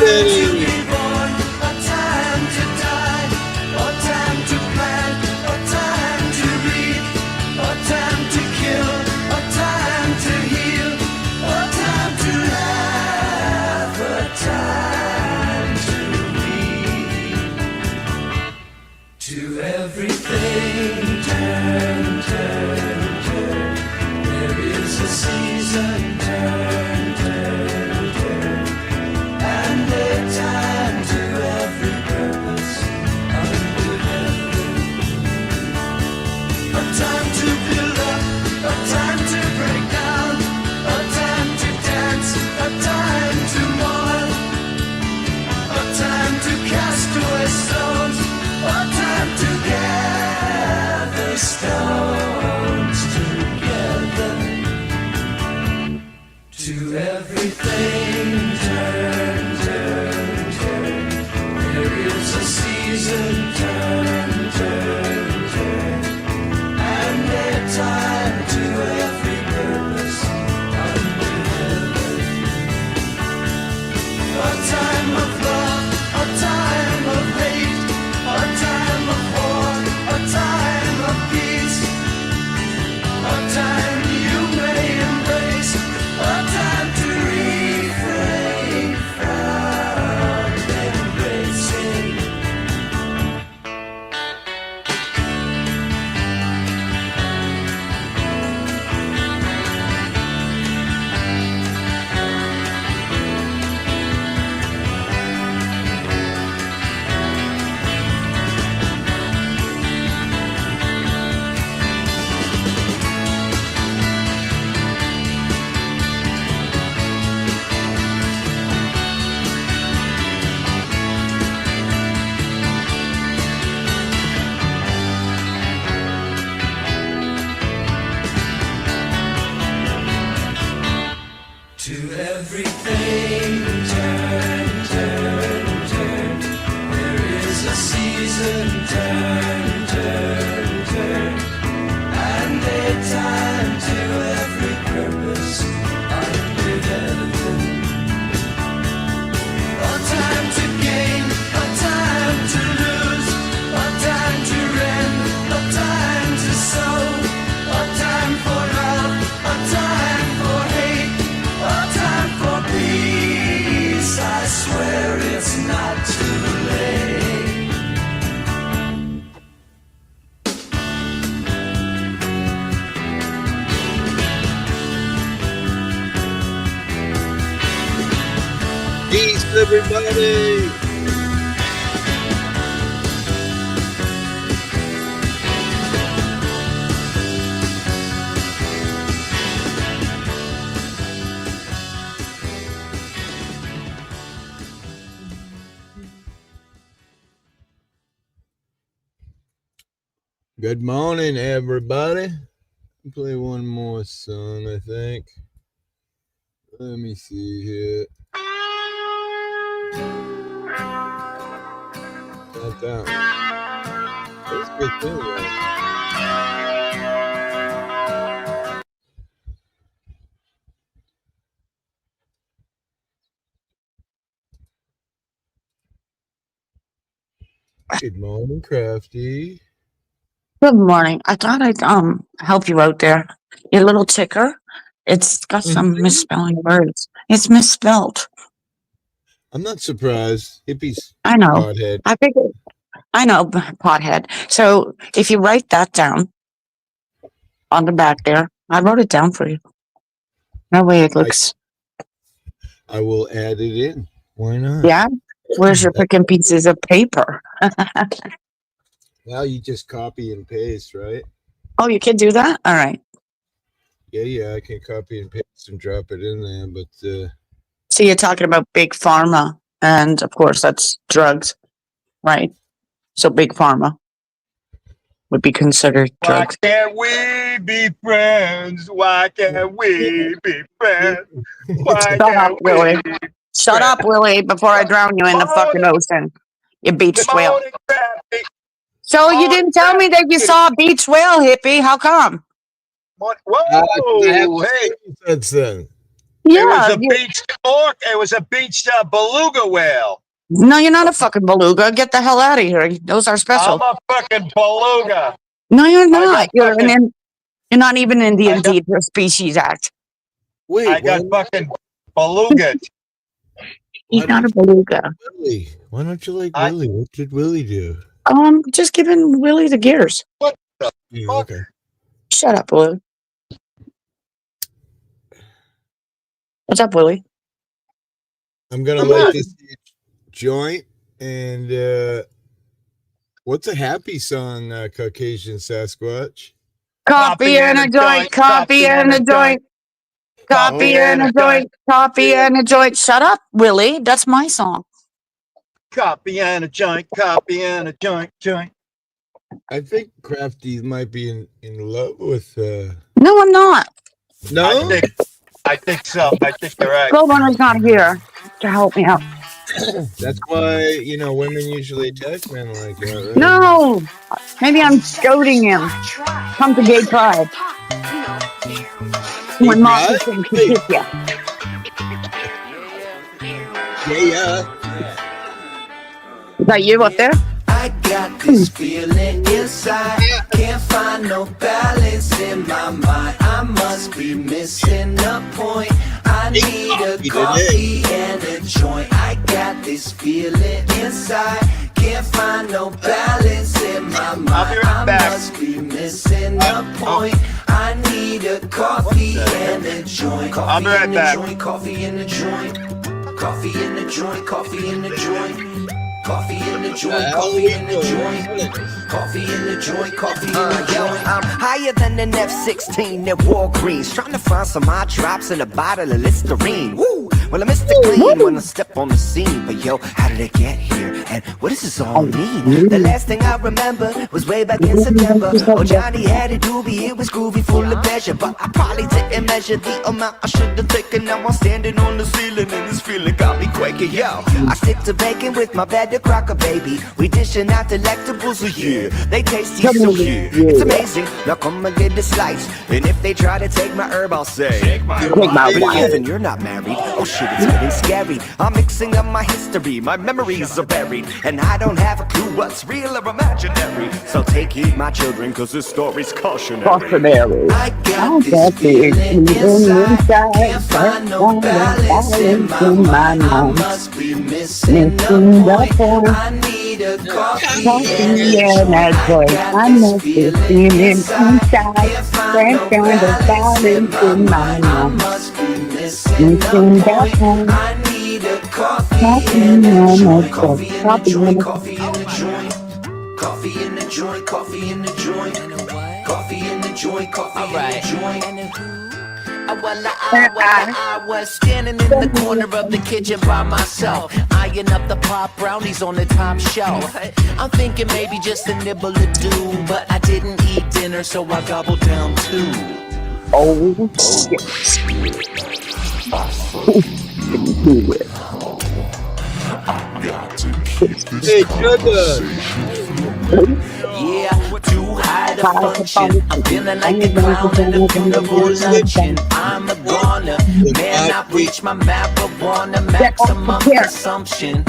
birthday. To everything, turn, turn, turn. There is a season, turn, turn, turn. And a time to every purpose under heaven. A time to build up, a time to break down, a time to dance, a time to mourn, a time to cast away stones, a time to gather stones together. To everything, turn, turn, turn. There is a season, turn, turn, turn. And a time to every purpose under heaven. A time of love, a time of hate, a time of war, a time of peace, a time you may embrace, a time to refrain from embracing. To everything, turn, turn, turn. There is a season, turn, turn, turn. And a time to every purpose under heaven. A time to gain, a time to lose, a time to rend, a time to sow, a time for love, a time for hate, a time for peace. I swear it's not too late. Peace, everybody. Good morning, everybody. I'll play one more song, I think. Let me see here. Not that one. That's a good thing, though. Good morning, Crafty. Good morning. I thought I'd help you out there. Your little ticker, it's got some misspelling words. It's misspelled. I'm not surprised. Hippies, I know. pothead. I know, pothead. So if you write that down on the back there, I wrote it down for you. That way it looks. I will add it in. Why not? Yeah. Where's your picking pieces of paper? Now you just copy and paste, right? Oh, you can do that? All right. Yeah, I can copy and paste and drop it in there, but So you're talking about big pharma, and of course that's drugs, right? So big pharma would be considered drugs. Why can't we be friends? Why can't we be friends? Why Shut up, can't Willie. we? Shut up, Willie, before I drown you in the fucking ocean. You beach whale. Morning, Crafty. So you didn't tell me that you saw a beach whale, hippie. How come? Whoa, hey. since then. It was Yeah. a beached orc. It was a beached beluga whale. No, you're not a fucking beluga. Get the hell out of here. Those are I'm special. a fucking beluga. No, you're I not. got You're fucking. you're not even in the I got, Endangered Species Act. Wait, I got why, fucking beluga. He's why not don't a you beluga. like Willie? Why don't you like I Willie? What did Willie do? Just giving Willie the gears. what the Yeah, fuck? okay. Shut up, Willie. What's up, Willie? I'm gonna I'm light not. this joint and what's a happy song, Caucasian Sasquatch? Coffee and a joint. Coffee and a joint. Coffee Coffee and and a a joint. joint. Coffee and a joint. Shut up, Willie. That's my song. Coffee and a joint. Coffee and a joint. I think Crafty might be in love with No, I'm not. No? I think so. I think you're right. Goldrunner's not here to help me out. That's why, women usually attack men like that, right? No, maybe I'm goading him. Come to gay pride. When Gay Martha pride? thinks he Hey. kiss ya. Yeah. Is that you up there? I got this feeling inside. Can't find no balance in my mind. I must be missing a point. I need a coffee and a joint. I got this feeling inside. Can't find no balance in my mind. I'll be right I back. must be missing a point. I need a coffee and a joint. I'll be right back. Coffee in the joint. Coffee in the joint. Coffee in the joint. Coffee in the joint, coffee in the joint. Coffee in the joint, coffee in the joint. I'm higher than an F-16 at Walgreens, trying to find some hot drops in a bottle of Listerine. Woo! Well, I missed the clean when I step on the scene. But yo, how did I get here? And what does this all mean? The last thing I remember was way back in September. Oh, Johnny had a doobie, it was groovy, full of pleasure. But I probably didn't measure the amount I should have taken. Now I'm standing on the ceiling and this feeling got me quaking. Yo, I stick to bacon with my better cracker, baby. We dishing out delectables a year. They tasty, so yeah. It's amazing. Now come and get a slice. And if they try to take my herb, I'll say, take my wife. And you're not married. Oh shit, it's getting scary. I'm mixing up my history. My memories are buried. And I don't have a clue what's real or imaginary. So take heed, my children, cause this story's cautionary. I got this feeling inside. Can't find no balance in my mind. I must be missing a point. I need a coffee and a joint. I got this feeling inside. Can't find no balance in my mind. I must be missing a point. I need a coffee and a joint. Coffee in the joint. Coffee in the joint. Coffee in the joint. Coffee in the joint. Coffee in the joint. Coffee in the joint. I was standing in the corner of the kitchen by myself, eyeing up the pop brownies on the top shelf. I'm thinking maybe just a nibble or two, but I didn't eat dinner, so I gobbled down too. Oh, shit. Hey, Sugar! Yeah, too high to function. I'm feeling like a clown in a funeral luncheon. I'm a goner, man, I've reached my marijuana maximum consumption.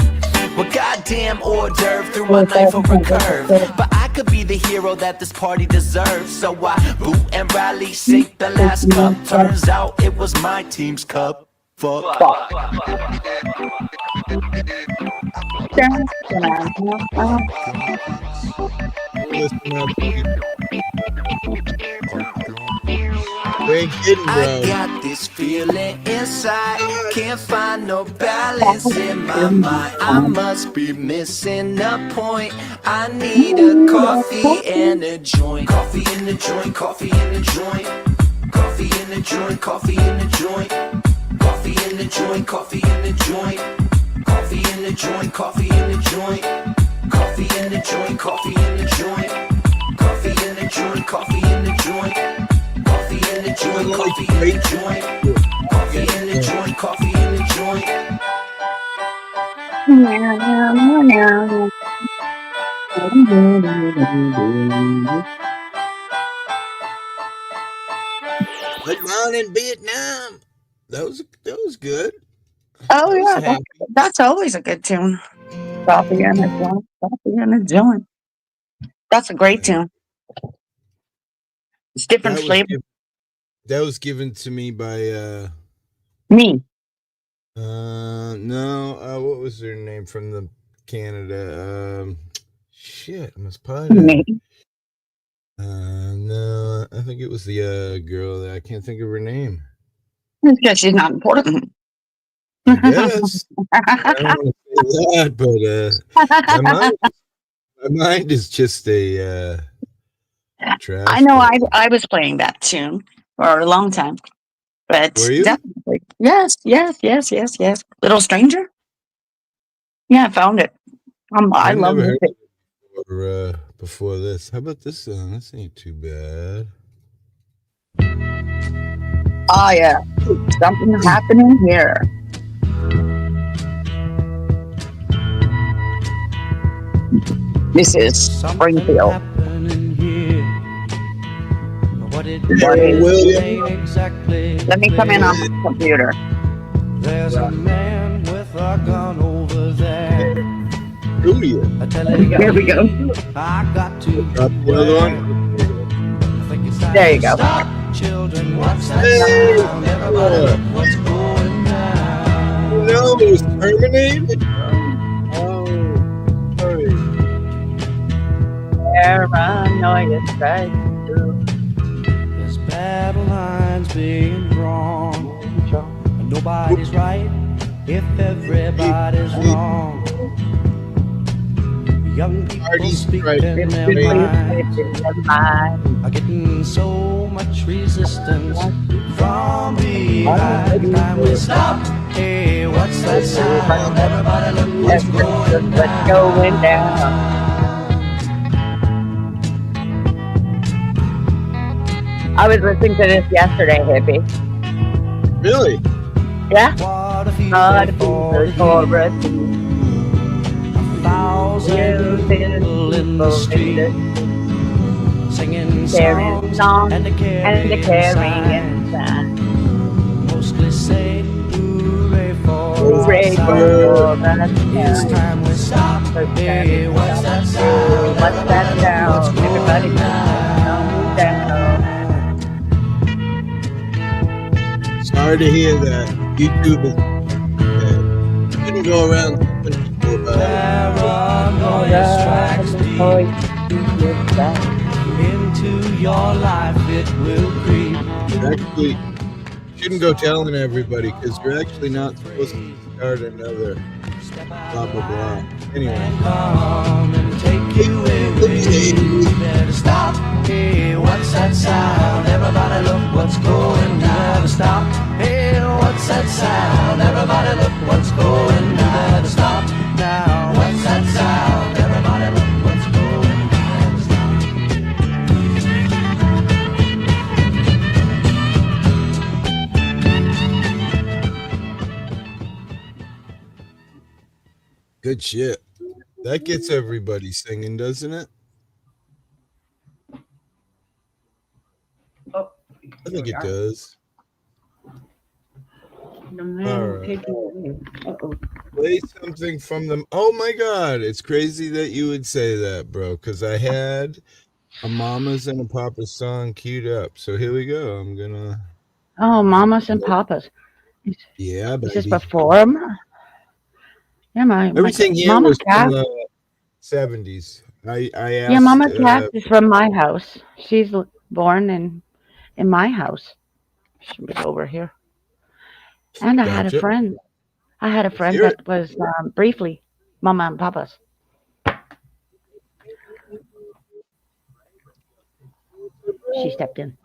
Well, goddamn hors d'oeuvre threw my life over a curve. But I could be the hero that this party deserves. So I boot and rally, sink the last cup. Turns out it was my team's cup. Fuck. Listen up. We ain't kidding, bro. I got this feeling inside. Can't find no balance in my mind. I must be missing a point. I need a coffee and a joint. Coffee in the joint. Coffee in the joint. Coffee in the joint. Coffee in the joint. Coffee in the joint. Coffee in the joint. Coffee in the joint. Coffee in the joint. Coffee in the joint. Coffee in the joint. Coffee in the joint. Coffee in the joint. Coffee in the joint, coffee in the joint. Coffee in the joint, coffee in the joint. Put down in Vietnam. that was good. Oh I was yeah, happy. that's always a good tune. Coffee and a joint. Coffee and a joint. That's a great tune. It's different That was flavor. that was given to me by Me. no, what was their name from the Canada? Shit, Miss Pothead. Me. No, I think it was the girl that I can't think of her name. It's because she's not important. I guess I don't want to say that, but my mind is just a trash. I know Can. I was playing that tune for a long time. But Were you? definitely. Yes. Little Stranger? Yeah, I found it. I I love never heard music. it before this. How about this song? This ain't too bad. Oh yeah. Something happening here. This is Springfield. What it What Hey, is William. ain't exactly Let me come in on the computer. There's a man with a gun over there. Who are you? I tell you, Here we go. I got to Drop another one. I think it's time There you to go. stop, children. What's that Hey, sound? Everybody look what's going down. No, it was terminated. Oh, sorry. Paranoia strikes through. There's battle lines being drawn, and nobody's right if everybody's wrong. Young people Party's speaking right. their Simply minds in your mind. are getting so much resistance from behind. Time we stop. Hey, what's that sound? Everybody look what's going What's going down? I was listening to this yesterday, hippie. Really? Yeah? What if God, you people for for a us. thousand people in the street singing Carrying songs songs and the and the carrying signs. carrying sign. Mostly say hooray for Hooray us. for us. It's time we stop. Hey, what's that sound? What's that sound? Everybody going calm down. Sorry to hear that. YouTube is didn't go around telling people about Paranoia strikes deep into your life. It will creep. it. Actually, shouldn't go telling everybody because you're actually not supposed to start another blah blah blah. Anyway, Come and take you away. You better stop. Hey, what's that sound? Everybody look what's going down. Stop. Hey, what's that sound? Everybody look what's going down. Stop now. What's that sound? Everybody look what's going down. Stop. good shit. That gets everybody singing, doesn't it? Oh, I think it does. The man Alright. taking away. Uh-oh. Play something from them. Oh my god, it's crazy that you would say that, bro. Because I had a Mamas and a Papas song queued up. So here we go. I'm gonna. Oh, mamas and papas. Yeah, Is this baby. before 'em? Yeah, my Everything here Mama was from Cat. the 70s. I asked. Yeah, Mama Cat is from my house. She's born in my house. She was over here. And I had a Gotcha. friend. I had a Let's friend hear it. that was briefly Mama and Papa's. She stepped in.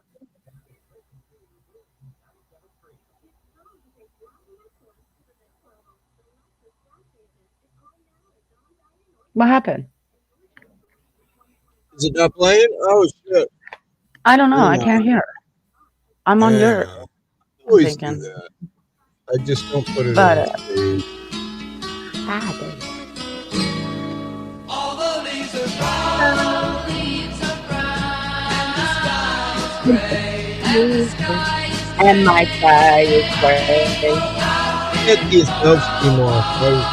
What happened? Is it not playing? Oh shit! I don't know. Hang I on. can't hear. I'm on Hang your. on. I'm Always do thinking. that. I just don't put it But on stage. baby. All the leaves are brown, and the sky is gray, and the sky is And my sky is gray. Get these self-esteem off.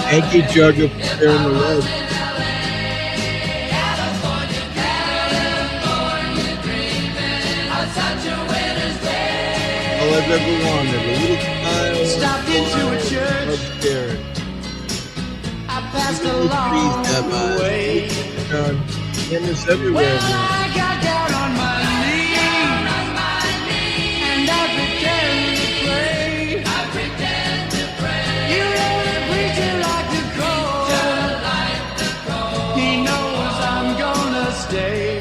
Thank you, Jugger, for sharing the love. All I've ever wanted, a little smile. Stopped into a church. Love staring. I passed Look at the trees along that the much. way. Cameras everywhere Well, now. I got down on my knees and I pretend to pray. You know the preacher like to call. He knows I'm gonna stay.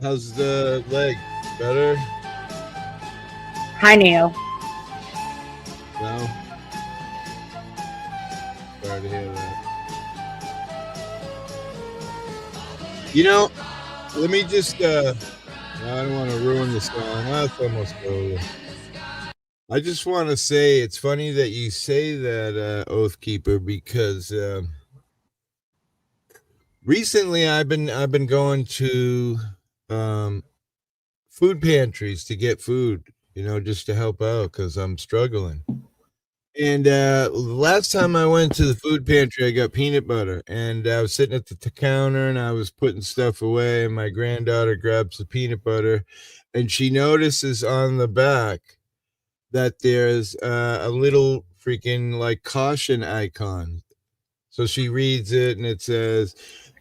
How's the leg? Better? Hi, Neil. No? Sorry to hear that. You know, let me just, I don't want to ruin the song. That's almost over. I just want to say it's funny that you say that, Oath Keeper, because recently I've been going to food pantries to get food, just to help out because I'm struggling. And last time I went to the food pantry, I got peanut butter, and I was sitting at the counter and I was putting stuff away, and my granddaughter grabs the peanut butter, and she notices on the back that there's a little freaking like caution icon. So she reads it, and it says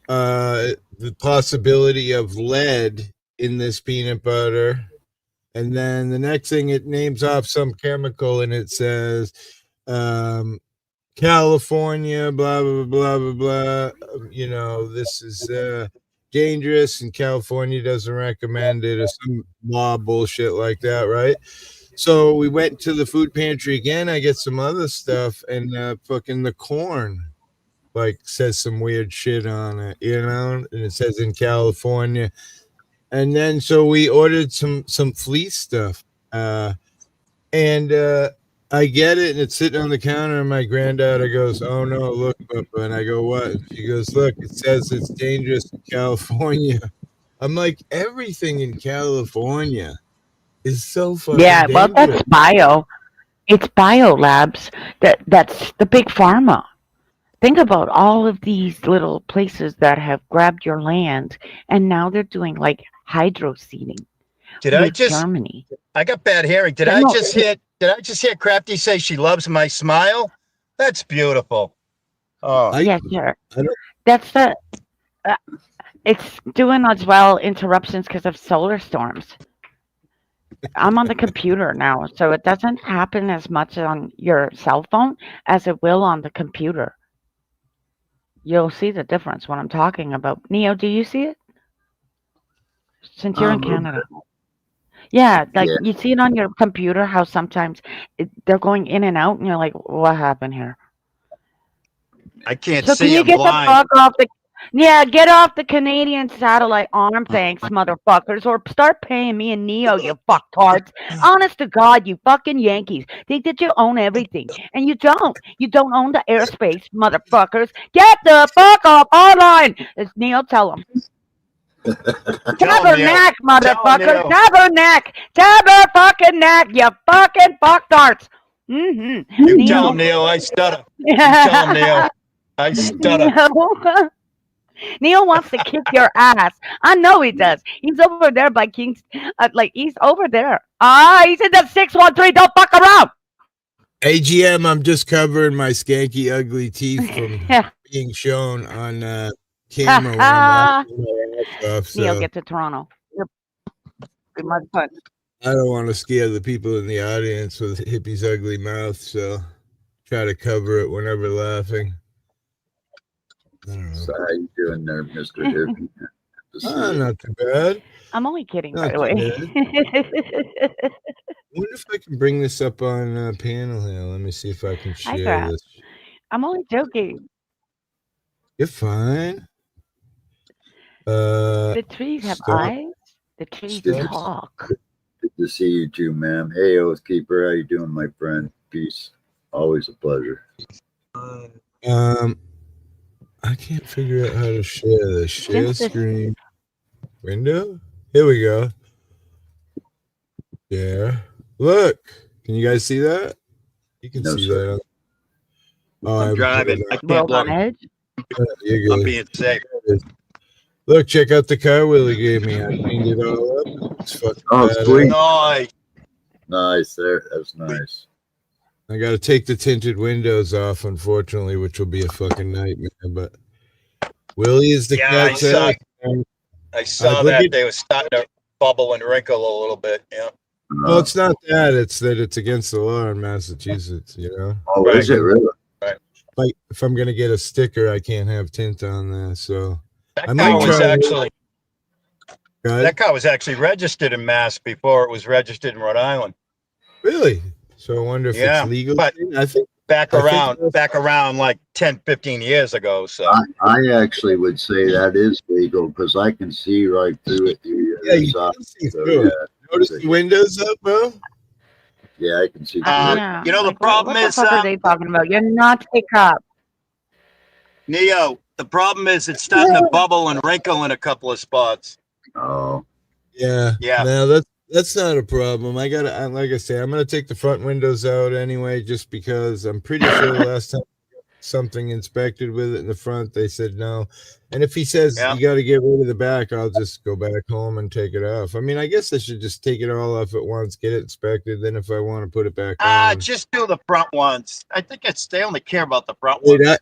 the possibility of lead in this peanut butter. And then the next thing, it names off some chemical, and it says California, blah, blah, blah, blah, blah. This is dangerous, and California doesn't recommend it, or some law bullshit like that, right? So we went to the food pantry again. I get some other stuff, and fucking the corn like says some weird shit on it, and it says in California. And then so we ordered some fleece stuff, and I get it, and it's sitting on the counter, and my granddaughter goes, "Oh no, look, Papa," and I go, "What?" And she goes, "Look, it says it's dangerous in California." I'm like, everything in California is so fucking Yeah, well, dangerous. that's bio. It's bio labs. That's the big pharma. Think about all of these little places that have grabbed your land, and now they're doing like hydro seeding Did I with just? Germany. I got bad hearing. Did Yeah, I no, just hear? Did I just hear Crafty say she loves my smile? That's beautiful. Oh, yes, sir. I don't, That's the. Uh, it's doing as well interruptions because of solar storms. I'm on the computer now, so it doesn't happen as much on your cell phone as it will on the computer. You'll see the difference when I'm talking about. Neo, do you see it? Since you're in Canada. Yeah, like yeah. you see it on your computer how sometimes they're going in and out, and you're like, what happened here? I can't So can see. you I'm get the blind. fuck off the. Yeah, get off the Canadian satellite arm, thanks, motherfuckers, or start paying me and Neo, you fucktards. Honest to God, you fucking Yankees think that you own everything, and you don't. You don't own the airspace, motherfuckers. Get the fuck off our line. It's Neo, tell them. Tell him, Neil. Tabernack, Tell him, motherfucker. Neil. Tabernack. Taber fucking knack, you fucking fucktards. Mm-hmm. You tell him, Neil. I stutter. You tell him, Neil. I stutter. Neil. Neil wants to kick your ass. I know he does. He's over there by King's. He's over there. He's in the 613. Don't fuck around. AGM, I'm just covering my skanky, ugly teeth from being shown on camera when I'm laughing my ass off. Neil, So get to Toronto. You're mud punch. I don't want to scare the people in the audience with Hippie's ugly mouth. So try to cover it whenever laughing. I don't know. So how you doing there, Mr. Hippie? Good to see you. Not too bad. I'm only kidding, Not by the too way. I wonder if I can bring this up on panel here. Let me see if I can Hi, share Graf. this. I'm only joking. You're fine. The trees have Stop. eyes. The trees Good to, talk. good to see you too, ma'am. Hey, Oath Keeper, how you doing, my friend? Peace. Always a pleasure. I can't figure out how to share this. Share Since this screen window. Here we go. Yeah. Look. Can you guys see that? You can No, see sir. that. Oh, I I'm haven't put driving. it I on. can't world look. on edge. You're I'm good. being safe. Look, check out the car Willie gave me. I cleaned it all up. It's fucking Oh, badass. sweet. Nice. Nice there. That's nice. I got to take the tinted windows off, unfortunately, which will be a fucking nightmare. But Willie is the Yeah, cat's ass. I saw look that at- they were starting to bubble and wrinkle a little bit. Yeah. Well, it's not that. It's that it's against the law in Massachusetts, you know? Oh, Right. is it really? Like, if I'm going to get a sticker, I can't have tint on there. So That I car might was try. actually God, that car was actually registered in Mass before it was registered in Rhode Island. really? So I wonder if Yeah, it's legal. but- I think Back I think around like 10, 15 years ago. So I actually would say that is legal because I can see right through it. yeah, you So, can see through it. Notice the windows up, bro? yeah, I can see through it. Yeah. you know the like, problem what the is, fuck are they talking about? You're not a cop. Neo, the problem is it's starting to bubble and wrinkle in a couple of spots. Oh, Yeah. Yeah. No, that's not a problem. Like I say, I'm gonna take the front windows out anyway, just because I'm pretty sure the last time something inspected with it in the front, they said no. And if he says Yeah. you got to get rid of the back, I'll just go back home and take it off. I mean, I guess I should just take it all off at once, get it inspected. Then if I want to put it back on, Just do the front ones. I think they only care about the front Wait, ones.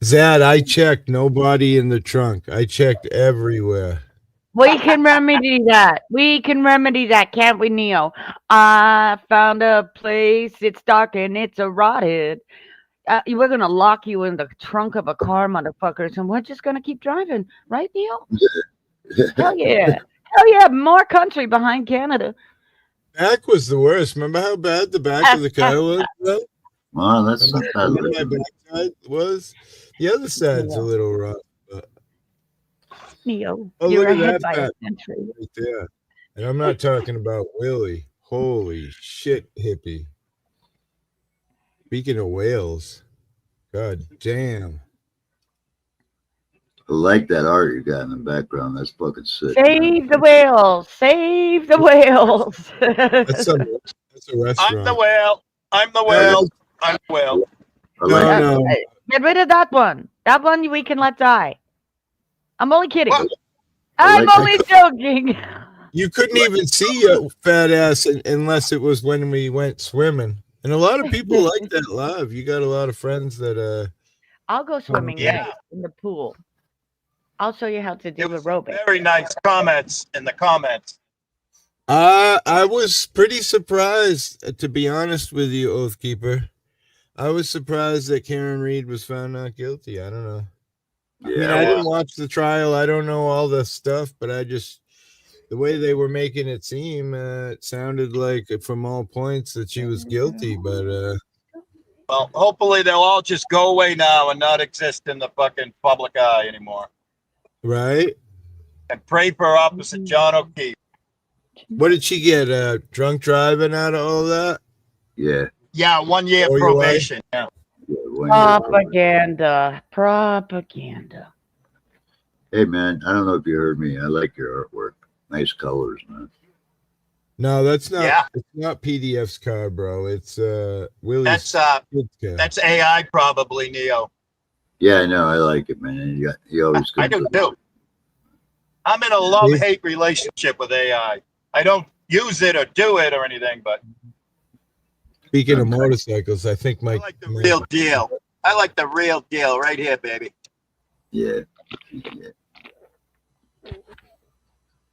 Zad, I checked. Nobody in the trunk. I checked everywhere. We can remedy that. We can remedy that, can't we, Neo? I found a place. It's dark and it's a rotted. We're gonna lock you in the trunk of a car, motherfuckers, and we're just gonna keep driving, right, Neo? Hell yeah, hell yeah! More country behind Canada. Back was the worst. Remember how bad the back of the car was? Bro? well, that's not that Remember my bad. backside was? The other side's a little rough. Neo, Oh, you're look at ahead that by a back century. right there. And I'm not talking about Willie. Holy shit, hippie. Speaking of whales, god damn. I like that art you got in the background. That's fucking sick. Save the whales! Save the whales! That's a restaurant. I'm the whale. I'm the whale. I'm the whale. I like No, that. no. Get rid of that one. That one we can let die. I'm only kidding. What? I I'm like only joking. You couldn't even see your fat ass unless it was when we went swimming. And a lot of people like that live. You got a lot of friends that I'll go swimming Yeah. next in the pool. I'll show you how to do It was aerobics. very nice comments in the comments. I was pretty surprised, to be honest with you, Oathkeeper. I was surprised that Karen Reed was found not guilty. I don't know. I mean, I didn't watch the trial. I don't know all the stuff, but the way they were making it seem, it sounded like from all points that she was guilty. But Well, hopefully they'll all just go away now and not exist in the fucking public eye anymore. right? And pray for Opposite John O'Keefe. What did she get? Drunk driving out of all that? Yeah. Yeah, 1 year Or your wife? probation. Yeah. Yeah, when Propaganda. Propaganda. hey, man, I don't know if you heard me. I like your artwork. Nice colors, man. No, that's not. Yeah. It's not PDF's car, bro. It's Willie's That's kid's car. that's AI probably, Neo. Yeah, I know. I like it, man. He always I comes do with- too. I'm in a love-hate relationship with AI. I don't use it or do it or anything, but Speaking of motorcycles, I think I my like the real deal. I like the real deal right here, baby. Yeah.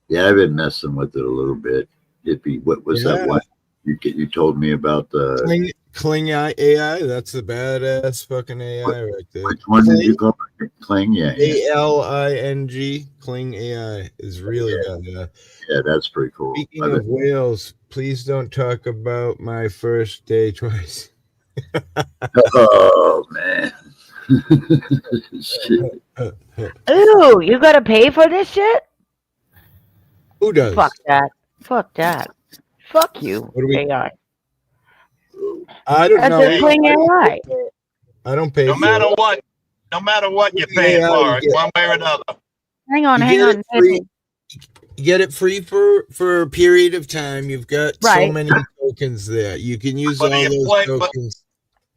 Yeah, I've been messing with it a little bit. Hippie, what was that Yeah. one you told me about the Kling AI. That's the badass fucking AI right there. Which one did you call it? Kling? Yeah. ALING. Kling AI is really badass. Yeah, that's pretty cool. Speaking of whales, please don't talk about my first day twice. Oh man. Shit. Ooh, you gotta pay for this shit? Who does? Fuck that. Fuck that. Fuck you, What do we? AI. I don't know. They're playing AI. I don't pay No for matter it. what, you're paying AI, for it, you get- one way or another. Hang on, You hang get on. it free. You get it free for a period of time. You've got so Right. many tokens there. You can use Whether all you those play- tokens.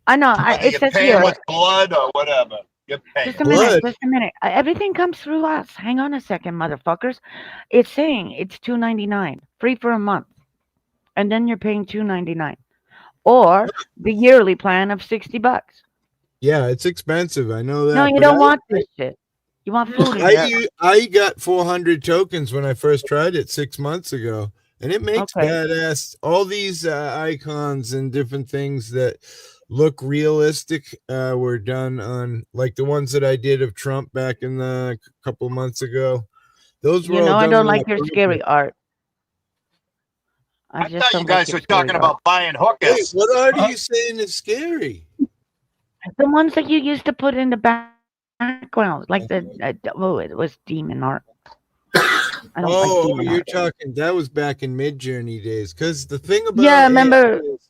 I know. Whether It you're says paying here. with blood or whatever, you're paying. Just a Blood. minute. Just a minute. Everything comes through us. Hang on a second, motherfuckers. It's saying it's $2.99, free for a month, and then you're paying $2.99, or the yearly plan of $60. Yeah, it's expensive. I know that. No, you but don't want this shit. You want food in there. I got 400 tokens when I first tried it 6 months ago, and it makes Okay. badass. All these icons and different things that look realistic were done on, like the ones that I did of Trump back in the couple months ago. Those were You know, all I done don't on like your purpose. scary art. I just thought don't you like guys your were talking scary about buying Wait, hookers. what art are you saying is scary? art. The ones that you used to put in the background, like it was demon art. I don't like demon You're art. talking. That was back in Mid-Journey days. Because the thing about Yeah, AI remember. is,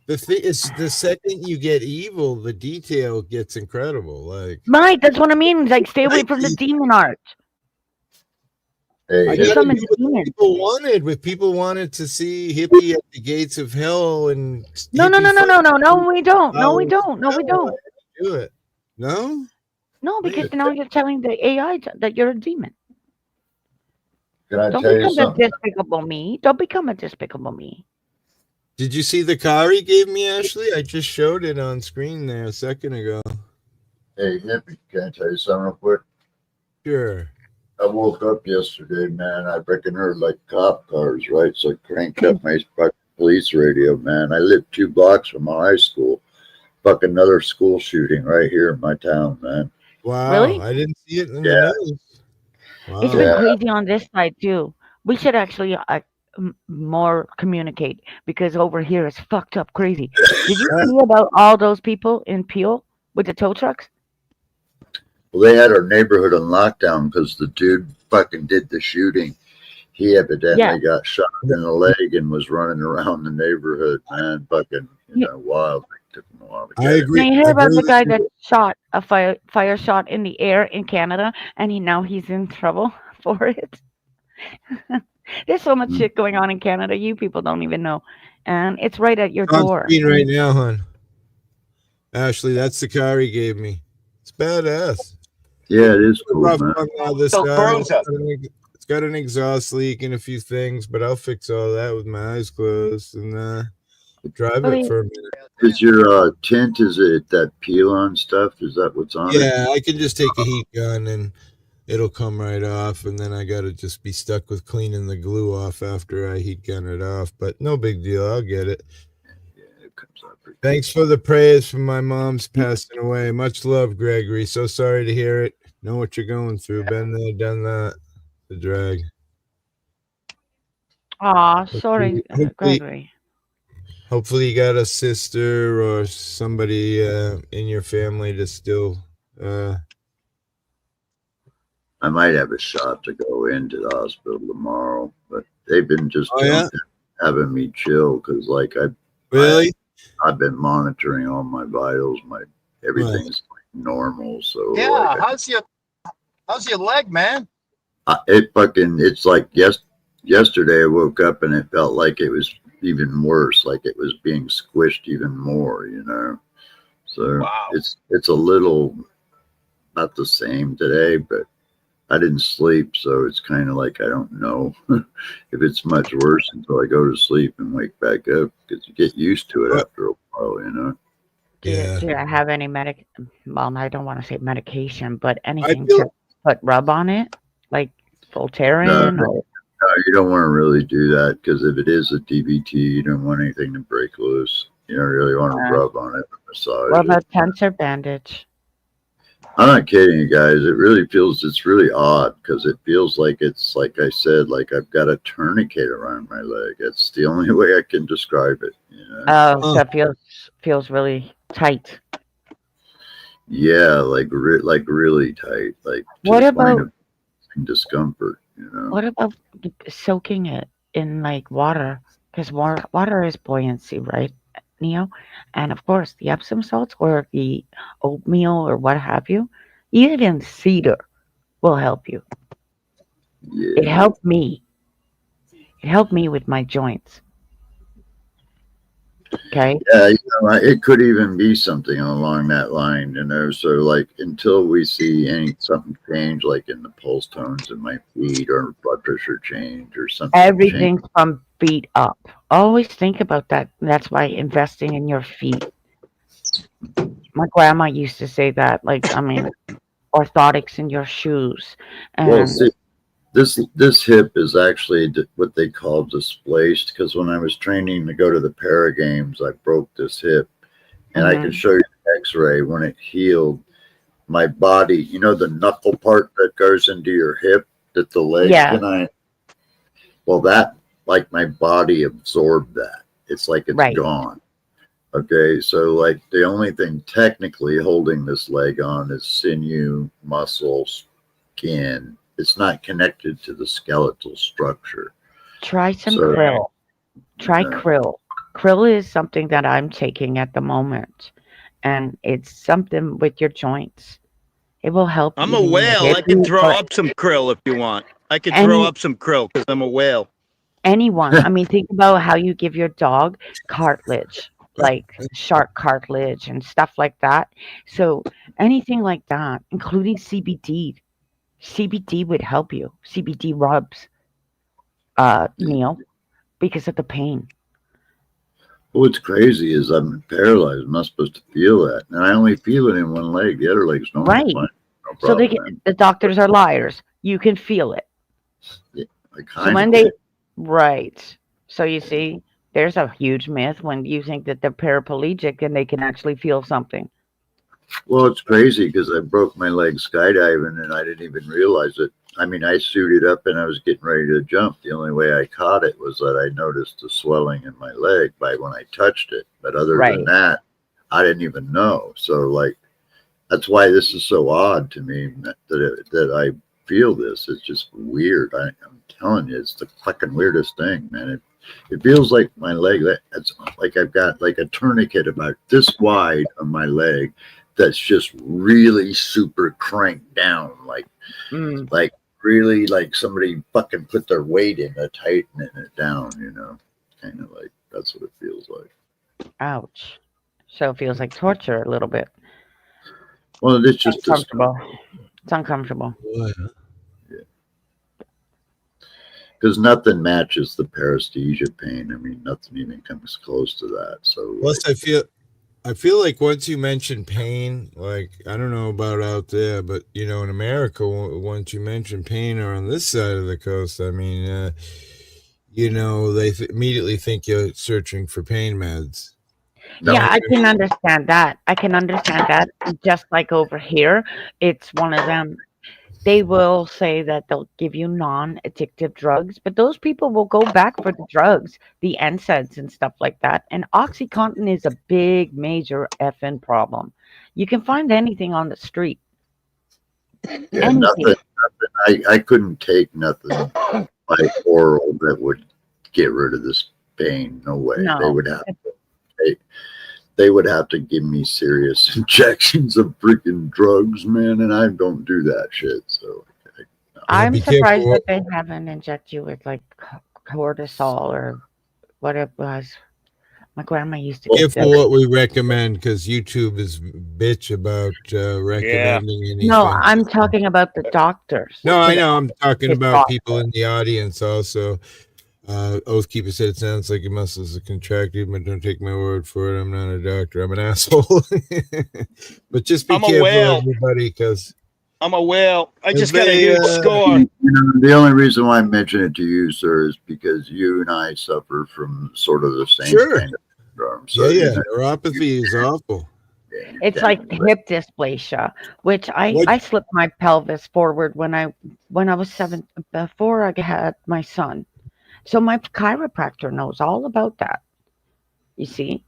the thing is, the second you get evil, the detail gets incredible. Like, Right, that's what I mean. Like, stay away from the demon art. Hey, I There's gotta some do what demons. people wanted. With people wanted to see hippie at the gates of hell and No, hippie we don't. No, we fight. don't. No, we don't. Do it. No. No, because Wait. now you're telling the AI that you're a demon. can I Don't tell you become a something? despicable me. Don't become a despicable me. Did you see the car he gave me, Ashley? I just showed it on screen there a second ago. Hey, hippie, can I tell you something real quick? Sure. I woke up yesterday, man. I freaking heard like cop cars, right? So I cranked up my fucking police radio, man. I live 2 blocks from my high school. Fucking another school shooting right here in my town, man. Wow. Really? I didn't see it in Yeah. the news. Wow. It's been crazy on this side too. We should actually more communicate because over here it's fucked up crazy. Did you see about all those people in Peel with the tow trucks? Well, they had our neighborhood on lockdown because the dude fucking did the shooting. He evidently got shot in the leg and was running around the neighborhood, man. Fucking, wild. It took him a while to I get him. agree. Now you hear about agree the with guy you. that shot a fire shot in the air in Canada, and he's in trouble for it. There's so much shit going on in Canada, you people don't even know, and it's right at your It's on door. screen right now, hon. Ashley, that's the car he gave me. It's badass. Yeah, it is cool, Rough man. on this So guy. Cruiser. It's got an exhaust leak and a few things, but I'll fix all that with my eyes closed and drive Well, it for a minute. Is your tint, is it that peel on stuff? Is that what's on it? Yeah, I can just take a heat gun and it'll come right off, and then I gotta just be stuck with cleaning the glue off after I heat gun it off. But no big deal, I'll get it. Yeah, it comes out pretty Thanks for the prayers from my mom's passing away. Much love, Gregory. So sorry to hear it. Know what you're going through. Been there, done that. The drag. aw, sorry, Gregory. Hopefully you got a sister or somebody in your family to still I might have a shot to go into the hospital tomorrow, but they've been just having me chill because, like, I've been monitoring all my vitals, everything's normal. So Yeah, like, how's your leg, man? it's like yesterday I woke up and it felt like it was even worse, like it was being squished even more, So Wow. it's a little not the same today, but I didn't sleep, so it's kind of like I don't know if it's much worse until I go to sleep and wake back up because you get used to it after a while, Do you have any well, I don't want to say medication, but I anything feel to put rub on it, like Voltaren? No. Or, No, you don't want to really do that because if it is a DVT, you don't want anything to break loose. You don't really want to rub on it or massage What about it. tensor bandage? I'm not kidding you guys. It really feels, it's really odd because it feels like it's, like I said, like I've got a tourniquet around my leg. It's the only way I can describe it. You know? Oh, so it feels really tight. Yeah, like really tight, like to What the point about of discomfort. You know. what about soaking it in like water? Because water is buoyancy, right, Neo? And of course, the Epsom salts or the oatmeal or what have you, even cedar will help you. It Yeah. helped me. It helped me with my joints. Okay. Yeah, you know, it could even be something along that line, you know. So, like, until we see something change, like in the pulse tones in my feet or blood pressure change or something change. Everything's from feet up. Always think about that. That's why investing in your feet. My grandma used to say that, like, I mean, orthotics in your shoes. Well, And see, this hip is actually what they call displaced, because when I was training to go to the para games, I broke this hip, and I can show you the X-ray when it healed. My body, you know, the knuckle part that goes into your hip, that the leg can well, that, like, my body absorbed that. It's like it's gone. Okay, so like the only thing technically holding this leg on is sinew, muscle, skin. It's not connected to the skeletal structure. try some krill. Try krill. Krill is something that I'm taking at the moment, and it's something with your joints. It will help. I'm a whale. I can throw up some krill if you want. I can throw up some krill because I'm a whale. Anyone. I mean, think about how you give your dog cartilage, like shark cartilage and stuff like that. So anything like that, including CBD. CBD would help you. CBD rubs, Neil, because of the pain. What's crazy is I'm paralyzed. I'm not supposed to feel that, and I only feel it in one leg. The other leg's normal. Right. No So problem, the doctors are liars. You can feel it. Yeah, So when they so you see, there's a huge myth when you think that they're paraplegic and they can actually feel something. Well, it's crazy because I broke my leg skydiving and I didn't even realize it. I mean, I suited up and I was getting ready to jump. The only way I caught it was that I noticed the swelling in my leg by when I touched it. But other than that, I didn't even know. So, like, that's why this is so odd to me that I feel this. It's just weird. I'm telling you, it's the fucking weirdest thing, man. It feels like my leg, it's like I've got like a tourniquet about this wide on my leg that's just really super cranked down, like really like somebody fucking put their weight in it, tightening it down, you know, kind of like that's what it feels like. Ouch. So it feels like torture a little bit. Well, it's just uncomfortable. It's uncomfortable. Yeah. Because nothing matches the paresthesia pain. I mean, nothing even comes close to that. So plus, like, I feel like once you mention pain, like, I don't know about out there, but you know, in America, once you mention pain or on this side of the coast, I mean, you know, they immediately think you're searching for pain meds. Yeah, I can understand that. I can understand that. Just like over here, it's one of them. They will say that they'll give you non-addictive drugs, but those people will go back for the drugs, the NSAIDs and stuff like that. And OxyContin is a big, major effing problem. You can find anything on the street. Yeah, nothing. I couldn't take nothing like oral that would get rid of this pain. No way. No. They would have to give me serious injections of freaking drugs, man, and I don't do that shit. So I'm surprised that they haven't injected you with like cortisol or what it was. My grandma used to. Careful what we recommend, because YouTube is bitch about recommending anything. No, I'm talking about the doctors. No, I know. I'm talking about people in the audience also. Oathkeeper said it sounds like your muscles are contracted, but don't take my word for it. I'm not a doctor. I'm an asshole. But just be careful, everybody, because I'm a whale. I just got a huge score. You know, the only reason why I mention it to you, sir, is because you and I suffer from sort of the same kind of syndrome. So, yeah, neuropathy is awful. It's like hip dysplasia, which I slipped my pelvis forward when I was 7 before I had my son. So my chiropractor knows all about that. You see,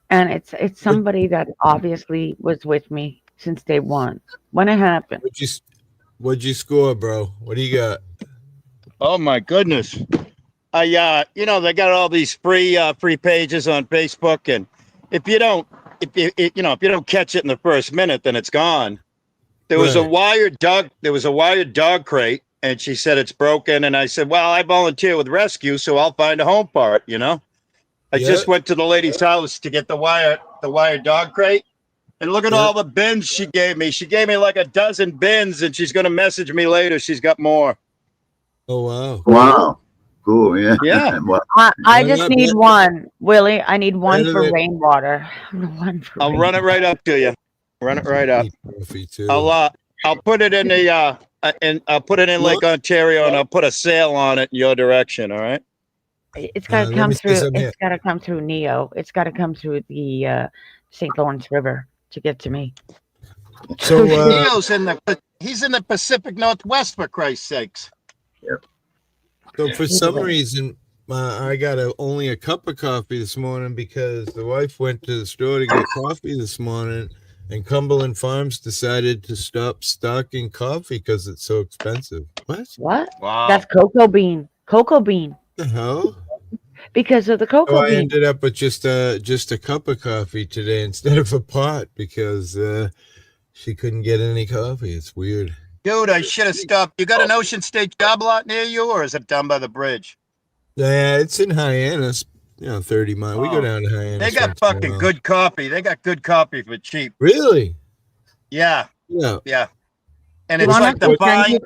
and it's somebody that obviously was with me since day one when it happened. What'd you score, bro? What do you got? Oh my goodness. They got all these free pages on Facebook, and if you don't catch it in the first minute, then it's gone. There was a wired dog crate, and she said it's broken, and I said, well, I volunteer with rescue, so I'll find a home for it, I just went to the lady's house to get the wired dog crate, and look at all the bins she gave me. She gave me like a dozen bins, and she's going to message me later. She's got more. Oh, wow. Wow. Cool, yeah. Yeah. I just need one, Willie. I need one for rainwater. I'll run it right up to you. Run it right up. I'll put it in the I'll put it in Lake Ontario, and I'll put a sail on it in your direction. All right. It's got to come through. It's got to come through Neo. It's got to come through the St. Lawrence River to get to me. So Neo's he's in the Pacific Northwest, for Christ's sakes. Yep. So for some reason, I got only a cup of coffee this morning because the wife went to the store to get coffee this morning, and Cumberland Farms decided to stop stocking coffee because it's so expensive. What? Wow. That's cocoa bean. Cocoa bean. The hell? Because of the cocoa bean. I ended up with just a cup of coffee today instead of a pot because she couldn't get any coffee. It's weird. Dude, I should have stopped. You got an Ocean State job lot near you, or is it down by the bridge? Yeah, it's in Hyannis, 30 miles. We go down to Hyannis. They got fucking good coffee. They got good coffee for cheap. Really? Yeah. Yeah. And it's like the fine.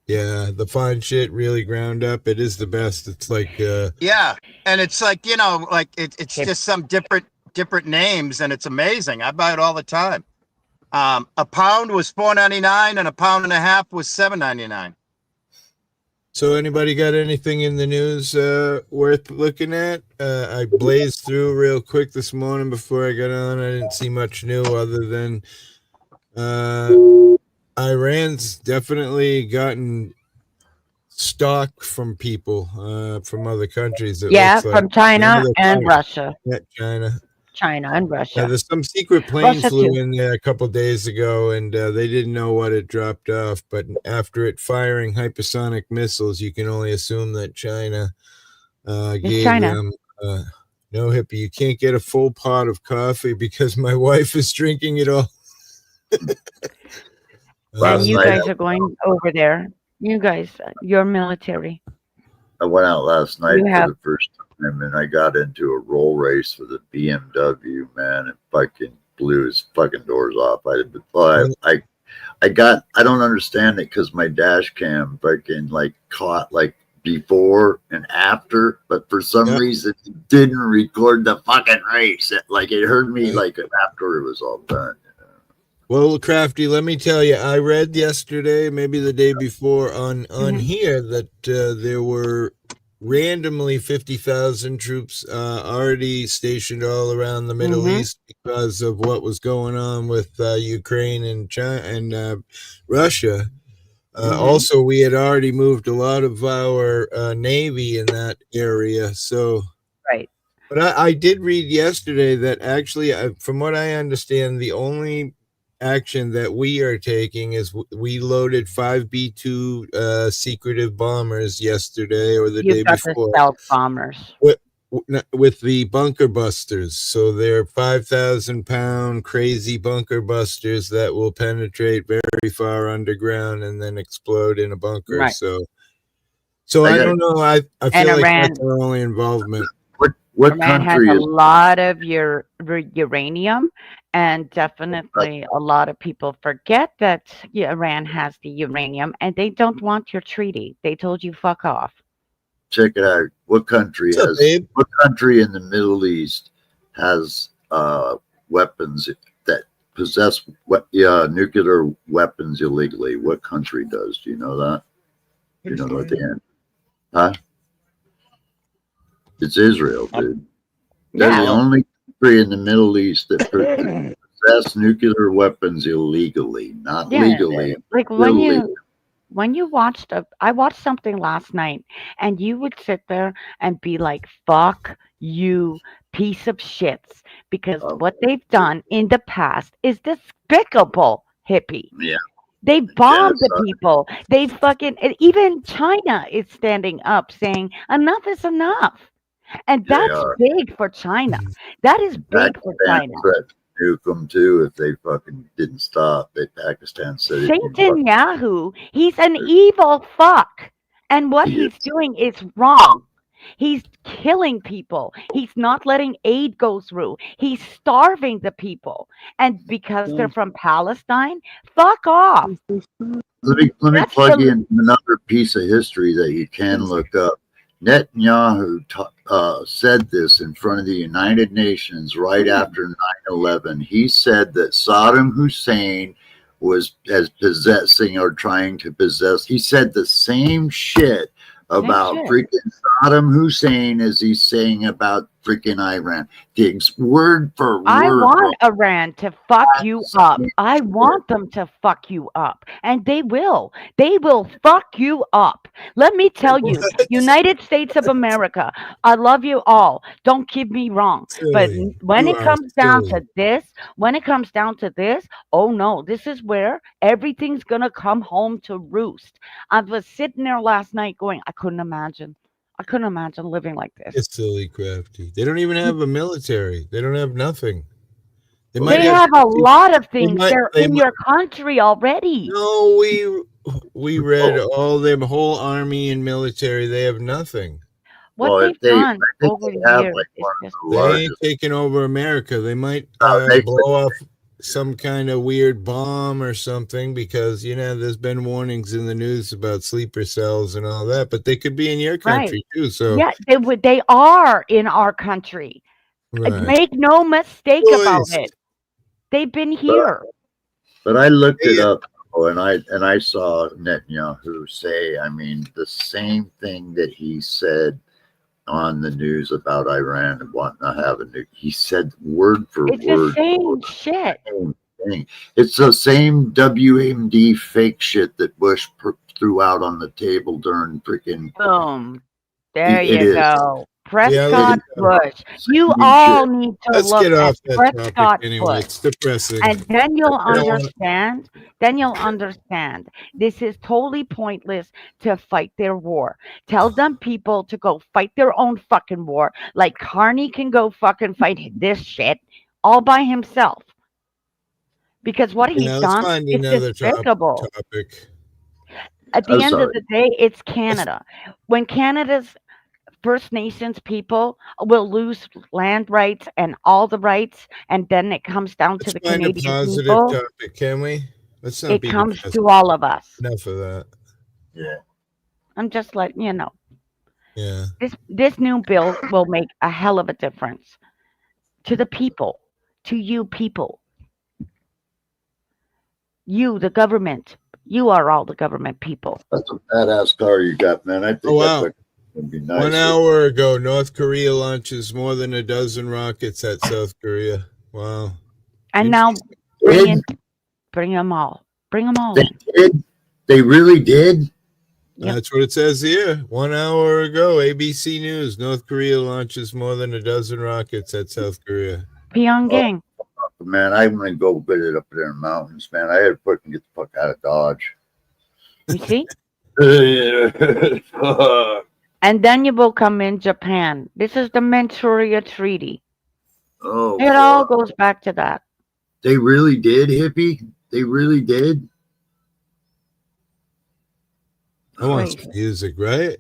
Yeah, the fine shit really ground up. It is the best. It's like yeah, and it's like it's just some different names, and it's amazing. I buy it all the time. A pound was $4.99, and a pound and a half was $7.99. So anybody got anything in the news worth looking at? I blazed through real quick this morning before I got on. I didn't see much new other than Iran's definitely gotten stock from people from other countries. From China and Russia. Yeah, China and Russia. There's some secret plane flew in there a couple days ago, and they didn't know what it dropped off. But after it firing hypersonic missiles, you can only assume that China gave them. No, hippie, you can't get a full pot of coffee because my wife is drinking it all. And you guys are going over there. You guys, you're military. I went out last night for the first time, and I got into a roll race with a BMW, man. It fucking blew his fucking doors off. I don't understand it because my dash cam fucking caught before and after, but for some reason it didn't record the fucking race. It heard me after it was all done. Well, Crafty, let me tell you, I read yesterday, maybe the day before on here that there were randomly 50,000 troops already stationed all around the Middle East because of what was going on with Ukraine and China and Russia. Also, we had already moved a lot of our Navy in that area. So, but I did read yesterday that actually, from what I understand, the only action that we are taking is we loaded 5 B-2 secretive bombers yesterday or the day before. Stealth bombers with the bunker busters. So they're 5,000-pound crazy bunker busters that will penetrate very far underground and then explode in a bunker. Right. So I don't know. I feel like that's our only involvement. What Iran country has a lot of uranium, and definitely a lot of people forget that Iran has the uranium, and they don't want your treaty. They told you fuck off. Check it out. What country what country in the Middle East has weapons that possess nuclear weapons illegally? What country does? Do you know that? Do you know what the end? Huh? It's Israel, dude. They're the Yeah, only country in the Middle East that possess nuclear weapons illegally, not yeah. legally, Like illegally. when you watched I watched something last night, and you would sit there and be like, "Fuck you, piece of shits," because what they've done in the past is despicable, hippie. Yeah, They bombed the genocide. people. They fucking and even China is standing up saying enough is enough. And They that's are. big for China. That is big for Pakistan China. threatened to nuke them too if they fucking didn't stop. Pakistan said if you Satan Yahoo, he's an evil fuck. And what he he's is. doing is wrong. He's killing people. He's not letting aid go through. He's starving the people. And because they're from Palestine, fuck off. Let me That's plug the in another piece of history that you can look up. Netanyahu said this in front of the United Nations right after 9/11. He said that Saddam Hussein was as possessing or trying to possess. He said the same shit about shit. freaking Saddam Hussein as he's saying about freaking Iran. Word for I word, bro. want Iran to fuck you up. I want them to fuck you up. And they will. They will fuck you up. Let me tell you, United States of America, I love you all. Don't keep me wrong. But Silly. when You it are comes down silly. to this, oh no, this is where everything's going to come home to roost. I was sitting there last night going, I couldn't imagine. I couldn't imagine living like this. It's silly, Crafty. They don't even have a military. They don't have nothing. They might They have. have a lot of They things. might. They're They in might. your country already. No, we read all their whole army and military. They have nothing. What Well, they've I done think over the they have years like is one of just the They ain't largest. taking over America. They might They blow off some kind of weird bomb or something because there's been warnings in the news about sleeper cells and all that. But they could be in your right. country too. So Yeah, they are in our country. right. Make no mistake about Boys. it. They've been here. But I looked it Yeah. up, and I saw Netanyahu say, I mean, the same thing that he said on the news about Iran and wanting to have a nuke. He said word for It's the word. same shit. Same thing. It's the same WMD fake shit that Bush threw out on the table during freaking. Boom. There It you is. go. It Prescott is Bush. You same all shit. need to Let's look get at off that topic Prescott anyway. Bush. It's depressing. And then you'll I don't want- understand. Then you'll understand. This is totally pointless to fight their war. Tell them people to go fight their own fucking war. Like Carney can go fucking fight this shit all by himself. Because what he's let's done find is another despicable. topic. At I'm the end of sorry. the day, it's Canada. When Canada's First Nations people will lose land rights and all the rights, and then it comes down to Let's the find a Canadian positive people. topic, can we? Let's not It be comes depressed. to all of us. Enough of that. Yeah. I'm just letting you know. Yeah. This new bill will make a hell of a difference to the people, to you people. You, the government. You are all the government people. That's a badass car you got, man. I think Oh, wow. that would be nice. 1 hour ago, North Korea launches more than a dozen rockets at South Korea. Wow. And now bring them all. Bring them all They in. did. They really did. Yep. That's what it says here. 1 hour ago, ABC News, North Korea launches more than a dozen rockets at South Korea. Pyongyang. Man, I'm gonna go get it up there in the mountains, man. I had to fucking get the fuck out of Dodge. You see? Oh, And then you will come in Japan. This is the Manchuria Treaty. It all goes back to that. they really did, hippie. They really did. I want some music, right?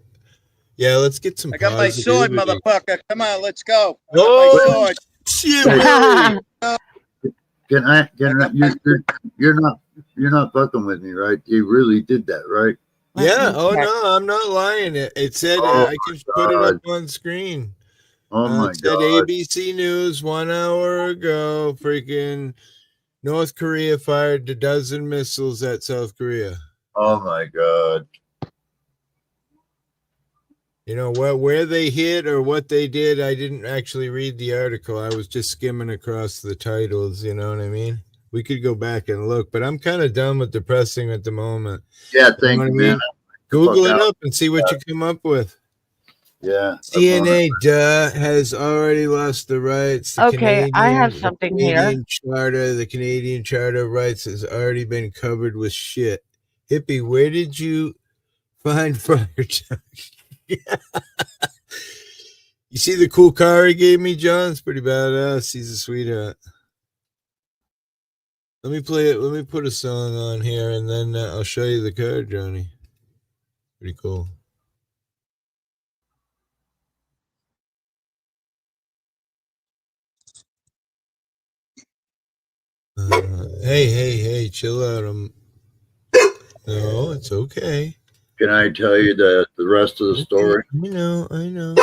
Yeah, let's get some I got my sword, positivity. motherfucker. Come on, let's go. I got Oh, my sword. shit. Can I? You're not fucking with me, right? You really did that, right? Yeah. Oh, no, I'm not lying. It said I can put it up on screen. Oh my It said god. ABC News 1 hour ago. Freaking North Korea fired a dozen missiles at South Korea. Oh my god. You know what, where they hit or what they did, I didn't actually read the article. I was just skimming across the titles, you know what I mean? We could go back and look, but I'm kind of done with depressing at the moment. Yeah, You thank know what I you, mean? man. Google Fuck it out. up and see what you come up with. Yeah. CNA has already lost the rights. The Okay, I have something here. The Canadian Charter of Rights has already been covered with shit. Hippie, where did you find Friar Tuck? You see the cool car he gave me, John? It's pretty badass. He's a sweetheart. Let me play it. Let me put a song on here, and then I'll show you the car, Johnny. Pretty cool. Hey, chill out. No, it's okay. Can I tell you the rest of the story? I know.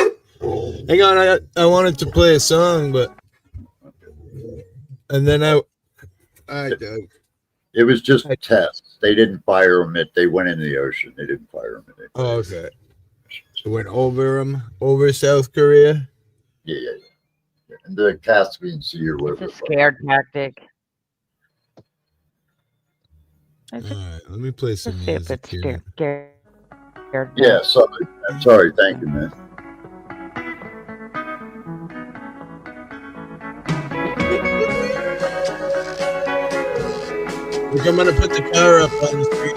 Hang on, I wanted to play a song, but and then all right, Doug. It was just tests. They didn't fire them. They went in the ocean. They didn't fire them. Oh, okay. So went over South Korea. Yeah. And the Caspian Sea or whatever. It's a scared tactic. All right, let me play some music here. Scared. Yeah, sorry. I'm sorry. Thank you, man. Look, I'm gonna put the car up on the screen.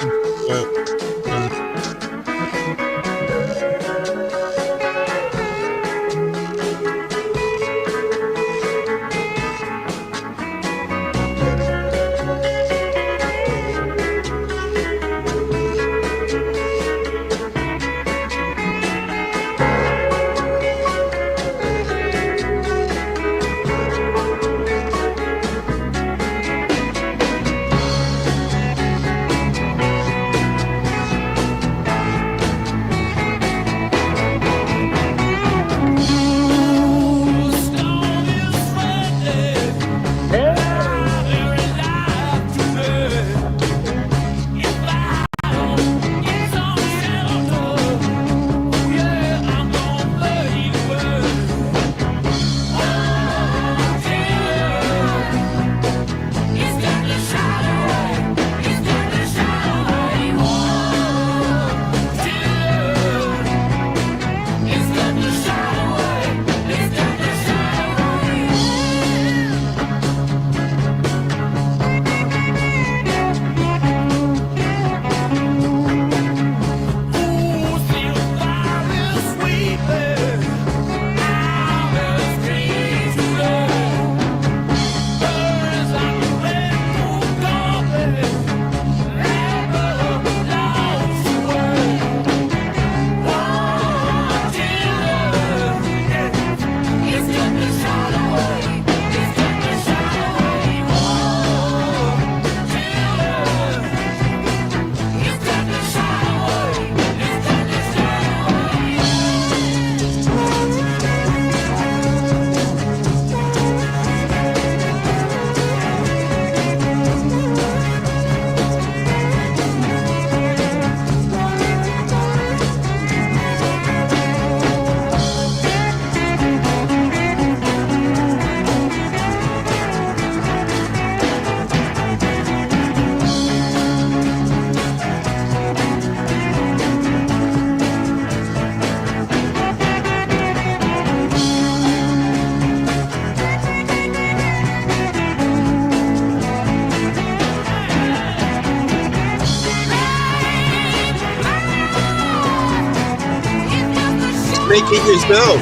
Make it yourself.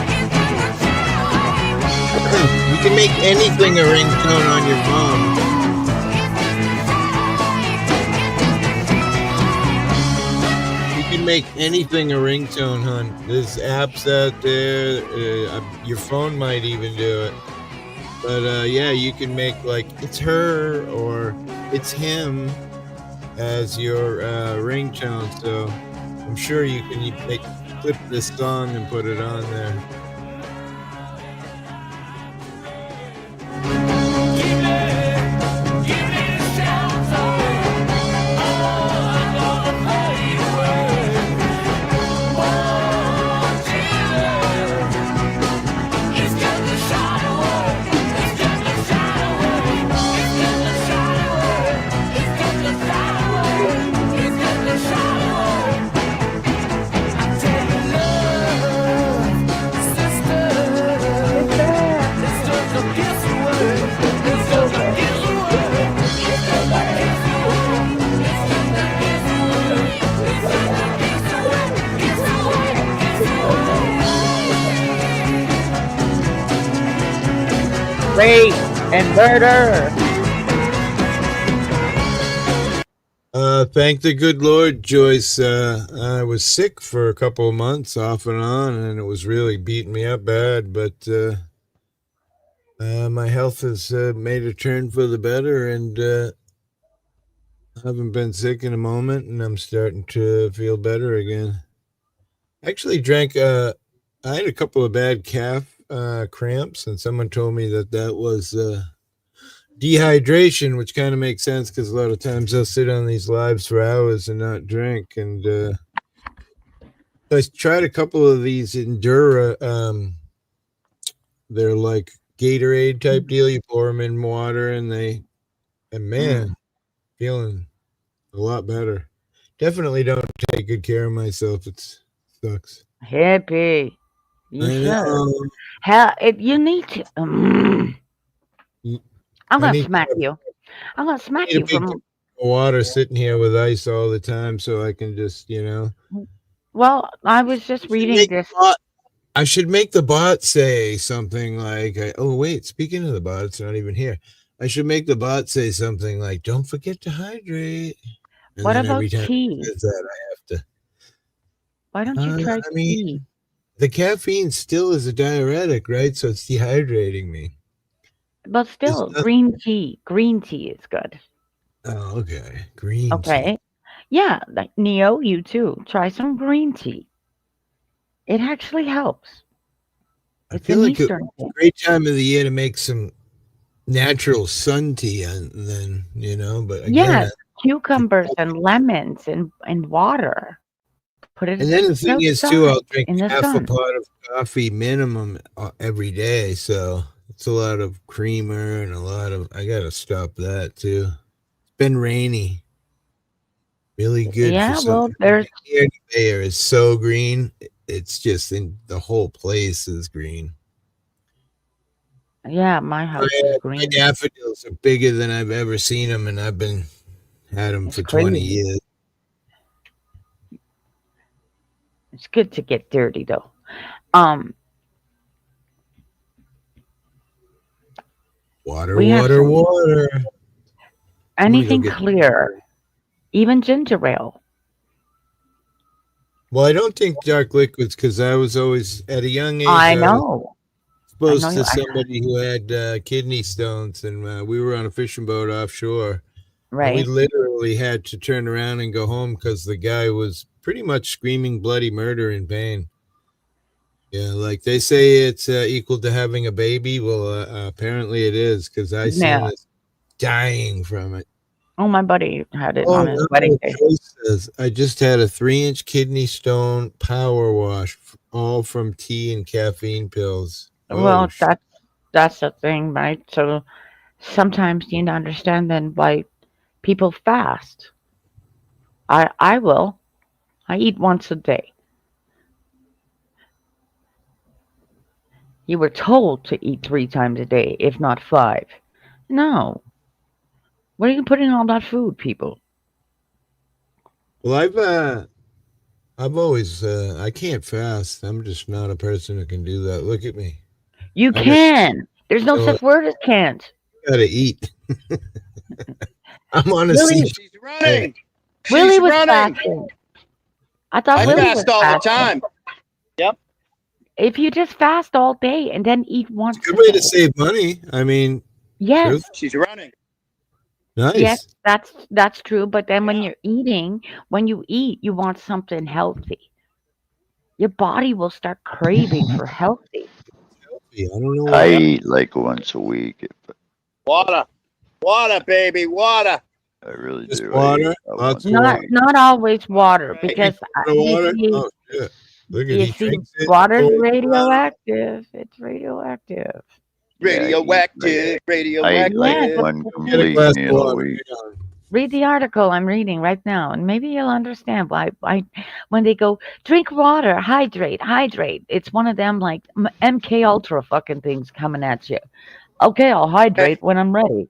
You can make anything a ringtone on your phone. You can make anything a ringtone, hon. There's apps out there. Your phone might even do it. But yeah, you can make like it's her or it's him as your ringtone. So I'm sure you can clip this song and put it on there. rape, and murder. Thank the good Lord, Joyce. I was sick for a couple of months off and on, and it was really beating me up bad, but my health has made a turn for the better, and I haven't been sick in a moment, and I'm starting to feel better again. Actually drank, I had a couple of bad calf cramps, and someone told me that was dehydration, which kind of makes sense because a lot of times I'll sit on these lives for hours and not drink. And I tried a couple of these Endura. They're like Gatorade type deal. You pour them in water, and man, feeling a lot better. Definitely don't take good care of myself. It sucks. Hippie. You I should. know. Hell, if you need to. I'm I gonna need smack to- you. I'm gonna smack need a you big from. water sitting here with ice all the time, so I can just, Well, I was just reading this. I should make the bot say something like, oh, wait, speaking of the bot, it's not even here. I should make the bot say something like, don't forget to hydrate. And What then about every time tea? it says that, I have to. Why don't you try tea? The caffeine still is a diuretic, right? So it's dehydrating me. But still, green tea. Green tea is good. Oh, okay. Green Okay. tea. Yeah, like Neo, you too. Try some green tea. It actually helps. I It's feel an like it's Eastern a thing. great time of the year to make some natural sun tea, and then, but again, Yes, cucumbers and lemons and water. Put it and then the thing is too, I'll outside drink in the half a sun. pot of coffee minimum every day, so it's a lot of creamer and I gotta stop that too. It's been rainy, really good Yeah, for well, something. there's Here, the air is so green, it's just the whole place is green. my house is My green. daffodils are bigger than I've ever seen them, and I've had them It's for 20 crazy. years. It's good to get dirty though. Water, We have some water. anything get- clear, even ginger ale. Well, I don't think dark liquids because I was always at a young age. I was know. exposed I know to you- somebody who had kidney stones, and we were on a fishing boat offshore. And we Right? literally had to turn around and go home because the guy was pretty much screaming bloody murder in pain. Yeah, like they say it's equal to having a baby. Well, apparently it is because I seen Yeah. this dying from it. Oh, my buddy had it Oh, on his no, wedding day. Joyce says, I just had a 3-inch kidney stone power wash, all from tea and caffeine pills. Well, Oh, that's the thing, right? So sometimes you need to understand then why people fast. I will. I eat once a day. You were told to eat 3 times a day, if not 5. No. Where are you putting all that food, people? Well, I've always, I can't fast. I'm just not a person who can do that. Look at me. You I can. There's no so- such word as can't. Gotta eat. I'm on a Willie- siege. She's running. Willie She's was running. fasting. I thought I Willie was fast all the fasting. time. If you just fast all day and then eat once Good a way day. to save money. I mean, Yes, truth. She's running. Nice. yes, that's true. But then when you eat, you want something healthy. Your body will start craving for healthy. I don't know I why. eat like once a week. Water. Water, baby. Water. I really Just do. water? I eat Lots once a of Not week. not always water Right. because Water, water? you see, Oh, shit. Look at you he see drinks it. water's Oh, radioactive. It's radioactive. Yeah, I eat Radioactive. I eat Radioactive. like Yeah, one but- Get a complete glass of meal a water. week. Hang on. Read the article I'm reading right now, and maybe you'll understand why when they go drink water, hydrate. It's one of them like MK Ultra fucking things coming at you. Okay, I'll hydrate when I'm ready.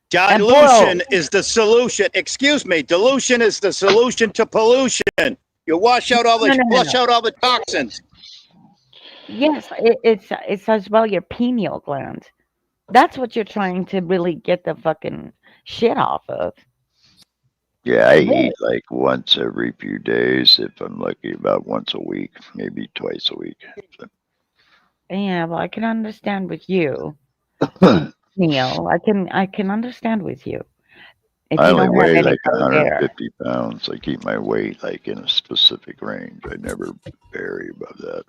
Dilution is the solution. Excuse me. Dilution is the solution to pollution. You wash out all the No. flush out all the toxins. Yes, it's as well your pineal gland. That's what you're trying to really get the fucking shit off of. Yeah, I Really? eat like once every few days, if I'm lucky, about once a week, maybe twice a week. Yeah, well, I can understand with you, I Neil. I can understand with you if you only don't have weigh like anybody there. 150 pounds. I keep my weight like in a specific range. I never vary above that.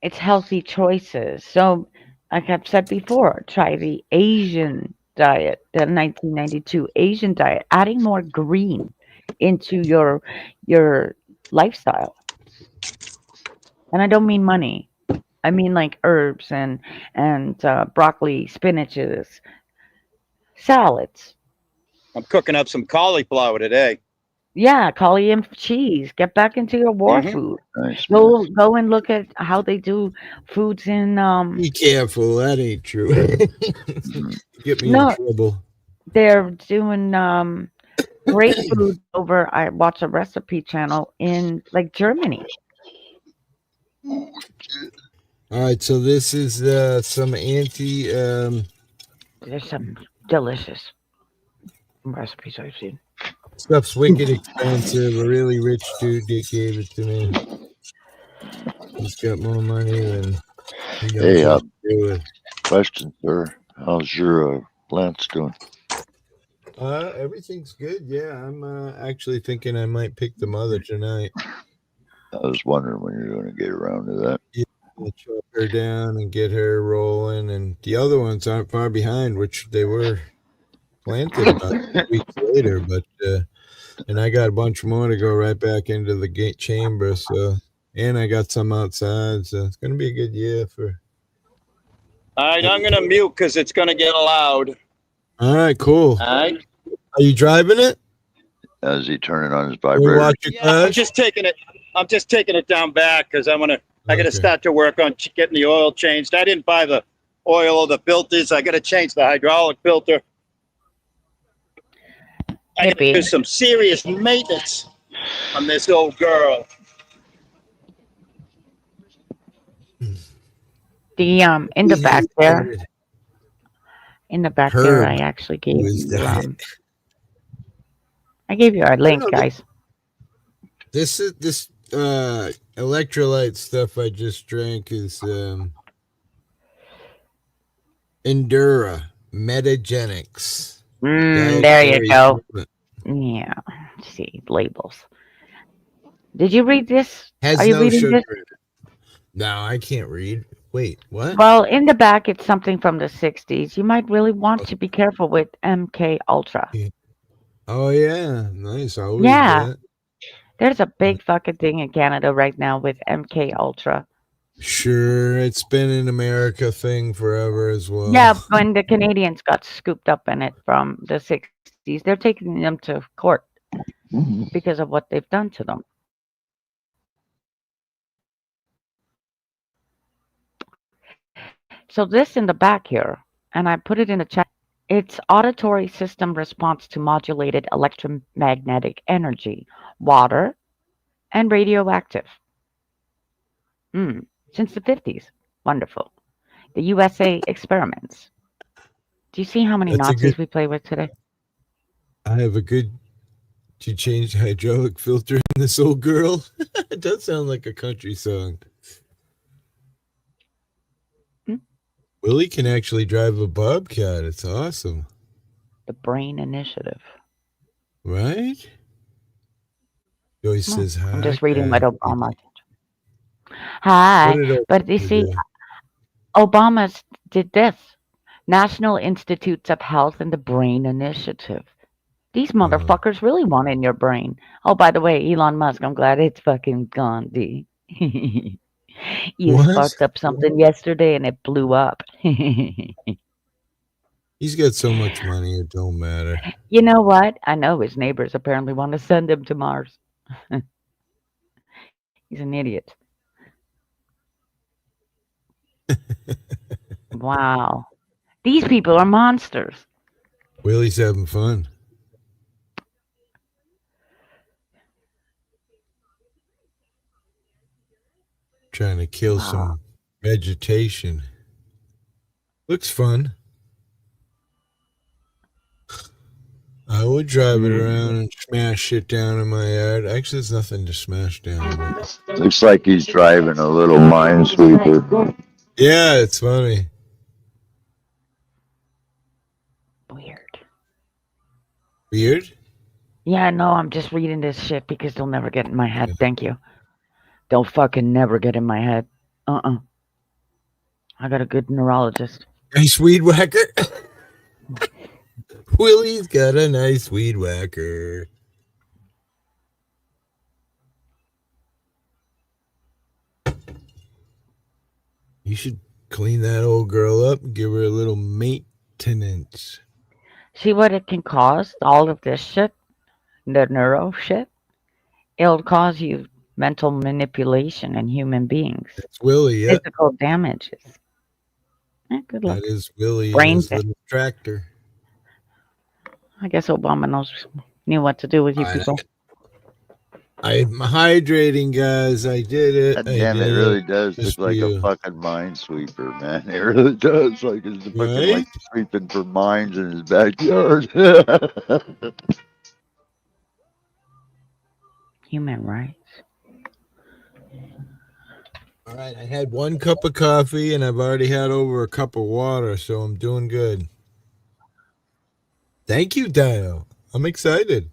It's healthy choices. So, like I've said before, try the Asian diet, the 1992 Asian diet, adding more green into your lifestyle. And I don't mean money. I mean like herbs and broccoli, spinaches, salads. I'm cooking up some cauliflower today. Yeah, cauli and cheese. Get back into your war Hmm. food. Nice, Go nice. go and look at how they do foods in Be careful. That ain't true. Mhm. Get me in no, trouble. they're doing great foods over. I watch a recipe channel in like Germany. All right, so this is some anti There's some delicious recipes I've seen. stuff's wicked expensive. A really rich dude that gave it to me. He's got more money than he knows Hey, what to do with. question, sir. How's your plants doing? Everything's good. Yeah, I'm actually thinking I might pick the mother tonight. I was wondering when you're going to get around to that. Yeah, I'll chop her down and get her rolling, and the other ones aren't far behind, which they were planted about 2 weeks later. But and I got a bunch more to go right back into the gate chamber. So, and I got some outside, so it's gonna be a good year for. All right, I'm gonna mute because it's gonna get loud. All right, cool. All right. Are you driving it? Is he turning on his You vibrator? watch your Yeah, I'm cars? just taking it. I'm just taking it down back because I gotta Okay. start to work on getting the oil changed. I didn't buy the oil or the filters. I gotta change the hydraulic filter. I gotta do Hippie. some serious maintenance on this old girl. The in the back there, in the back there, Herb. I actually Who gave is you that? I gave you our I don't link, know. guys. This is this electrolyte stuff I just drank is Endura Metagenics. There you Dietary go. supplement. Yeah. Let's see labels. Did you read this? Are Has you no reading sugar this? in it. No, I can't read. Wait, what? Well, in the back, it's something from the 60s. You might really want to be careful with MK Ultra. Oh yeah, nice. I always Yeah, that. there's a big fucking thing in Canada right now with MK Ultra. Sure, it's been an America thing forever as well. Yeah, when the Canadians got scooped up in it from the 60s, they're taking them to court because of what they've done to them. So this in the back here, and I put it in the chat. It's auditory system response to modulated electromagnetic energy, water, and radioactive. Since the 50s. Wonderful. The USA experiments. Do you see how many That's a Nazis good. we play with today? I have a good. To change the hydraulic filter in this old girl. It does sound like a country song. Hmm? Willie can actually drive a bobcat. It's awesome, The Brain Initiative. right? Joyce Well, says hi. I'm just reading what guys. Obama. What Hi, did but you Obama see, do? Obama did this. National Institutes of Health and the Brain Initiative. These motherfuckers really want in your brain. Oh, by the way, Elon Musk, I'm glad it's fucking gone, D. You What? sparked up something yesterday and it blew up. He's got so much money, it don't matter. You know what? I know his neighbors apparently want to send him to Mars. He's an idiot. Wow. These people are monsters. Willie's having fun. Trying to kill some vegetation. Looks fun. I would drive it around and smash shit down in my yard. Actually, there's nothing to smash down. But... Looks like he's driving a little minesweeper. Yeah, it's funny. Weird. Weird? Yeah, no, I'm just reading this shit because they'll never get in my head. Thank you. They'll fucking never get in my head. I got a good neurologist. Nice weed whacker. Willie's got a nice weed whacker. You should clean that old girl up and give her a little maintenance. See what it can cause? All of this shit, the neuro shit. It'll cause you mental manipulation in human beings. That's Willie, yeah. Physical damages. Good luck. That is Willie Brain and his thing. little tractor. I guess Obama knew what to do with you people. I'm hydrating, guys. I did it. God damn, it really does look like a fucking minesweeper, man. It really does. Like it's fucking like sweeping for mines in his backyard. Human rights. All right, I had 1 cup of coffee and I've already had over a cup of water, so I'm doing good. Thank you, Dio. I'm excited.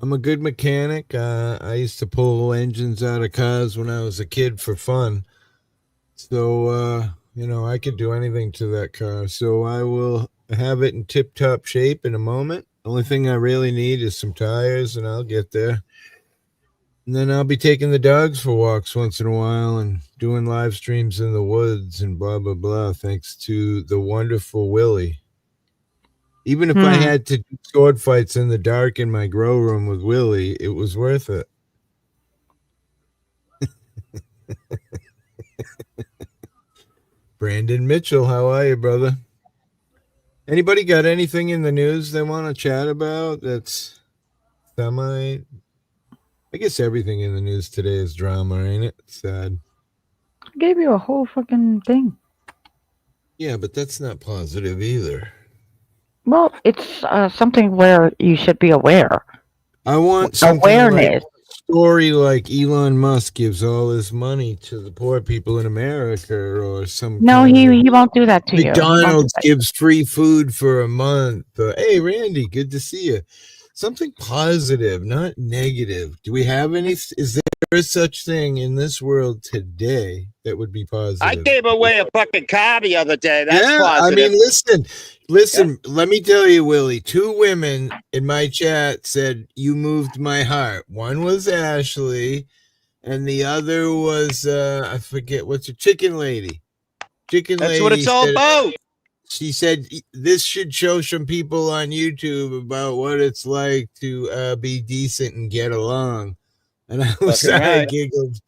I'm a good mechanic. I used to pull engines out of cars when I was a kid for fun. So, I could do anything to that car. So I will have it in tip-top shape in a moment. The only thing I really need is some tires, and I'll get there. And then I'll be taking the dogs for walks once in a while and doing live streams in the woods and blah, blah, blah, thanks to the wonderful Willie. Even if I had to do sword fights in the dark in my grow room with Willie, it was worth it. Brandon Mitchell, how are you, brother? Anybody got anything in the news they want to chat about that's semi... I guess everything in the news today is drama, ain't it? Sad. I gave you a whole fucking thing. Yeah, but that's not positive either. Well, it's something where you should be aware. I want something awareness. Like a story like Elon Musk gives all his money to the poor people in America, or some. No, he won't do that to you. McDonald's gives free food for a month. Hey, Randy, good to see you. Something positive, not negative. Do we have any? Is there such thing in this world today that would be positive? I gave away a fucking car the other day. That's positive. I mean, listen. Yeah. Let me tell you, Willie. 2 women in my chat said you moved my heart. One was Ashley, and the other was I forget what's her Chicken Lady. That's what it's all about. She said this should show some people on YouTube about what it's like to be decent and get along. And I giggled.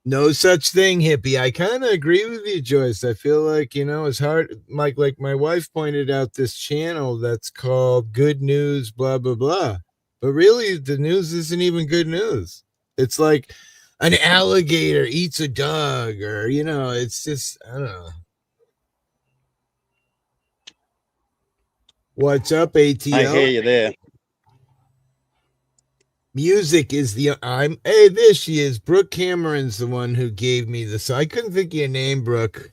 No such thing, hippie. I kind of agree with you, Joyce. I feel like, it's hard. Like my wife pointed out this channel that's called Good News, blah, blah, blah. But really, the news isn't even good news. It's like an alligator eats a dog, or, it's just, I don't know. What's up, ATL? I hear you there. Music is hey, there she is. Brooke Cameron's the one who gave me this. I couldn't think of your name, Brooke.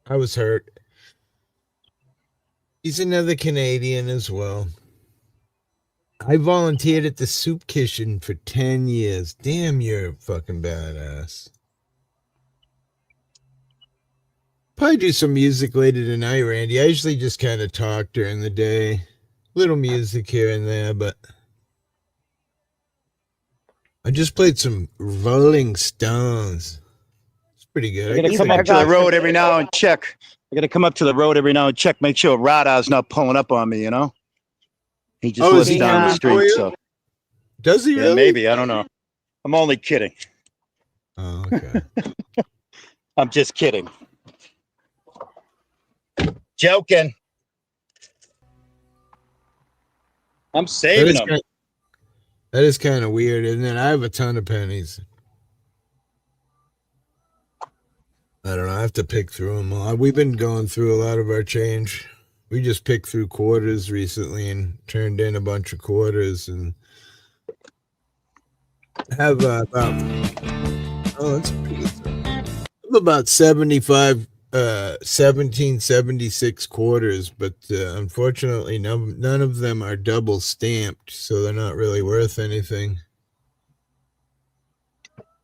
I was hurt. He's another Canadian as well. I volunteered at the soup kitchen for 10 years. Damn, you're a fucking badass. Probably do some music later tonight, Randy. I usually just kind of talk during the day. Little music here and there, but I just played some Rolling Stones. It's pretty good. I gotta come up to the road every now and check. Make sure Radar's not pulling up on me, He just lives down the street, so. Does he really? Yeah, maybe. I don't know. I'm only kidding. Oh, okay. I'm just kidding. Joking. I'm saving them. That is kind of weird, isn't it? I have a ton of pennies. I don't know. I have to pick through them all. We've been going through a lot of our change. We just picked through quarters recently and turned in a bunch of quarters and have about 75 1776 quarters, but unfortunately none of them are double stamped, so they're not really worth anything.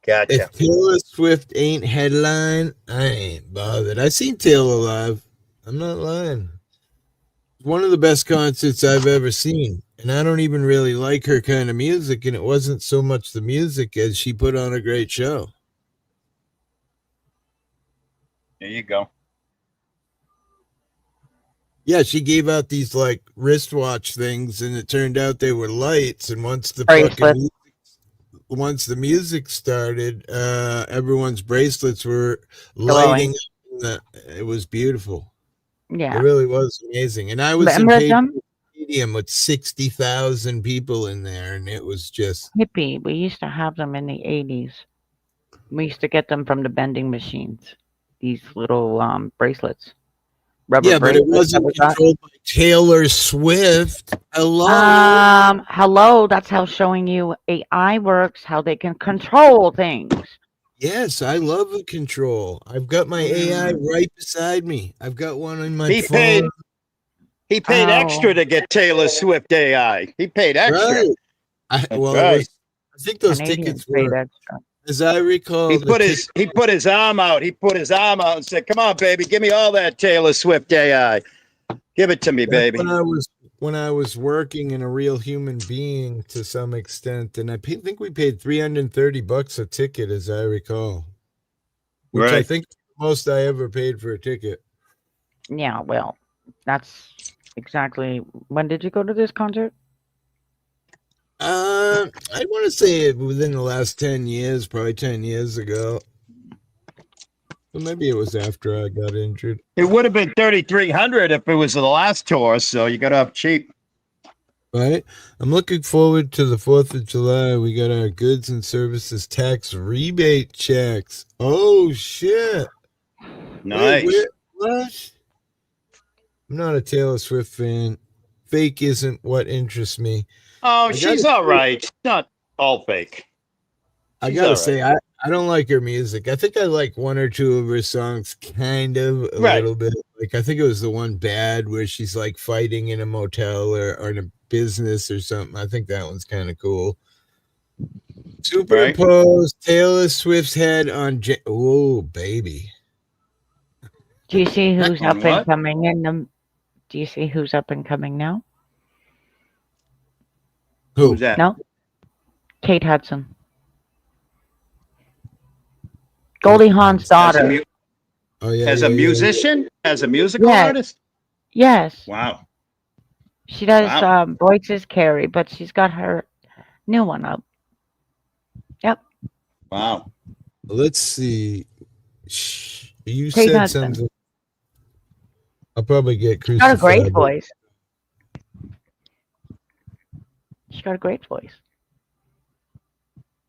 Gotcha. If Taylor Swift ain't headline, I ain't bothered. I seen Taylor live. I'm not lying. It's one of the best concerts I've ever seen. And I don't even really like her kind of music, and it wasn't so much the music as she put on a great show. There you go. Yeah, she gave out these like wristwatch things, and it turned out they were lights. And once the music started, everyone's bracelets were lighting up. It was beautiful. Yeah, it really was amazing. And I was in Patriot Stadium with 60,000 people in there, and it was just Hippie. We used to have them in the 80s. We used to get them from the vending machines. These little bracelets. Rubber bracelets, but it wasn't controlled by Taylor Swift. Hello. That's how showing you AI works, how they can control things. Yes, I love the control. I've got my AI right beside me. I've got one in my phone. He paid extra to get Taylor Swift AI. He paid extra. Right. I think those tickets were extra. As I recall, he put his arm out. He put his arm out and said, "Come on, baby, give me all that Taylor Swift AI. Give it to me, baby." When I was working in a real human being to some extent, and I think we paid $330 a ticket, as I recall, which I think is the most I ever paid for a ticket. Yeah, well, that's exactly. When did you go to this concert? I want to say within the last 10 years, probably 10 years ago. But maybe it was after I got injured. It would have been $3,300 if it was the last tour, so you got off cheap. Right? I'm looking forward to the 4th of July. We got our goods and services tax rebate checks. Oh, shit. Nice. What? I'm not a Taylor Swift fan. Fake isn't what interests me. Oh, she's all right. She's not all fake. I gotta say, I don't like her music. I think I like one or two of her songs, kind of a little bit. Like I think it was the one "Bad" where she's like fighting in a motel or in a business or something. I think that one's kind of cool. Superimposed Taylor Swift's head on. Oh, baby. Do you see who's up and coming in? Do you see who's up and coming now? Who's that? No, Kate Hudson. Goldie Hawn's daughter. As a musician? As a musical artist? Yes. Wow. She does voices, Carrie, but she's got her new one up. Yep. Wow. Let's see. You Kate said Hudson. Something. I'll probably get crucified. She's got a great voice. She's got a great voice.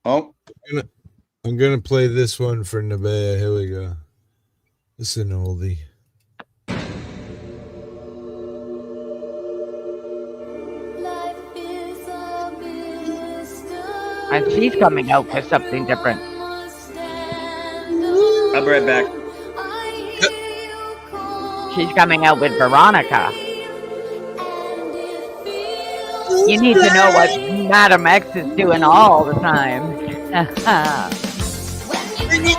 Oh. I'm gonna play this one for Nevaeh. Here we go. This is an oldie. And she's coming out with something different. I'll be right back. She's coming out with Veronica. You need to know what Madam X is doing all the time. When you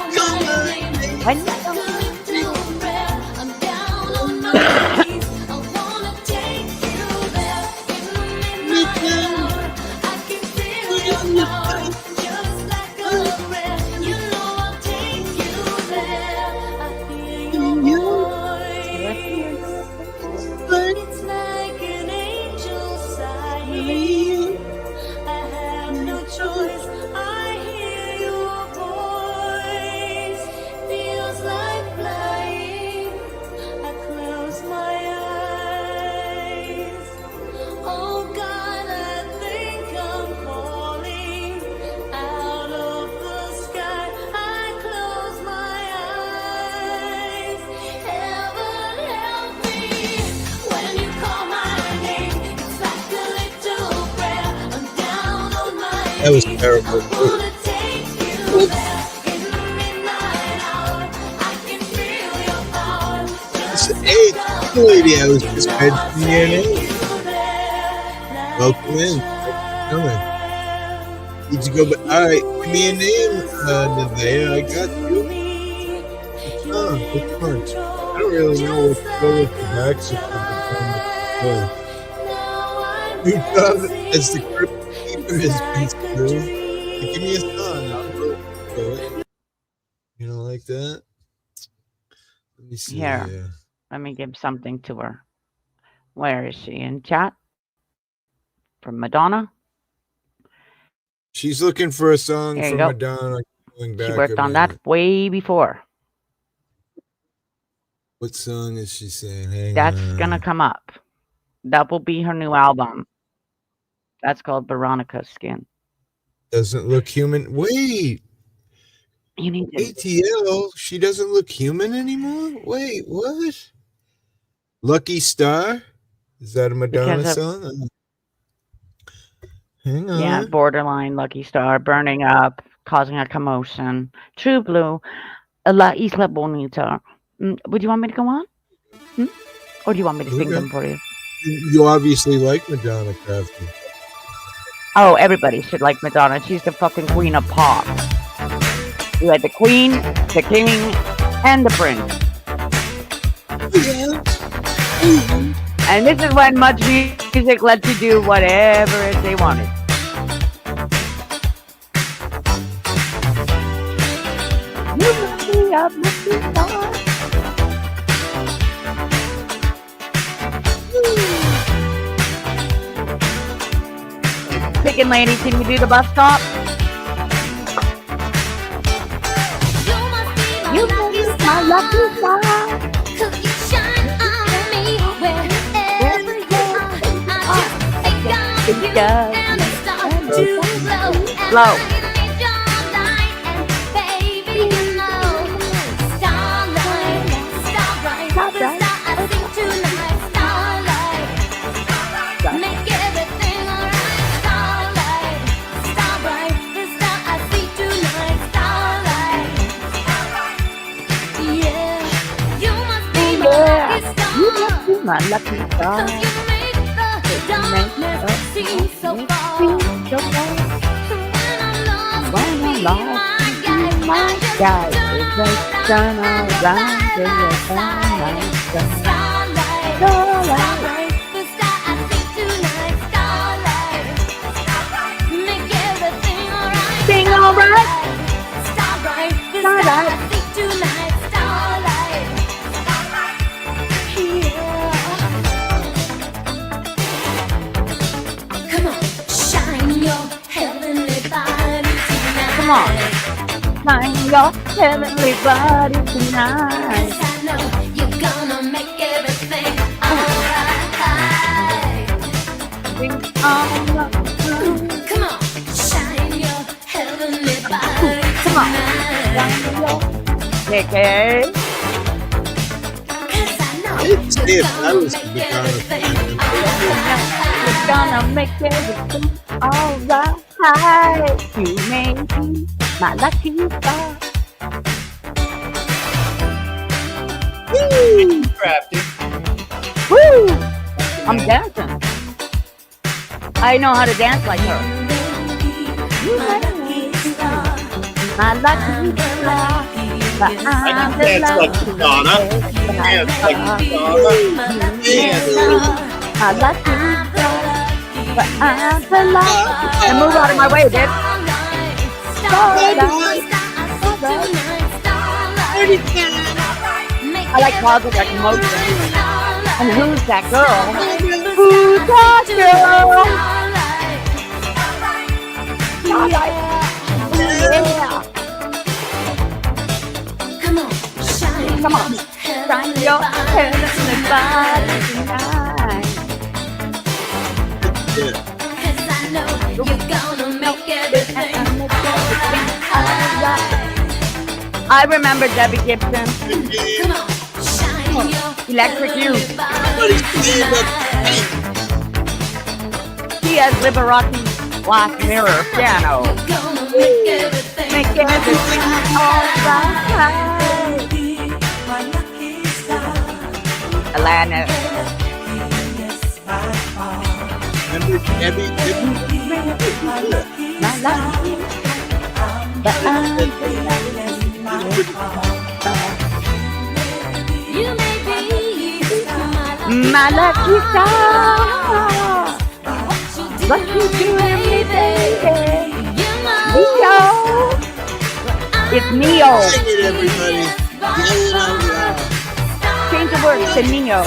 That was terrible. Hey, lady, I was just mentioning your name. Welcome in. Coming. Did you go back? All right, give me a name, Nevaeh. I got you. Which one? I don't really know what to go with the backs of the as the crypt keeper has been through. Give me a song. I'll go it. You don't like that? Let me see. Here. Let me give something to her. Where is she? In chat? From Madonna? She's looking for a song Here you from go. Madonna. Going back She worked on that way before. What song is she saying? Hang That's on. gonna come up. That will be her new album. That's called Veronica's Skin. Doesn't look human. Wait. You need to. ATL. She doesn't look human anymore? Wait, what? Lucky Star? Is that a Madonna song? Hang on. Yeah, borderline Lucky Star, burning up, causing a commotion. True Blue, La Isla Bonita. Would you want me to go on? Or do you want me to sing them for you? You obviously like Madonna, Crafty. Oh, everybody should like Madonna. She's the fucking queen of pop. You had the queen, the king, and the prince. Yeah. And this is when Much Music lets you do whatever they wanted. You must be a lucky star. Picking lady, can you do the bus stop? You must be my lucky star. Could you shine on me wherever you are? I just think of you and the stars to glow. And I need your light, and baby, you know, starlight, starbright, the star I see tonight, starlight, make everything alright, starlight, starbright, the star I see tonight, starlight. Yeah, you must be my lucky star. You must be my lucky star. 'Cause you make the darkness seem so far. When I'm lost, my guide is like turn around to your sunlight. starlight, starlight, the star I see tonight, starlight, make everything alright. Sing alright. Starlight, the star I see tonight, starlight, yeah. Come on, shine your heavenly body tonight. Come on. Shine your heavenly body tonight. 'Cause I know you're gonna make everything alright. Sing on the Come on, shine your heavenly body Come on. tonight. Okay. 'Cause I know It's you're if I gonna was make Madonna everything fan. We're gonna make everything alright. You may be my lucky star. Woo! Crafty. Woo! I'm dancing. I know how to dance like her. You may be my lucky star. But I I'm can the dance like lucky Madonna. Dance like Madonna. my lucky star. But I'm the lucky. And move out of my way, bitch. I like causing a commotion. And who's that girl? Who's that girl? Starlight. Yeah. Come on, shine Come on. Shine your head in the body tonight. Yeah. 'Cause I know you're gonna make everything alright. I remember Debbie Gibson. Come on, shine your Electric Youth. heavenly body tonight. She has Liberati. Black mirror piano. Make everything alright. Alanis. My lucky but my lucky star. What you doing me, baby? Neo. It's Neo. Sing it, everybody. Change the words to Neo.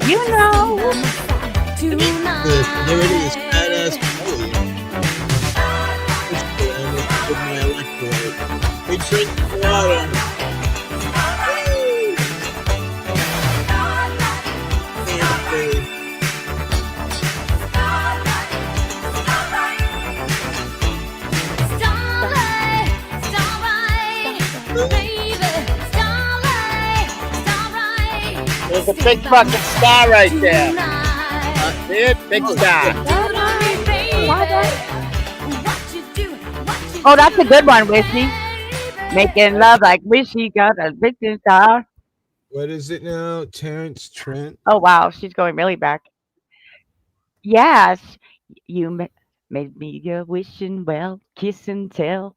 You know. There it is, badass Polly. With my electrolyte. We drink water. There's a big fucking star right there. See it? Big star. Oh, that's a good one, Wishy. Making love like Wishy got a big star. What is it now? Terrence Trent? Oh, wow. She's going really back. Yes. You made me your wishing well, kiss and tell.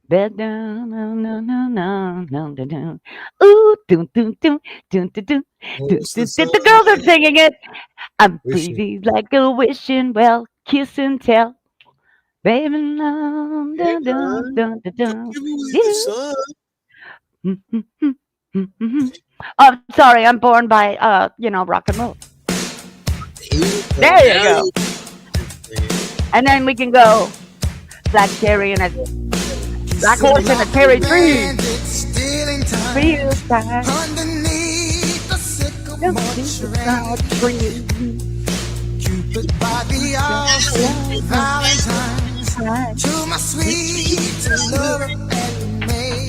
Bed down, no, no, no, no, no, no, no. Ooh, doom, doom, doom, doom, doom, doom. The girls are singing it. I'm pretty like a wishing well, kiss and tell. Baby, no, dun, dun, dun, dun, dun. Oh, I'm sorry, I'm born by rock and roll. There you go. And then we can go Black Cherry and a Black Horse and a Cherry Tree. Real time. Underneath the sycamore tree, Cupid by the arms, Valentine's to my sweet lover and May.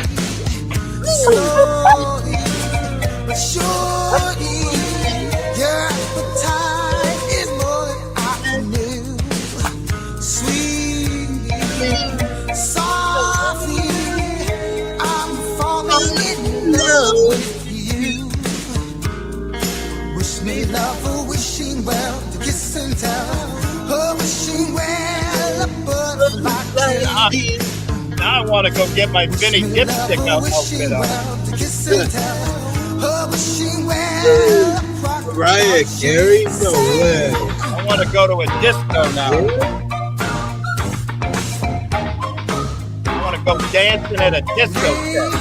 Slowly, but surely, your appetite is more than I knew. Sweetly, softly, I'm falling in love with you. Wish me love, a wishing well, to kiss and tell. A wishing well, a butterfly tail. Now I want to go get my Vinny Dipstick outfit on. Mariah Carey? No way. I want to go to a disco now. I want to go dancing at a disco set.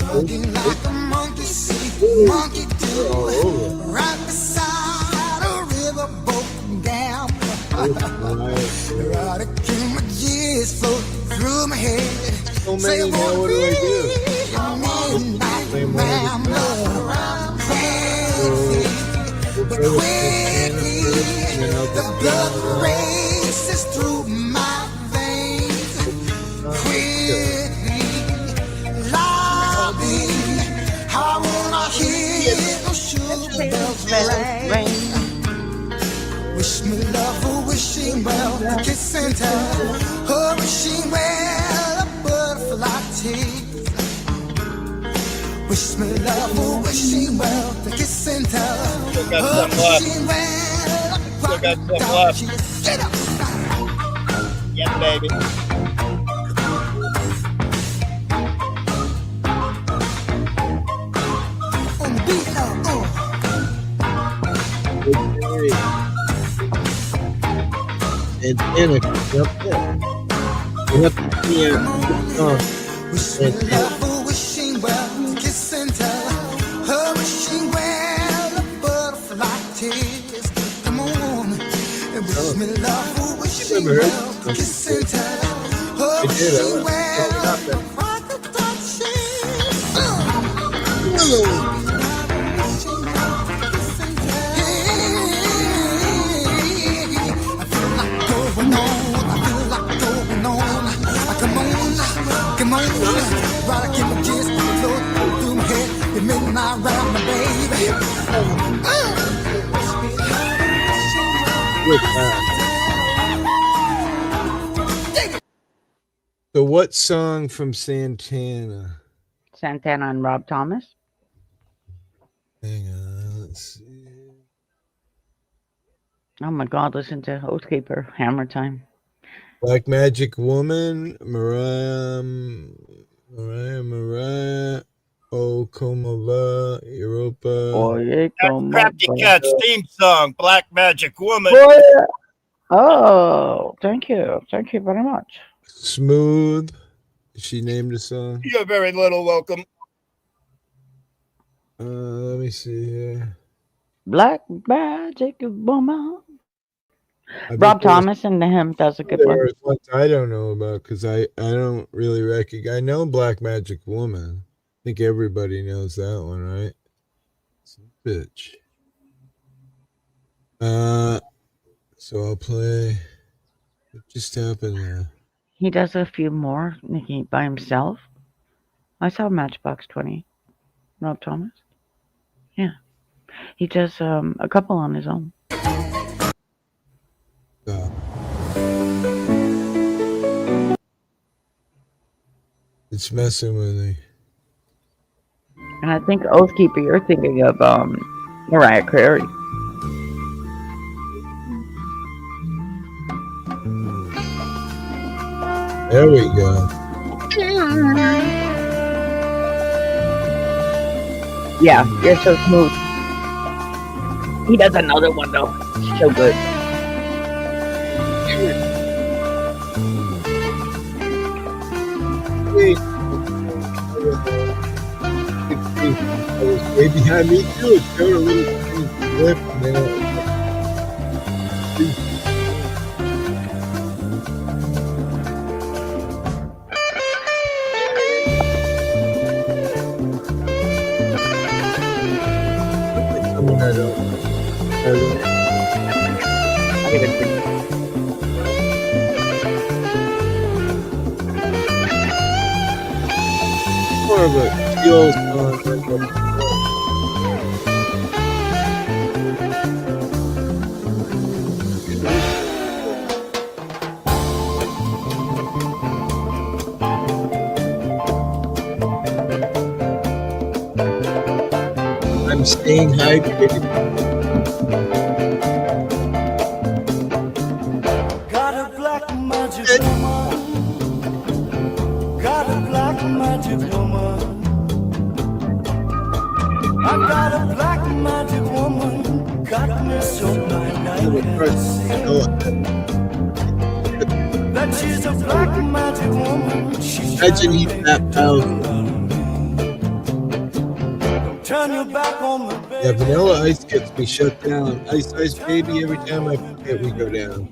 Hugging like a monkey see, monkey do, right beside a river boat down. Erotic images float through my head. So many now, what do I do? But quickly, the blood races through my veins. Quickly, lobby, I wanna hear the sugar bells ring. Wish me love, a wishing well, a kiss and tell. A wishing well, a butterfly tease. Wish me love, a wishing well, a kiss and tell. Still got some left. Still got some left. Get up. Yeah, baby. On the beat now, And Anna comes up there. We have to see her. Wish me love, a wishing well, a kiss and tell. A wishing well, never heard this song before. I did. I want to check it out then. Come on, right, give me just flow through my head. You make my round, my baby. With that. So, what song from Santana? Santana and Rob Thomas. Hang on, let's see. Oh my God! Listen to Housekeeper. Hammer Time. Black Magic Woman, Mariah, Oh Como Va, Europa. Oye, como Crafty Cat's theme song, Black Magic Woman. Boy. Oh, thank you very much. Smooth. She named the song. You're very little welcome. Let me see here. Black Magic Woman. Rob Thomas and him does a good one. Ones I don't know about because I don't really recognize. I know Black Magic Woman. I think everybody knows that one, right? Bitch. So I'll play. What just happened there? He does a few more, Nikki, by himself. I saw Matchbox 20. Rob Thomas. Yeah. He does a couple on his own. It's messing with me. And I think Oathkeeper, you're thinking of Mariah Carey. There we go. Yeah, you're so smooth. He does another one though. So good. Way behind me too. It's got a little flip there. Someone I don't. More of a skills on. I'm staying hydrated. Got a black magic woman. Got a black magic woman. I got a black magic woman. Got me so blind I can't see that she's a black magic woman. She's Imagine he's that powerful. turn your back on the baby. Yeah, Vanilla Ice gets me shut down. Ice Ice Baby, every time I forget we go down.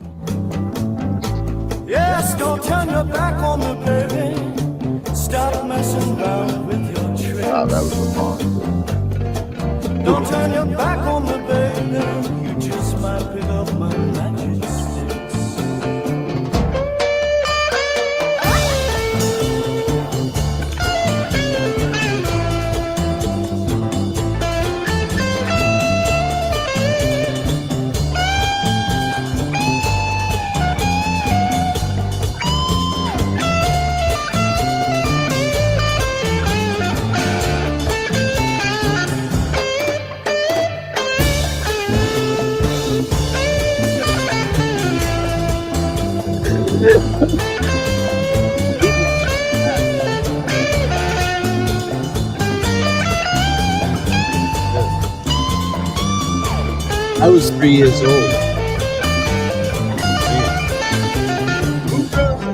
Yes, don't turn your back on the baby. Stop messing around with your tricks. Wow, that was a monster. Don't turn your back on the baby. You just might pick up my magic sticks. I was 3 years old.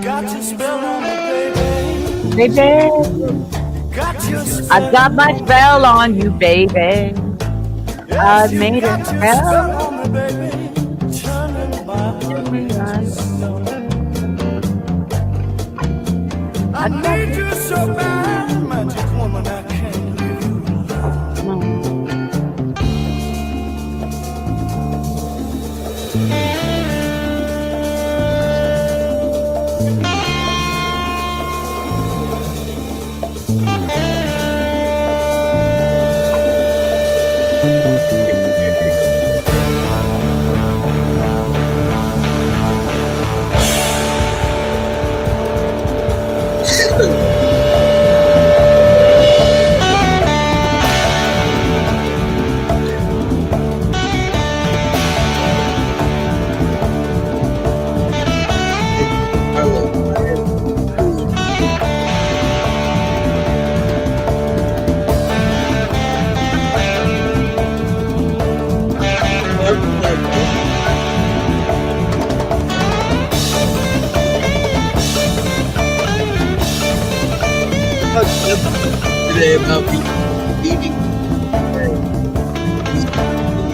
Got your spell on me, baby. Baby, Got your spell. I've got my spell on you, baby. Yes, I've you made got a your spell. spell on me, baby. Turning my heart I need you so bad, magic woman, I can't leave you alone. Today about eating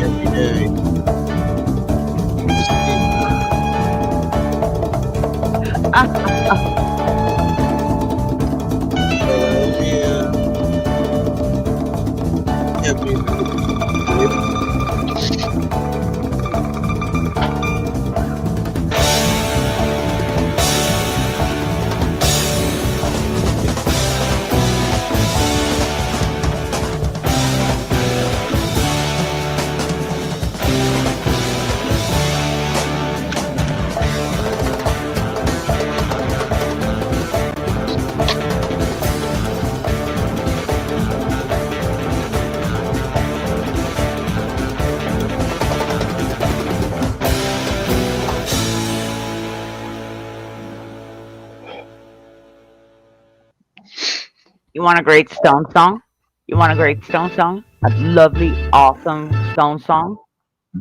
every day. You want a great Stone song? You want a great Stone song? A lovely, awesome Stone song?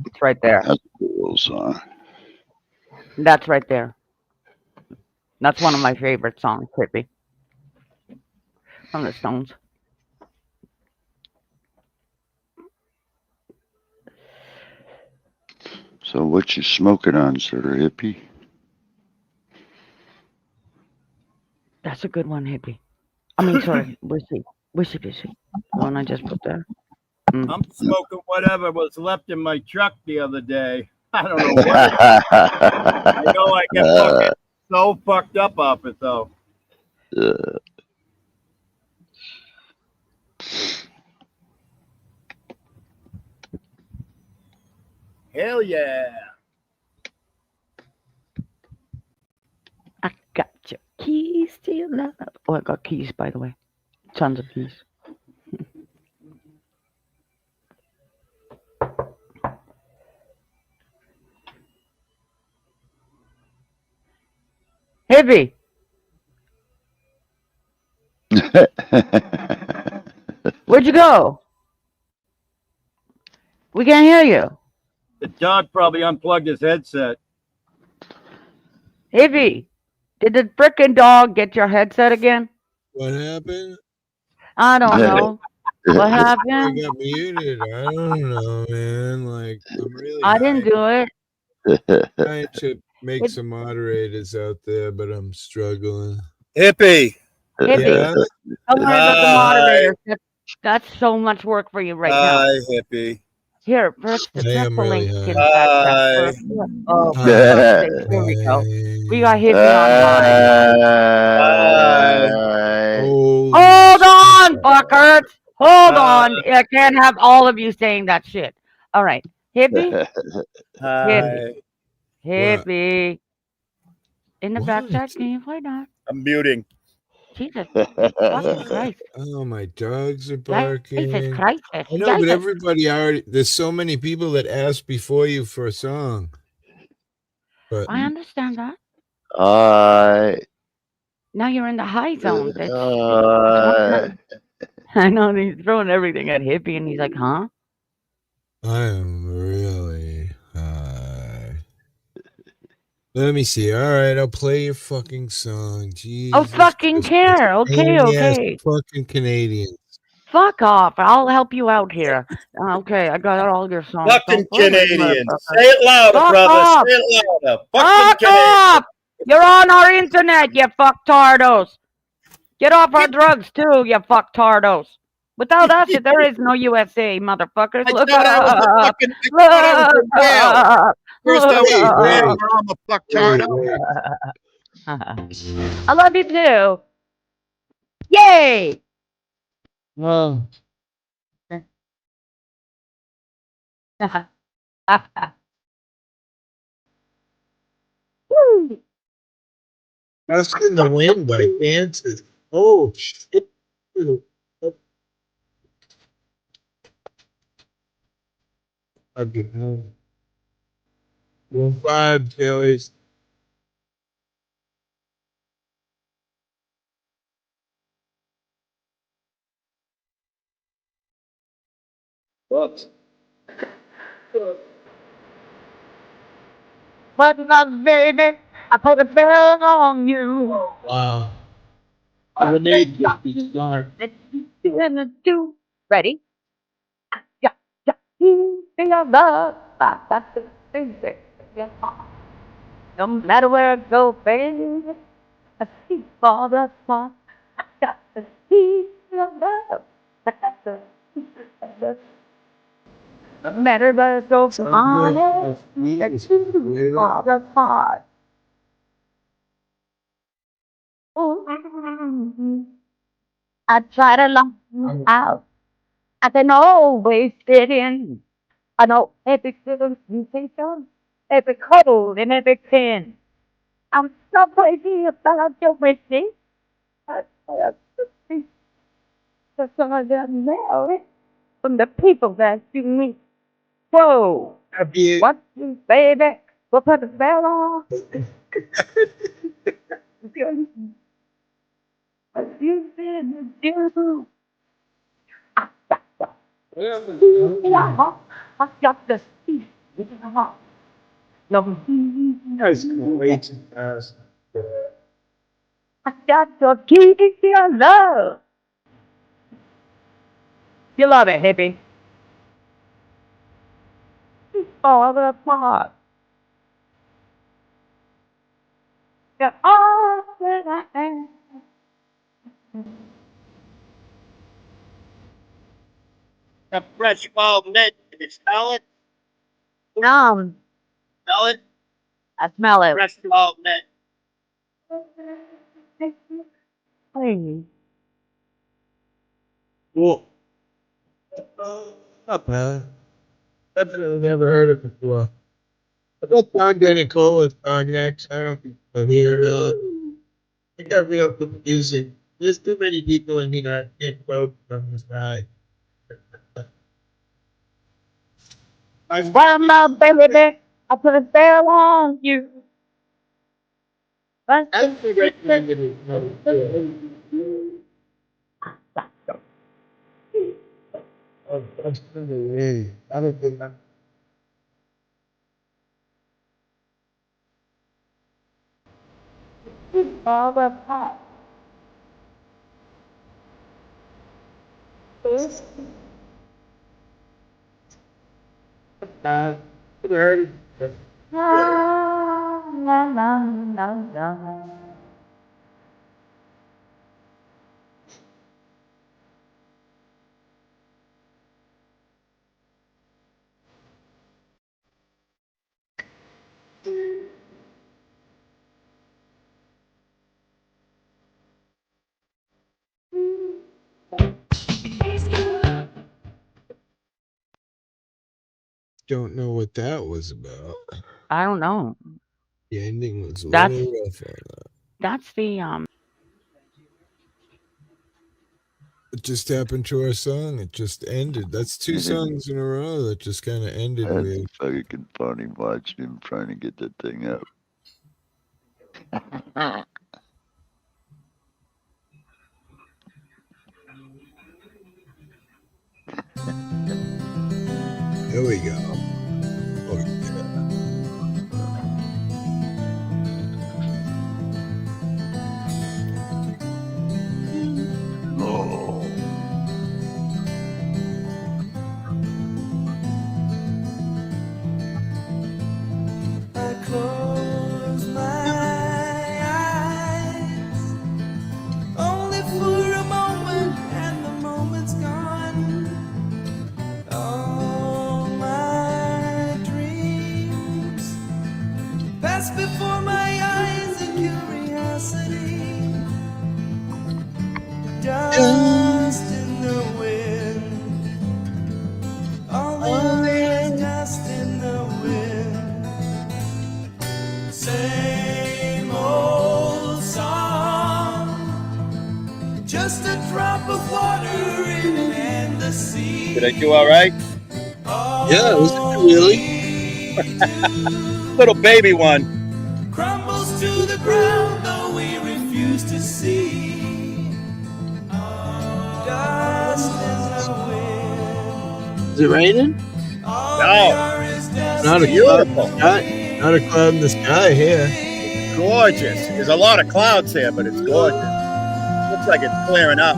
It's right there. That's a cool song. That's right there. That's one of my favorite songs, Hippie. From the Stones. So what you smoking on, sir, hippie? That's a good one, Hippie. I mean, sorry, Wishy. Wishy. The one I just put there. I'm smoking whatever was left in my truck the other day. I don't know what. I know I get fucking so fucked up off it though. Hell yeah. I got your keys to your love. Oh, I got keys, by the way. Tons of keys. Hippie. Where'd you go? We can't hear you. The dog probably unplugged his headset. Hippie, did the frickin' dog get your headset again? What happened? I don't know. What I happened? got muted. I don't know, man. Like, I'm really I didn't do it. trying to make some moderators out there, but I'm struggling. Hippie. Hippie, Yeah. don't worry about the moderators. That's so much work for you right now. Hi, hippie. Here, first, I press am the really link in high. the back chat Hi. first. Oh, for Hi. fuck's sake. Here we go. We got Hippie online. Holy Hold on, shit. fuckers. Hold on. I can't have all of you saying that shit. All right. Hippie? Hi. Hippie. In the back What? chat, can you play that? I'm muting. Jesus fucking Christ. Oh, my dogs are Jesus barking. Christ. I know, but everybody already, there's so many people that asked before you for a song. But I understand that. Now you're in the high zone. I know he's throwing everything at Hippie and he's like, huh? I am really high. Let me see. All right, I'll play your fucking song. Jesus. Oh, fucking care. Okay. Fucking Canadians. Fuck off. I'll help you out here. Okay, I got all your songs. Fucking Canadians. Say it louder, Fuck brother. off. Say it louder. Fuck Fucking Canadians. off. You're on our internet, you fucktardos. Get off our drugs too, you fucktardos. Without us, there is no USA, motherfuckers. I Look thought I was a up. fucking, I Look thought I was in jail. up. First I was in jail, Wait. now I'm a fucktard. I love you too. Yay! Oh, Woo. that's in the wind by dances. Oh shit. I'd be home. Well, 5 Taylors. What? But not baby, I put a spell on you. Wow. I need to be smart. Let's do. Ready? Yeah, yeah. Feel love. That's the thing. Yeah. No matter where I go, baby, I see all the fun. I got to see your love. I got to see your love. No matter where I go, honest, I see all the fun. I try to lock you out. I can always fit in. I know every little sensation, every cuddle and every pin. I'm so crazy about your wishes. That's all I know from the people that you meet. Whoa, Have you? what you baby? We'll put the spell on. What you been do? I got the peace in my heart. No, That's way too fast. I got your keys to your love. You love it, hippie. All the part. You're all that I am. A fresh fall mint. Did you smell it? Yum. Smell it? I smell it. Fresh fall mint. Hey. Well, not bad. I've never heard of it before. I thought cynical was next. I don't think I'm here. I got real confusing. There's too many people in here. I can't quote from this guy. Well, my baby, I put a spell on you. But I don't recommend it. I don't think I'm. all the part. Never heard of it. La, la, la, la, la. Don't know what that was about. I don't know. The ending was a That's little rough on that. that's the It just happened to our song. It just ended. That's 2 songs in a row that just kind of ended That's with. fucking funny watching him trying to get that thing up. There we go. Oh, yeah. Oh. I close my eyes only Did I do all right? Yeah, was it really? Little baby one. Crumbles to the ground, though we refuse to see. Dust in the wind. Is it raining? No. Not a Beautiful. Not a cloud in the sky here. Gorgeous. There's a lot of clouds here, but it's gorgeous. Looks like it's clearing up.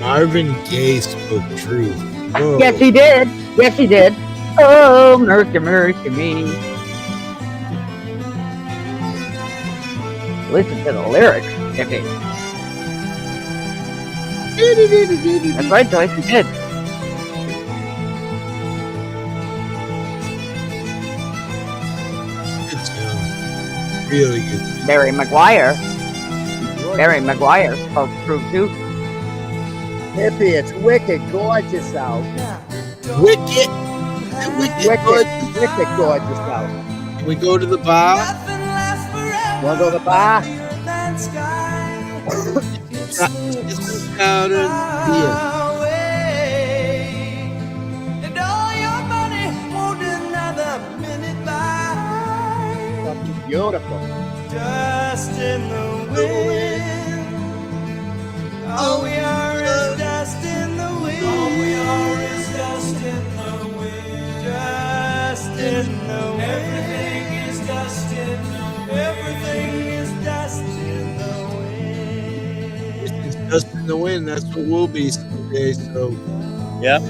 Marvin Gaye spoke truth. Whoa. Yes, he did. Yes, he did. Oh, mercy, mercy me. Listen to the lyrics. Okay. That's right, Joyce. He did. Good tune. Really good. Barry Maguire. Barry Maguire spoke truth too. Hippie, it's wicked gorgeous out. Wicked. Wicked gorgeous out. Can we go to the bar? Nothing lasts forever. Wanna go to the bar? Than sky. It's powder beer. Away. And all your money won't another minute by. Something beautiful. Dust in the wind. All we are is dust in the wind. All we are is dust in the wind. Dust in the wind. Everything is dust in the wind. Everything is dust in the wind. It's dust in the wind. That's what we'll be someday. So Yep.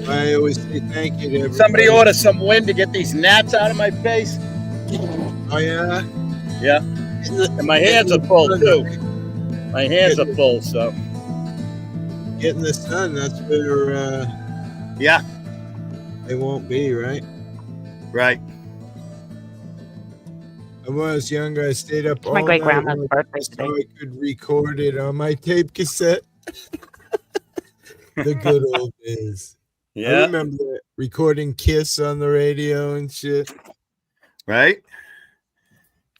I always say thank you to everybody. Somebody order some wind to get these gnats out of my face. Oh yeah. Yeah. And my hands are full too. My hands are full, so. Get in the sun. That's where Yeah. they won't be, right? Right. And when I was younger, I stayed up It's all my great night grandma's long birthday so today. I could record it on my tape cassette. The good old days. I Yeah. remember recording Kiss on the radio and shit. Right?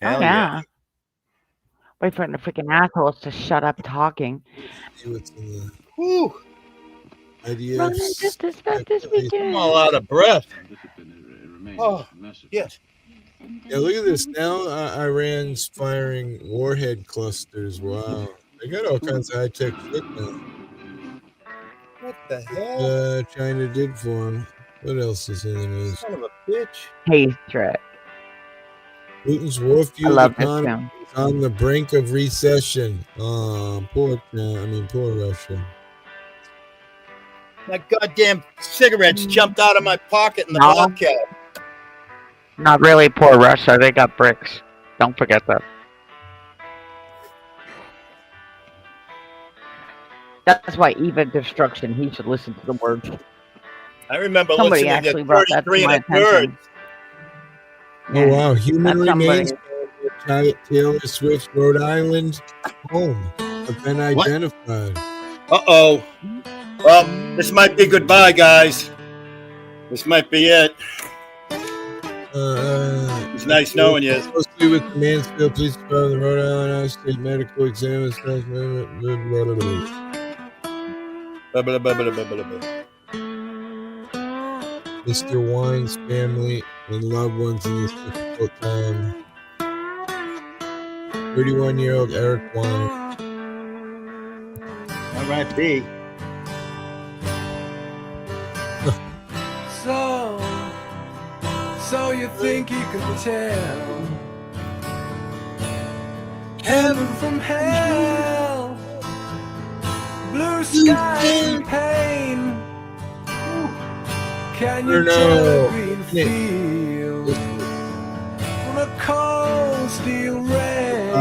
Oh Hell yeah. Wait for the freaking assholes to shut up talking. See what's in the Whew. IDF. Running just as fast as we I'm can. all out of breath. Oh, yes. Yeah, look at this. Now Iran's firing warhead clusters. Wow. They got all kinds of high-tech shit now. What the hell? China did for them. What else is in the news? Son of a bitch. Hey, Trick. Putin's war I fueled love this economy film. is on the brink of recession. Poor Russia. My goddamn cigarettes jumped out of my pocket in the No. Bobcat. Not really poor Russia. They got bricks. Don't forget that. That's why even destruction, he should listen to the words. I remember Somebody listening actually to brought that to 33 my and a third. attention. Oh wow! Human That's remains somebody. found at Taylor Swift, Rhode Island home have been identified. Uh-oh. Well, this might be goodbye, guys. This might be it. It's nice knowing you. Closely with the Mansfield Police Department, the Rhode Island State Medical Examiner. Mr. Wine's family and loved ones in this difficult time. 31-year-old Eric Wine. R.I.P. So you think you can tell heaven from hell, blue skies and pain? Can you tell a green field from a cold steel rail?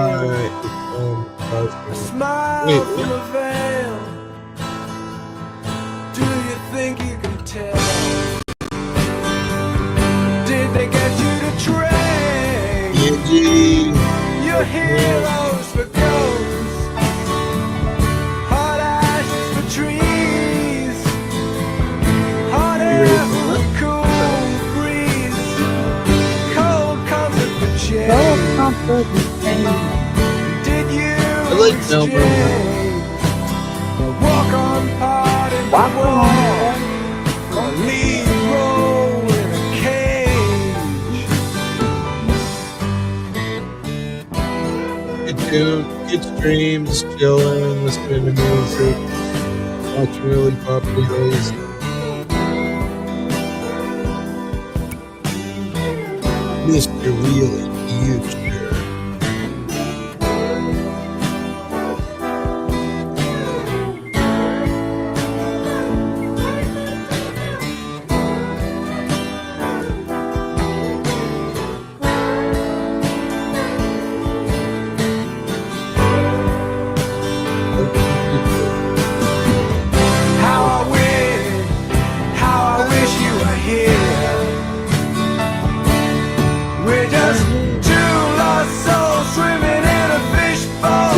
A smile from a veil. Do you think you can tell? Did they get you to train your heroes for ghosts, hot ashes for trees, hot air for a cool breeze, cold Did you I like Melbourne. walk on part in the wall? Or leave roll in a cage? Good tune, good streams, chilling, listening to music, watching really pop videos. Mr. Really Future. How I wish you were here. We're just two lost souls swimming in a fishbowl.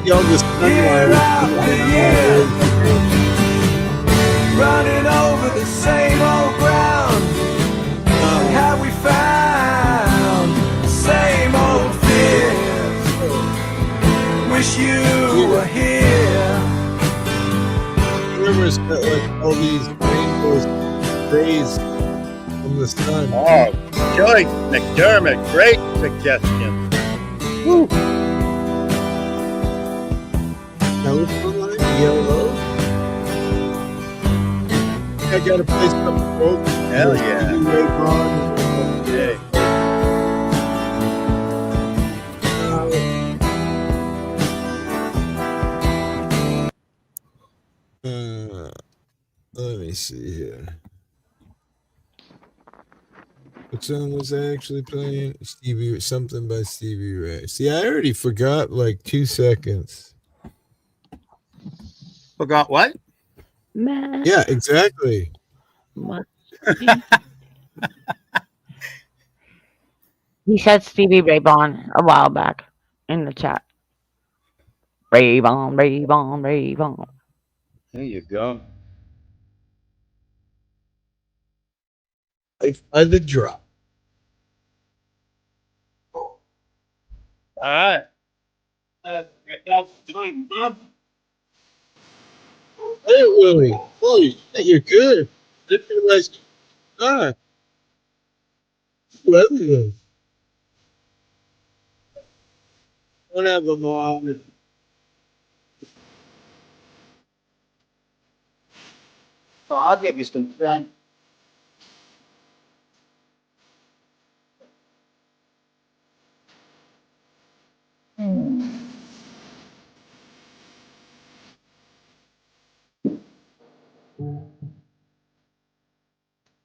Y'all just Year after year, running over the same old ground. Have we found the same old fears? Wish you were here. Rivers got like all these rainbows rays from the sun. Oh, Joey McDermott, great suggestion. Woo. California, yellow. I got a place up the road. Hell yeah. Yeah. Let me see here. What song was I actually playing? Something by Stevie Ray. See, I already forgot like 2 seconds. Forgot what? Man. Yeah, exactly. He said Stevie Ray Vaughan a while back in the chat. Ray Vaughan, Ray Vaughan, Ray Vaughan. There you go. Life by the drop. All right. Hey, Willie. Holy shit, you're good. Didn't realize. Ah. Love you. Don't have them all. So I'll give you some fun.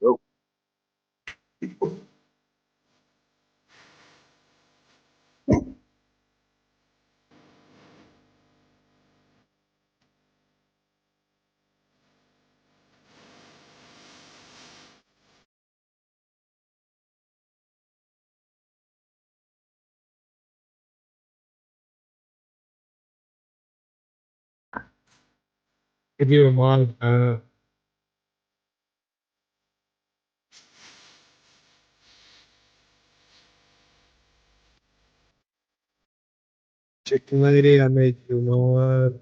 Oh, Give you a long chicken lady. I made you one.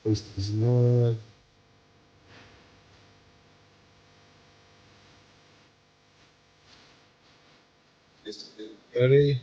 This is not. Ready?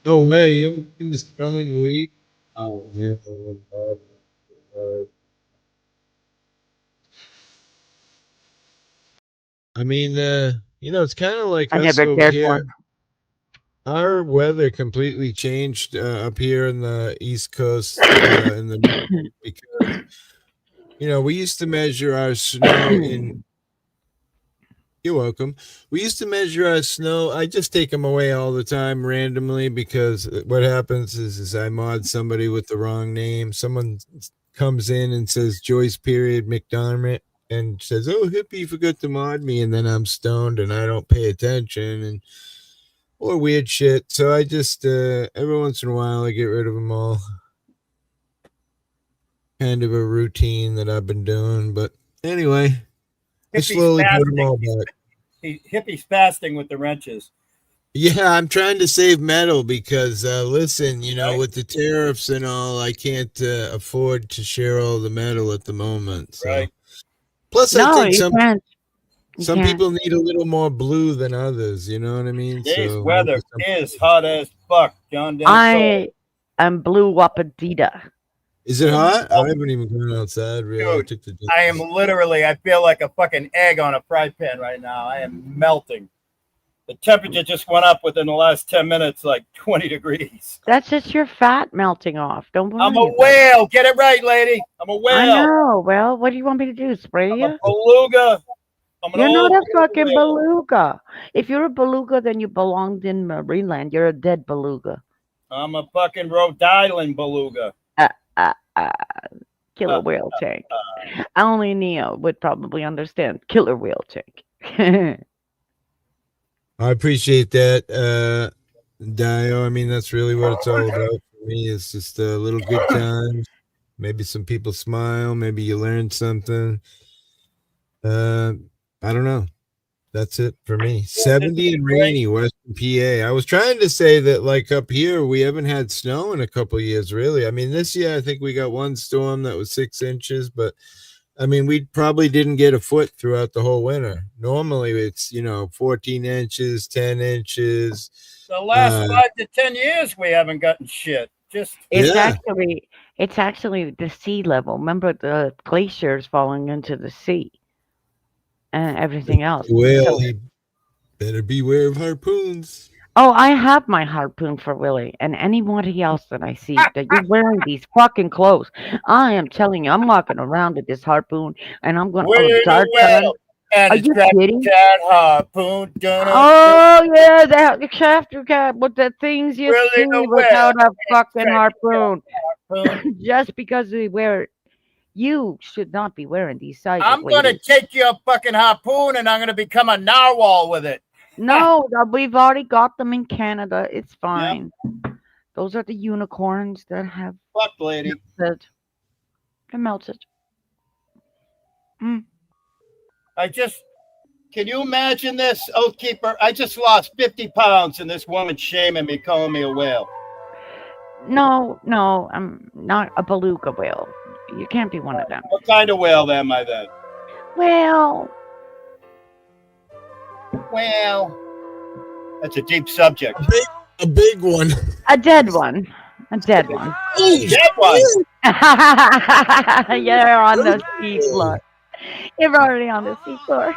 No way. You in this coming week? Oh, yeah. I mean, it's kind of like I us never over cared for here. him. Our weather completely changed up here in the East Coast in the because we used to measure our snow in You're welcome. We used to measure our snow. I just take them away all the time randomly because what happens is I mod somebody with the wrong name. Someone comes in and says Joyce period McDermott and says, "Oh, hippie forgot to mod me," and then I'm stoned and I don't pay attention and or weird shit. So I just every once in a while I get rid of them all. Kind of a routine that I've been doing, but anyway. I slowly put them all back. Hippie's fasting with the wrenches. Yeah, I'm trying to save metal because, listen, with the tariffs and all, I can't afford to share all the metal at the moment. So. Right. Plus, I think some can't. people need a little more blue than others. You know what I mean? Today's weather is hot as fuck, John. I am blue wapadita. Is it hot? I haven't even gone outside, really. Dude, I am literally, I feel like a fucking egg on a fry pan right now. I am melting. The temperature just went up within the last 10 minutes, like 20 degrees. That's just your fat melting off. Don't worry. I'm a whale. Get it right, lady. I'm a whale. I know. Well, what do you want me to do? Spray you? I'm a beluga. You're not a fucking beluga. If you're a beluga, then you belonged in Marineland. You're a dead beluga. I'm a fucking Rhode Island beluga. Killer whale tank. Only Neo would probably understand killer whale tank. I appreciate that, Dio. I mean, that's really what it's all about for me. It's just a little good time. Maybe some people smile. Maybe you learn something. I don't know. That's it for me. 70 and rainy, Western PA. I was trying to say that, like, up here, we haven't had snow in a couple of years, really. I mean, this year, I think we got one storm that was 6 inches, but, I mean, we probably didn't get a foot throughout the whole winter. Normally, it's, 14 inches, 10 inches. The last 5 to 10 years, we haven't gotten shit. It's actually the sea level. Remember the glaciers falling into the sea. And everything else. Well, he better beware of harpoons. Oh, I have my harpoon for Willie and anybody else that I see that you're wearing these fucking clothes. I am telling you, I'm walking around with this harpoon and I'm going to start telling. Are you kidding? Harpoon, oh yeah, that chapter cap with the things you see without a fucking harpoon. Just because we wear it. You should not be wearing these sizes. I'm going to take your fucking harpoon and I'm going to become a narwhal with it. No, we've already got them in Canada. It's fine. Yep. Those are the unicorns that have lady. Melted. They're melted. Can you imagine this, Oath Keeper? I just lost 50 pounds and this woman's shaming me, calling me a whale. No, I'm not a beluga whale. You can't be one of them. What kind of whale am I then? Well, that's a deep subject. A big one. A dead one. A dead one. Dead one. You're on the seafloor. You're already on the seafloor.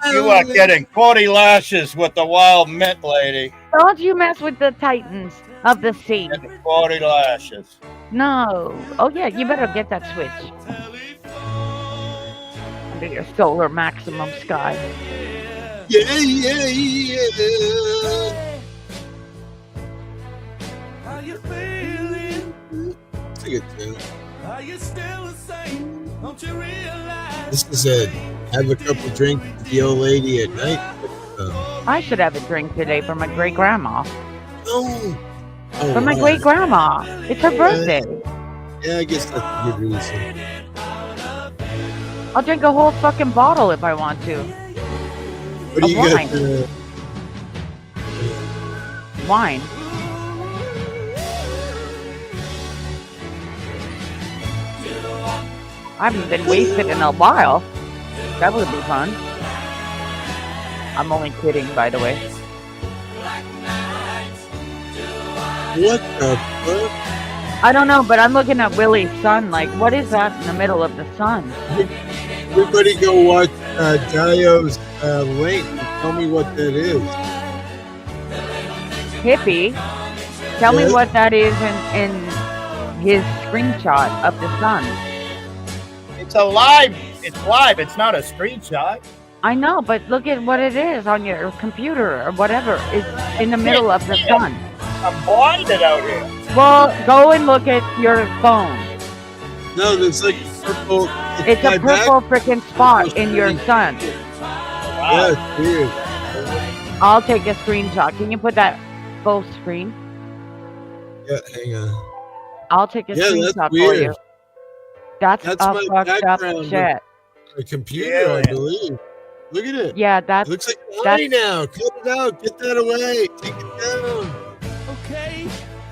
You are getting 40 lashes with the wild mint, lady. Don't you mess with the titans of the sea. 40 lashes. No. Oh, yeah, you better get that switch. Under your solar maximum sky. Yeah. How you feeling? It's a good tune. Are you still the same? Don't you realize? This is it. Have a couple drinks with the old lady at night. I should have a drink today for my great grandma. Oh, for my great grandma. It's her birthday. Yeah, I guess that's a good reason. I'll drink a whole fucking bottle if I want to. What do you got? Wine. I haven't been wasted in a while. That would be fun. I'm only kidding, by the way. What the fuck? I don't know, but I'm looking at Willie's sun. Like, what is that in the middle of the sun? Everybody go watch Dio's link and tell me what that is. Hippie, tell me what that is in his screenshot of the sun. It's a live It's live. It's not a screenshot. I know, but look at what it is on your computer or whatever. It's in the middle of the sun. I'm blinded out here. Well, go and look at your phone. No, there's like purple. It's a purple freaking spot in your sun. Yeah, it's weird. I'll take a screenshot. Can you put that full screen? Yeah, hang on. I'll take a screenshot for you. That's my fucked up background. shit. A computer, I believe. Look at it. Yeah, It looks like money now. Cut it out. Get that away. Take it down.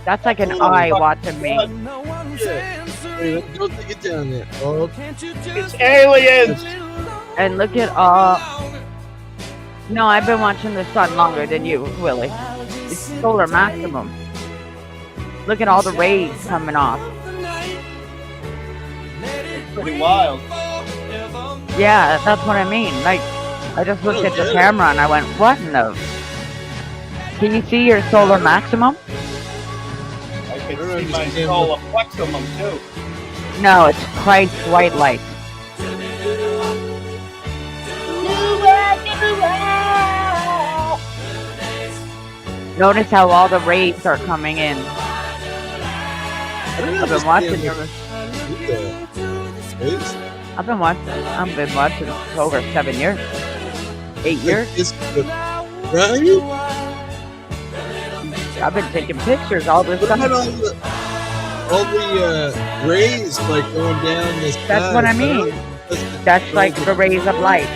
that's like an eye watching me. Hey, don't take it down there. Oh, It's aliens. And look at all. No, I've been watching the sun longer than you, Willie. It's solar maximum. Look at all the rays coming off. Pretty wild. Yeah, that's what I mean. Like, I just looked at the camera and I went, what in the... Can you see your solar maximum? I can see my solar plexumum too. No, it's Christ's white light. Notice how all the rays are coming in. I've been watching your... I've been watching for over 7 years. 8 years. Right? I've been taking pictures all this time. All the rays like going down this. That's what I mean. That's like the rays of light.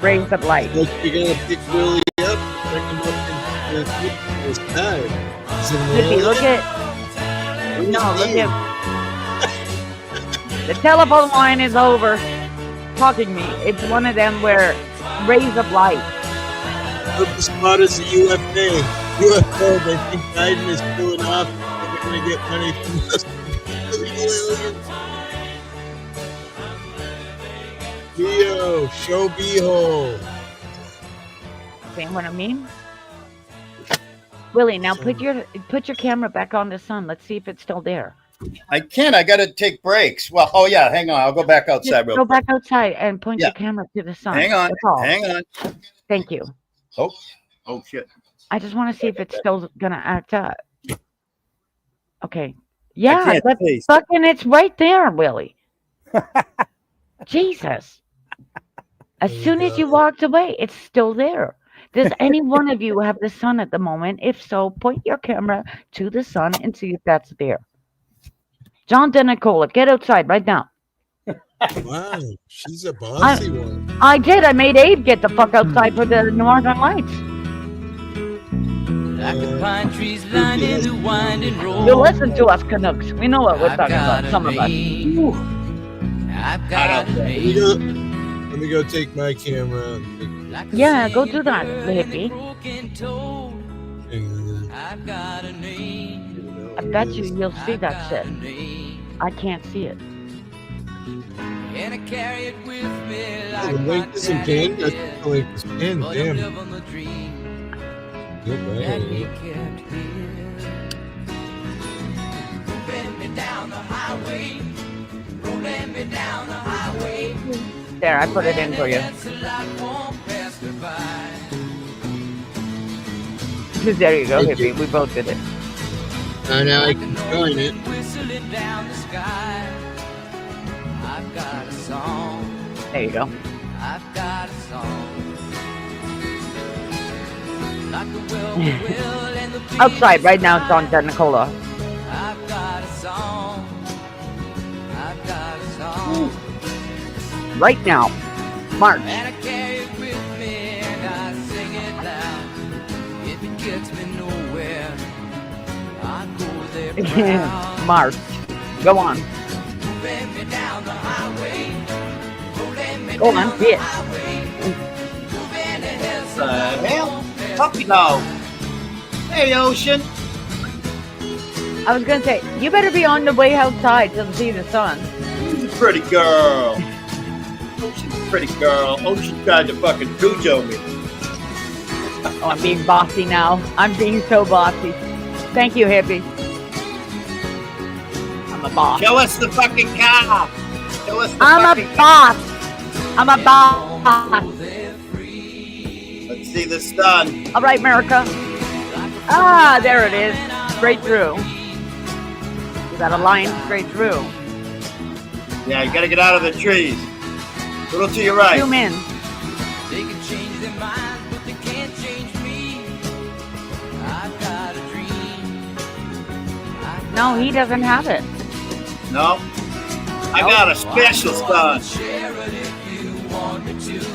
Rays of light. Like you're gonna pick Willie up, bring him up into the sky. Hippie, look at. No, look at. The telephone line is over. Talking to me. It's one of them where rays of light. The spot is a UFO. UFO. They think Biden is pulling off. They're gonna get money from us. Leo, show beehole. See what I mean? Willie, now put your camera back on the sun. Let's see if it's still there. I can't. I got to take breaks. Well, oh yeah. Hang on. I'll go back outside. Go back outside and point your camera to the sun. Hang on. That's all. Hang on. Thank you. Oh shit. I just want to see if it's still gonna act up. Okay. Yeah, but fucking it's right there, Willie. Jesus. As soon as you walked away, it's still there. Does any one of you have the sun at the moment? If so, point your camera to the sun and see if that's there. John Denicola, get outside right now. Wow, she's a bossy one. I did. I made Abe get the fuck outside for the Northern Lights. Like the pine trees lined in the winding road. You listen to us, Canucks. We know what we're talking about. Some of us. I've got a Let me go take my camera. Yeah, go do that, hippie. I've got a name. I bet you'll see that shit. I can't see it. And I carry it with me The like link isn't pinned. That's the link is pinned. Damn. Good that he man. kept here. Rolling me down the highway. Rolling me down the highway. There, I put it in for you. There you go, hippie. We both did it. Now I can join it. Whistling down the sky. I've got a song. There you go. I've got a song. Like the will and the Outside right now, it's on Denicola. I've got a song. I've got a song. Right now. March. And I carry it with me and I sing it loud. If it gets me nowhere, I go there proud. March. Go on. Rolling me down the highway. Rolling me Go on, down the yes. highway. Moving ahead so Hell, puppy dog. Hey, Ocean. I was gonna say, you better be on the way outside to see the sun. She's a pretty girl. Ocean's a pretty girl. Ocean tried to fucking cujo me. Oh, I'm being bossy now. I'm being so bossy. Thank you, hippie. I'm a boss. Show us the fucking car. Show us the I'm fucking- a boss. I'm a boss. Let's see the sun. All right, America. Ah, there it is. Straight through. You got a line straight through. Yeah, you gotta get out of the trees. A little to your right. Zoom in. They can change their minds, but they can't change me. I've got a dream. No, he doesn't have it. No. I got a special sun.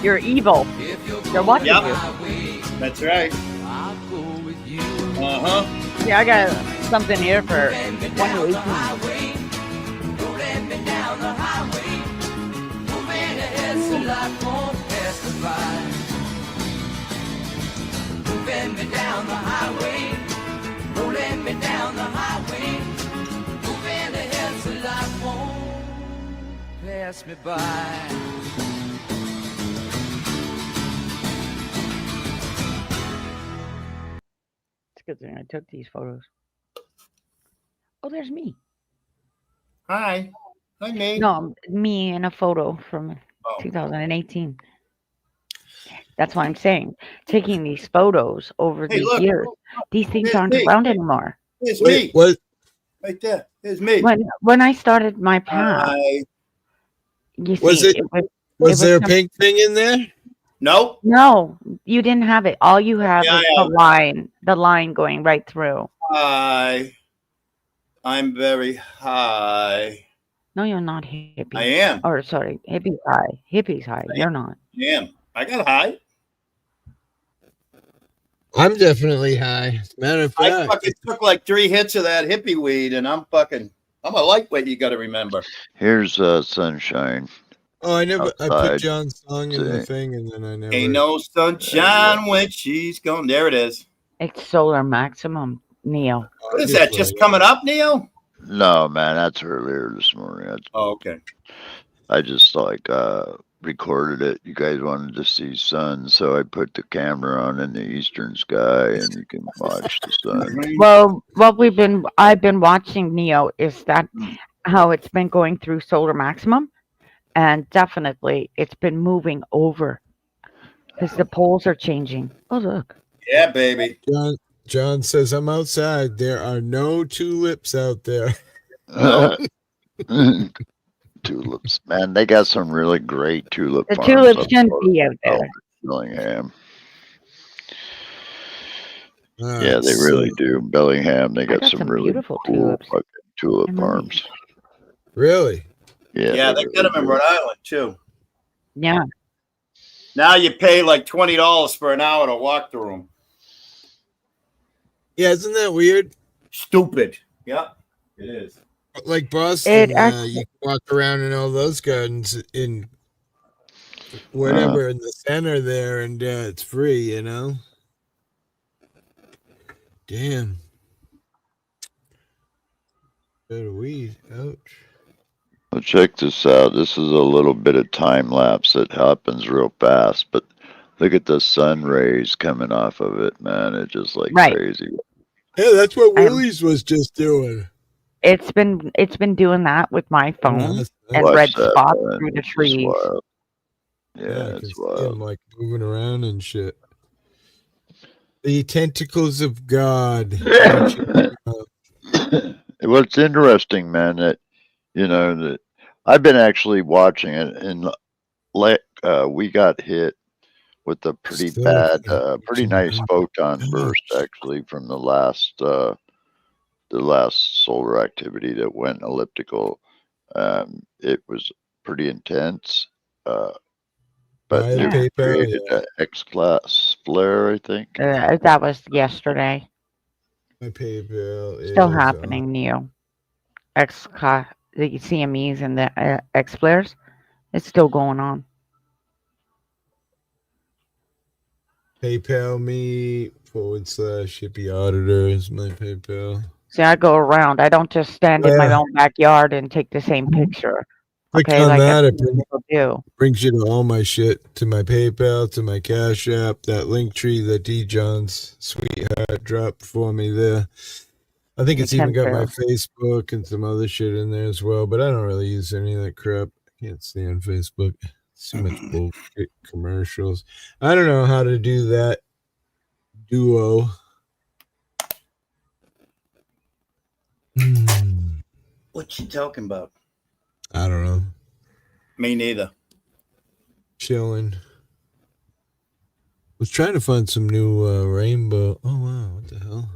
You're evil. They're watching Yep. you. That's right. Uh-huh. Yeah, I got something here for 2018. Pass me by. It's a good thing I took these photos. Oh, there's me. Hi. Hi, me. No, me in a photo from Oh. 2018. That's what I'm saying. Taking these photos over Hey, these look. years, these things There's aren't me. around anymore. Here's Wait, me. what? Right there. Here's me. When I started my path, Hi. you see, Was it- Was there a some- pink thing in there? Nope. No, you didn't have it. All you have Yeah, is I the line going right through. Hi. I'm very high. No, you're not hippie. I am. Or sorry, hippie's high. Hippie's high. You're not. I am. I got high. I'm definitely high. As a matter of I fact, fucking took like 3 hits of that hippie weed, and I'm a lightweight. You got to remember. Here's sunshine. oh, I put outside. John's song in the See. thing, and then I never. Ain't no sunshine when she's gone. There it is. It's solar maximum, Neo. What is that? Just coming up, Neil? No, man, that's earlier this morning. Oh, okay. I just recorded it. You guys wanted to see sun, so I put the camera on in the eastern sky, and you can watch the sun. Well, what I've been watching, Neo, is that how it's been going through solar maximum, and definitely it's been moving over because the poles are changing. Oh, look. Yeah, baby. John says, I'm outside. There are no tulips out there. Tulips, man, they got some really great tulip The farms tulips up shouldn't north be out there. of Bellingham. All Yeah, right, they really do. Bellingham, they got, got some some really beautiful cool tulips. fucking tulip Am I- farms. Really? Yeah, they got them in Rhode Island, too. Yeah. Now you pay like $20 for an hour to walk through them. Yeah, isn't that weird? Stupid. Yep, it is. Like Boston, It actually- you can walk around in all those gardens in whatever in the center there, and it's free, you know? Damn. Bit of weed. Ouch. Well, check this out. This is a little bit of time lapse that happens real fast, but look at the sun rays coming off of it, man. It's just like Right. crazy. Yeah, that's what I'm- Willie's was just doing. It's been doing that with my phone that's and Watch red that, spots man. through the It's just trees. wild. Yeah, Yeah, I can it's see him wild. like moving around and shit. The tentacles of God. What's interesting, man, that that I've been actually watching it, and we got hit with a pretty Still bad, fucking pretty nice photon burst actually from the last solar activity that went elliptical. It was pretty intense, but Buy the it paper, created yeah. an X-class flare, I think. That was yesterday. My PayPal Still is, happening, Neo. The CMEs and the X flares. It's still going on. PayPal me /hippie auditor is my PayPal. See, I go around. I don't just stand in my Yeah. own backyard and take the same picture. Click Okay, on like that. other It people do. brings you to all my shit, to my PayPal, to my Cash App, that link tree that D. John's sweetheart dropped for me there. I think it's even got my Facebook and some other shit in there as well, but I don't really use any of that crap. can't stand Facebook. So much bullshit commercials. I don't know how to do that duo. What you talking about? I don't know. Me neither. Chilling. Was trying to find some new rainbow. Oh wow, what the hell?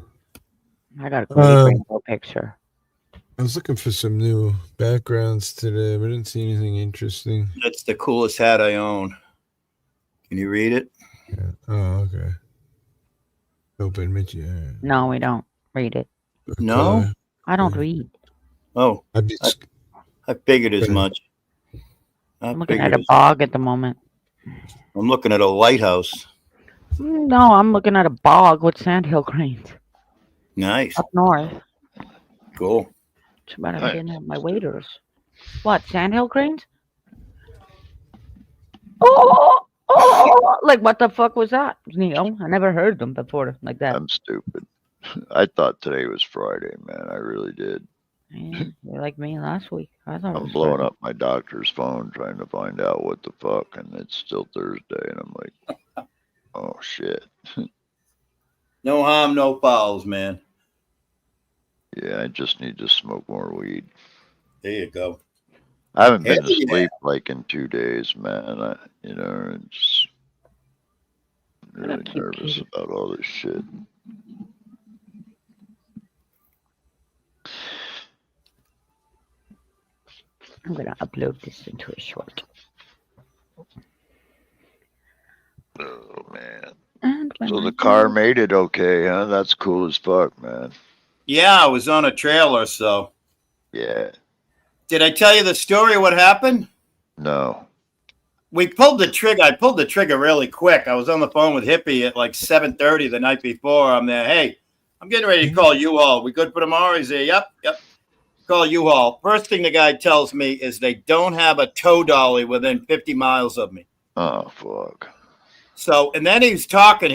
I got a great rainbow picture. I was looking for some new backgrounds today, but I didn't see anything interesting. That's the coolest hat I own. Can you read it? Yeah. Oh, okay. Open Mitch. Yeah. No, we don't read it. No? I don't read. Oh, I figured as much. I'm looking at a bog at the moment. I'm looking at a lighthouse. No, I'm looking at a bog with sandhill cranes. Nice. Up north. Cool. Too bad I didn't have my waders. What, sandhill cranes? Oh, like what the fuck was that, Neo? I never heard them before like that. I'm stupid. I thought today was Friday, man. I really did. Yeah, you're like me last week. I thought I'm blowing up my doctor's phone trying to find out what the fuck, and it's still Thursday, and I'm like, oh shit. No harm, no fouls, man. Yeah, I just need to smoke more weed. There you go. I haven't been to sleep like in 2 days, man. I'm just really nervous about all this shit. I'm gonna upload this into a short. Oh man. So the car made it okay, huh? That's cool as fuck, man. Yeah, I was on a trailer, so. Yeah. Did I tell you the story of what happened? No. We pulled the trigger. I pulled the trigger really quick. I was on the phone with Hippie at like 7:30 the night before. I'm there. Hey, I'm getting ready to call U-Haul. We good for tomorrow? He's there. Yep. Call U-Haul. First thing the guy tells me is they don't have a tow dolly within 50 miles of me. Oh, fuck. So, and then he was talking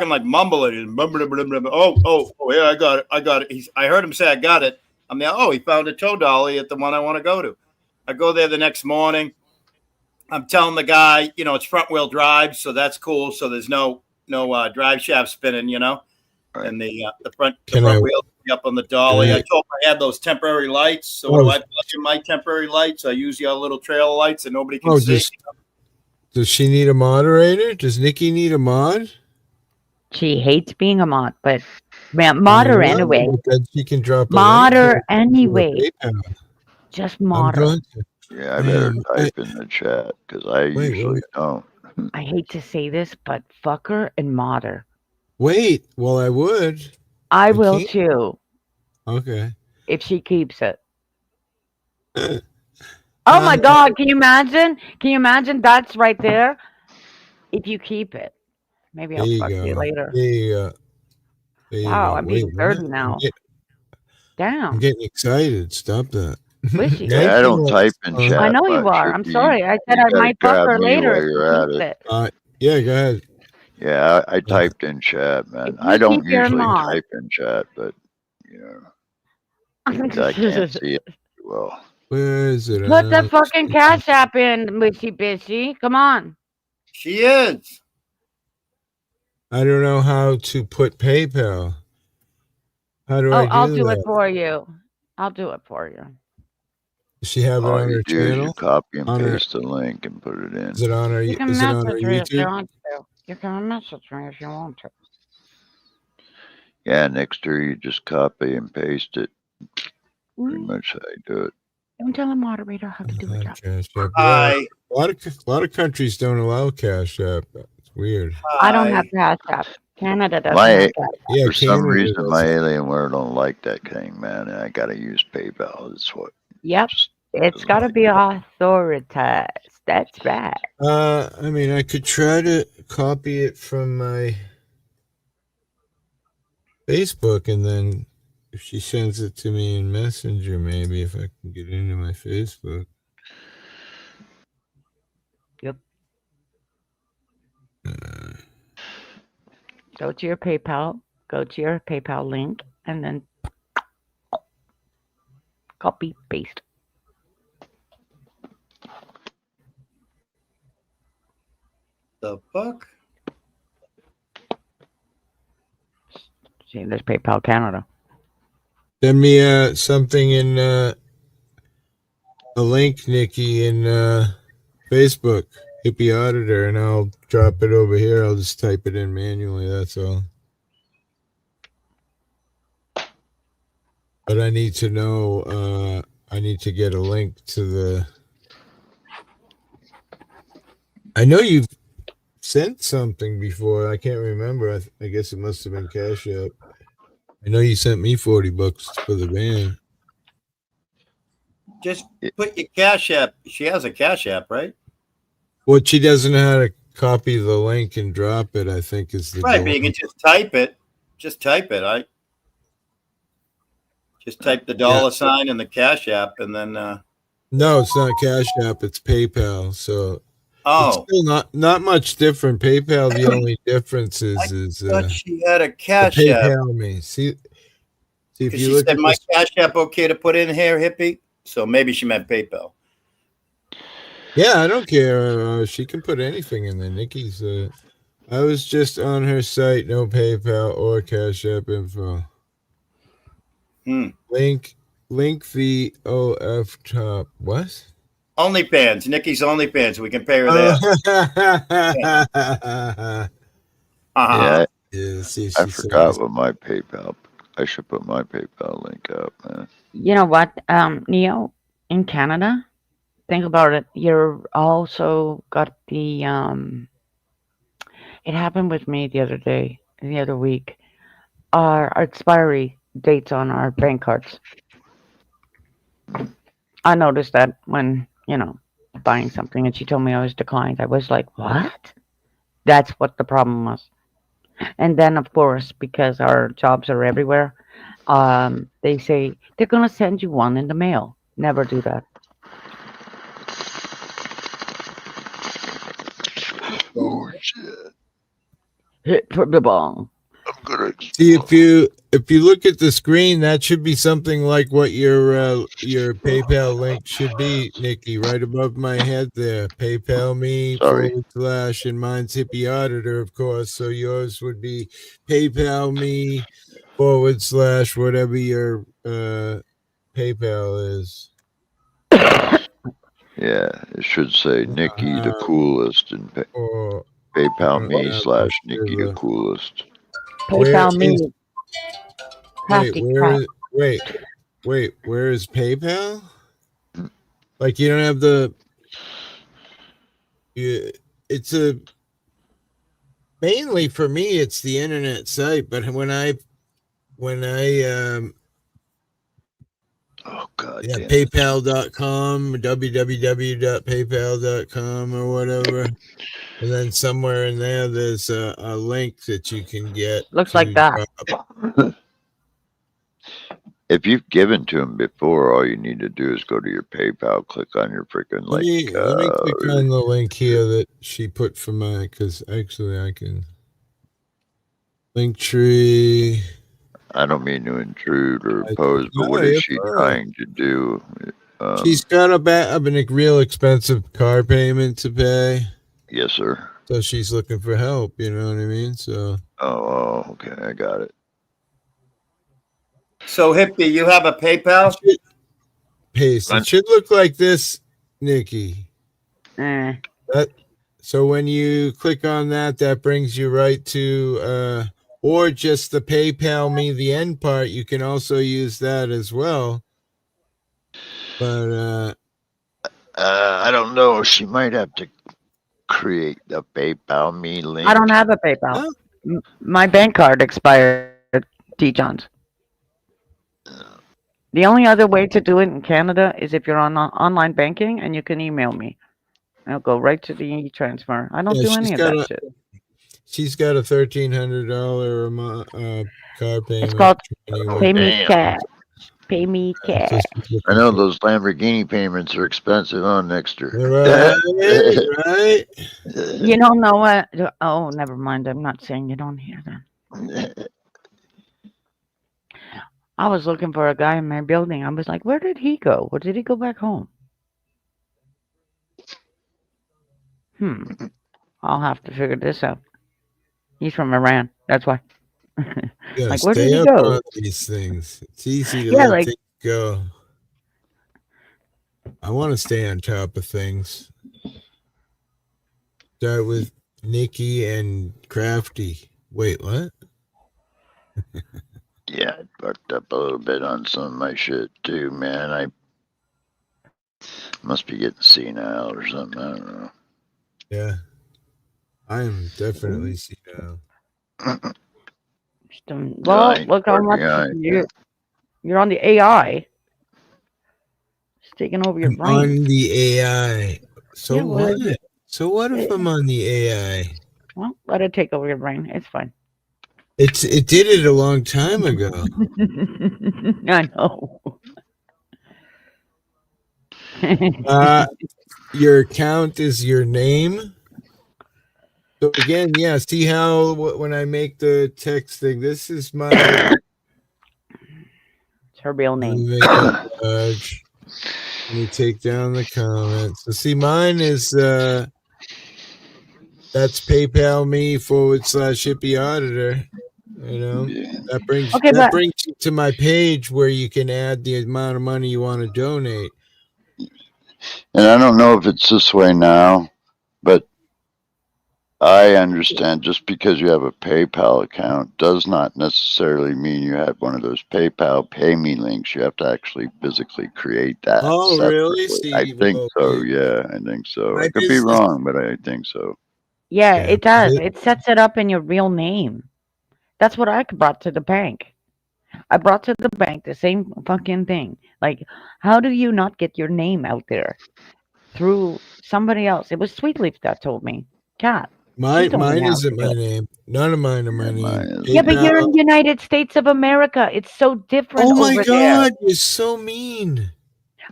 like mumbling. Oh, yeah, I got it. I heard him say, I got it. I'm there. Oh, he found a tow dolly at the one I want to go to. I go there the next morning. I'm telling the guy, it's front wheel drive, so that's cool. So there's no drive shaft spinning, right. And the front wheel up on the dolly. I told him I had those temporary lights. So when I plug in my temporary lights, I use your little trail lights and nobody can see. Does she need a moderator? Does Nikki need a mod? She hates being a mod, but mod her anyway. She can drop mod her anyway. Just mod her. Yeah, I better type in the chat because I usually don't. I hate to say this, but fuck her and mod her. Wait, well, I would. I will too. Okay. If she keeps it. Oh my God! Can you imagine? Can you imagine? That's right there. If you keep it, maybe I'll fuck you later. There you go. Wow, I'm being 30 now. Damn. I'm getting excited. Stop that. Yeah, I don't type in chat. I know you are. I'm sorry. I said I might fuck her later. Yeah, go ahead. Yeah, I typed in chat, man. I don't usually type in chat, but I can't see it well. Where is it? Put the fucking Cash App in, Mushy Bishy. Come on. She is. I don't know how to put PayPal. How do I do that? I'll do it for you. I'll do it for you. Does she have it on her channel? You copy and paste the link and put it in. Is it on her? You can is it on her YouTube? You can message me if you want to. Yeah, next to you just copy and paste it. Pretty much how I do it. Don't tell a moderator how to do it. A lot of countries don't allow Cash App. It's weird. I don't have Cash App. Canada doesn't have that. Yeah, for some reason, my Alienware don't like that thing, man. And I got to use PayPal. That's what. Yep. It's got to be authorized. That's right. I mean, I could try to copy it from my Facebook, and then if she sends it to me in Messenger, maybe if I can get into my Facebook. Yep. Go to your PayPal. Go to your PayPal link, and then copy, paste. The fuck? See, there's PayPal Canada. Send me something in a link, Nikki, in Facebook, Hippie Auditor, and I'll drop it over here. I'll just type it in manually. That's all. But I need to know. I need to get a link to the. I know you've sent something before. I can't remember. I guess it must have been Cash App. I know you sent me $40 for the van. Just put your Cash App. She has a Cash App, right? What she doesn't know how to copy the link and drop it, I think, is the Right, but you can just type it. Just type it. I just type the $sign in the Cash App, and then. No, it's not Cash App. It's PayPal. So it's still not much different. PayPal. The only difference is she had a Cash App. PayPal me. See if you she look said at my Cash App okay to put in here, Hippie. So maybe she meant PayPal. Yeah, I don't care. She can put anything in there. Nikki's. I was just on her site. No PayPal or Cash App info. Link the OF top. What? OnlyFans. Nikki's OnlyFans. We can pay her there. Yeah. See, I forgot what my PayPal. I should put my PayPal link up, man. You know what, Neo, in Canada, think about it. You're also got the it happened with me the other week. Our expiry dates on our bank cards. I noticed that when, buying something, and she told me I was declined. I was like, what? That's what the problem was. And then, of course, because our jobs are everywhere, they say they're going to send you one in the mail. Never do that. Oh shit! Hit for the bong. I'm gonna see if you look at the screen. That should be something like what your PayPal link should be, Nikki. Right above my head there. PayPal me / and mine's Hippie Auditor, of course. So yours would be PayPal me / whatever your PayPal is. Yeah, it should say Nikki the coolest and PayPal me / Nikki the coolest. PayPal me. Wait, where is PayPal? Like you don't have the. It's mainly for me. It's the internet site, but when I oh god, yeah, PayPal.com, www.paypal.com or whatever. And then somewhere in there's a link that you can get. Looks like that. If you've given to him before, all you need to do is go to your PayPal, click on your freaking link. Let me click on the link here that she put for mine, because actually I can. Linktree. I don't mean to intrude or oppose, but what is she trying to do? She's got a real expensive car payment to pay. Yes, sir. So she's looking for help, you know what I mean? So. Oh, okay, I got it. So, Hippie, you have a PayPal? It should look like this, Nikki. So when you click on that, that brings you right to, or just the PayPal me, the end part. You can also use that as well. But I don't know. She might have to create the PayPal me link. I don't have a PayPal. Oh. My bank card expired, D. Johns. The only other way to do it in Canada is if you're on online banking and you can email me. I'll go right to the e-transfer. I don't do any of that shit. She's got a $1,300 a month car payment. It's called Pay Me Cash. Pay Me Cash. I know those Lamborghini payments are expensive on next year. Right. You don't know what? Oh, never mind. I'm not saying you don't hear that. I was looking for a guy in my building. I was like, where did he go? Or did he go back home? I'll have to figure this out. He's from Iran. That's why. You gotta Like, where did stay he up go? on these things. It's easy to Yeah, let like, things go. I want to stay on top of things. Start with Nikki and Crafty. Wait, what? Yeah, I fucked up a little bit on some of my shit too, man. I must be getting senile or something. I don't know. Yeah. I am definitely senile. well, look how much you're on the AI. It's taking over your I'm brain. on the AI. So Yeah, well, what? So what if I'm on the AI? Well, let it take over your brain. It's fine. It did it a long time ago. I know. Your account is your name. So again, yeah. See how when I make the text thing, this is my. It's her real name. Make it large. Let me take down the comments. So see, mine is that's PayPal me / hippie auditor. You know, that brings you to my page where you can add the amount of money you want to donate. And I don't know if it's this way now, but I understand just because you have a PayPal account does not necessarily mean you have one of those PayPal pay me links. You have to actually physically create that. Oh, really? I think so. Yeah, I think so. I could be wrong, but I think so. Yeah, it does. It sets it up in your real name. That's what I brought to the bank. I brought to the bank the same fucking thing. Like, how do you not get your name out there through somebody else? It was Sweetleaf that told me. Cat. Mine isn't my name. None of mine are my name. Yeah, but you're in the United States of America. It's so different over there. Oh my God, you're so mean.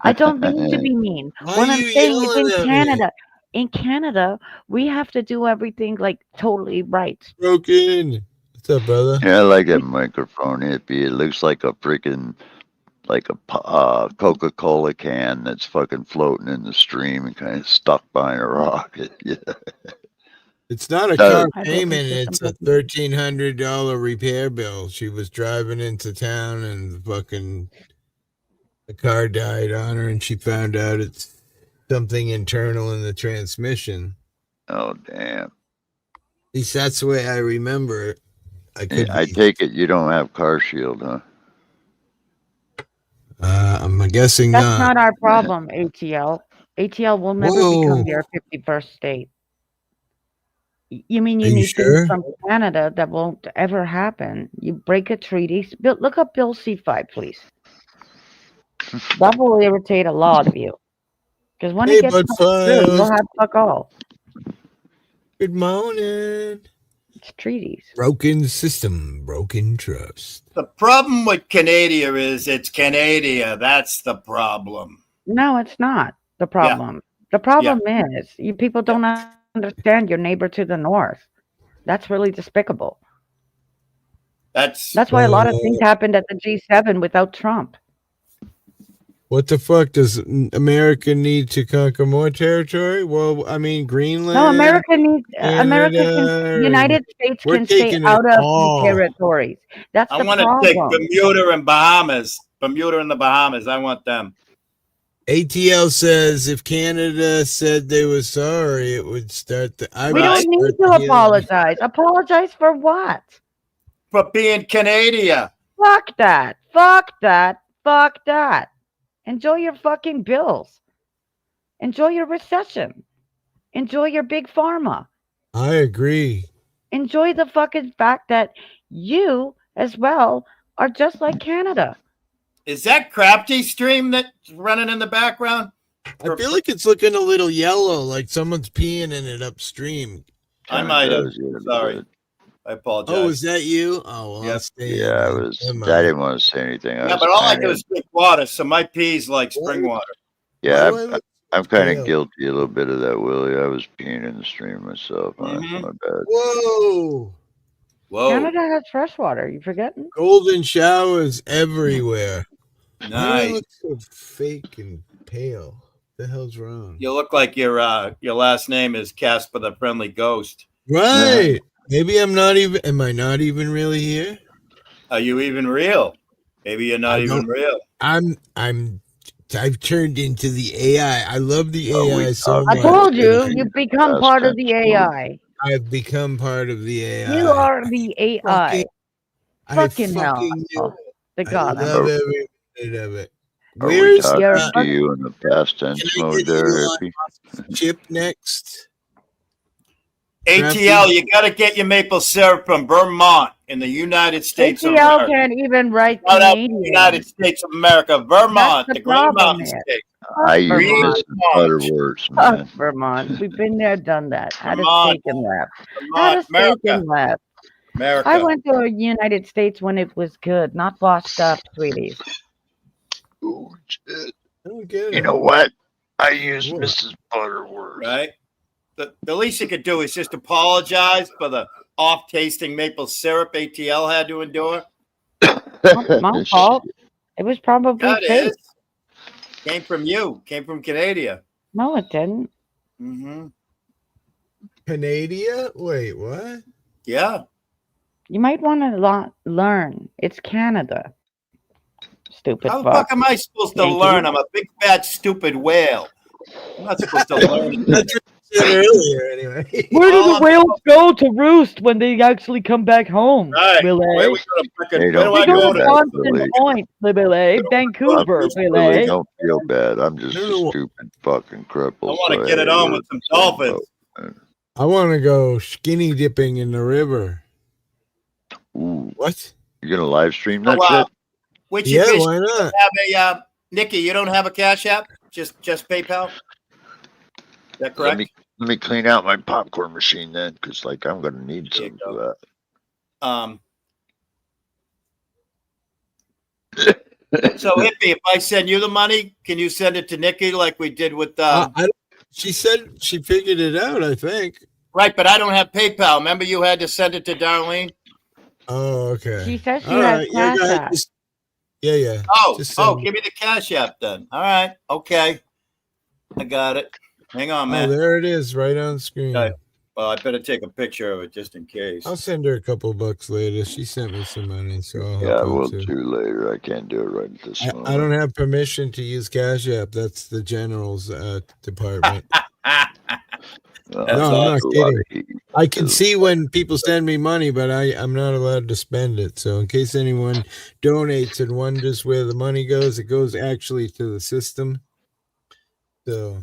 I don't mean to be mean. What I'm saying is in Canada. In Canada, we have to do everything like totally right. Broken. What's up, brother? Yeah, I like that microphone hippie. It looks like a freaking Coca-Cola can that's fucking floating in the stream and kind of stuck behind a rock. Yeah. It's not a car payment. It's a $1,300 repair bill. She was driving into town and the car died on her, and she found out it's something internal in the transmission. Oh, damn. At least that's the way I remember it. I take it you don't have car shield, huh? I'm guessing that's not our problem, ATL. ATL will never become their 51st state. You mean you need things from Canada that won't ever happen? You break a treaty. Look up Bill C5, please. That will irritate a lot of you. Because when it gets through, you'll have fuck all. Good morning. It's treaties. Broken system, broken trust. The problem with Canada is it's Canada. That's the problem. No, it's not the problem. Yeah. The problem is you people don't understand your neighbor to the north. That's really despicable. That's why a lot of things happened at the G7 without Trump. What the fuck does America need to conquer more territory? Well, I mean, Greenland. No, United States can stay out of the territories. That's the problem. I want to take Bermuda and Bahamas. Bermuda and the Bahamas. I want them. ATL says if Canada said they were sorry, it would start the. We don't need to apologize. Apologize for what? For being Canada. Fuck that. Fuck that. Fuck that. Enjoy your fucking bills. Enjoy your recession. Enjoy your big pharma. I agree. Enjoy the fucking fact that you, as well, are just like Canada. Is that Crafty stream that's running in the background? I feel like it's looking a little yellow, like someone's peeing in it upstream. I might have. Sorry. I apologize. Oh, is that you? Oh, well, yes. I didn't want to say anything. Yeah, but all I do is drink water, so my pee's like spring water. Yeah, I'm kind of guilty a little bit of that, Willie. I was peeing in the stream myself. Mm-hmm. My bad. Whoa. Canada has fresh water. You forgetting? Golden showers everywhere. Nice. Why do I look so fake and pale? The hell's wrong? You look like your last name is Casper the Friendly Ghost. Right. Maybe I'm not even. Am I not even really here? Are you even real? Maybe you're not even real. I've turned into the AI. I love the AI so I much. told you, you've become part of the AI. I've become part of the AI. You are the AI. Fucking hell. The God. I love every minute of it. Are we Where's talking to you in the past tense mode there, Hippie? Chip next? ATL, you got to get your maple syrup from Vermont in the United States of ATL America. can't even write Not out in Canadian. the United States of America, Vermont, That's the the Green problem Mountain here. State. I use Vermont. this in Butterworths, Fuck man. Vermont. We've been there, done that. Had a Vermont. steak and left. Had a Vermont, steak America. and left. America. I went to the United States when it was good, not washed up, sweeties. Oh, shit. I don't get it. You know what? I use What? Mrs. Butterworth. Right? The least you could do is just apologize for the off-tasting maple syrup ATL had to endure. Not my fault. It was probably Yeah, it fake. is. Came from you. Came from Canada. No, it didn't. Mm-hmm. Canada? Wait, what? Yeah. You might want to learn. It's Canada. Stupid How the fuck. fuck am I supposed to Thank learn? you. I'm a big, fat, stupid whale. I'm not supposed to learn. That's what you said earlier, anyway. Where do All the I'm whales go to roost when they actually come back home? Right. Will Where they? we gonna fucking, They where do don't I They feel go go to bad, Boston Billy. Point, Billy. Vancouver, I really Billy. don't feel bad. I'm just No, a no. stupid fucking cripple. I want to so get it hey, on we're with some in the same dolphins. boat. I want to go skinny dipping in the river. Ooh, What? you gonna live stream Oh, that wow. shit? Which Yeah, you why not? have a Nikki, you don't have a Cash App? Just PayPal? Is that correct? Let me clean out my popcorn machine then, because like I'm gonna need There you some for that. So Hippie, if I send you the money, can you send it to Nikki like we did with She said she figured it out, I think. right, but I don't have PayPal. Remember you had to send it to Darlene? Oh, okay. She says she All has right. Yeah, Cash go ahead. App. Yeah. Oh, Just send give me the Cash App then. All right, okay. I got it. Hang on, Oh, man. there it is, right on screen. Okay. Well, I better take a picture of it just in case. I'll send her a couple bucks later. She sent me some money, so I'll Yeah, help I out will too. too later. I can't do it right at this moment. I don't have permission to use Cash App. That's the general's department. No, I'm not kidding. heat. I can see when people send me money, but I'm not allowed to spend it. So in case anyone donates and wonders where the money goes, it goes actually to the system. So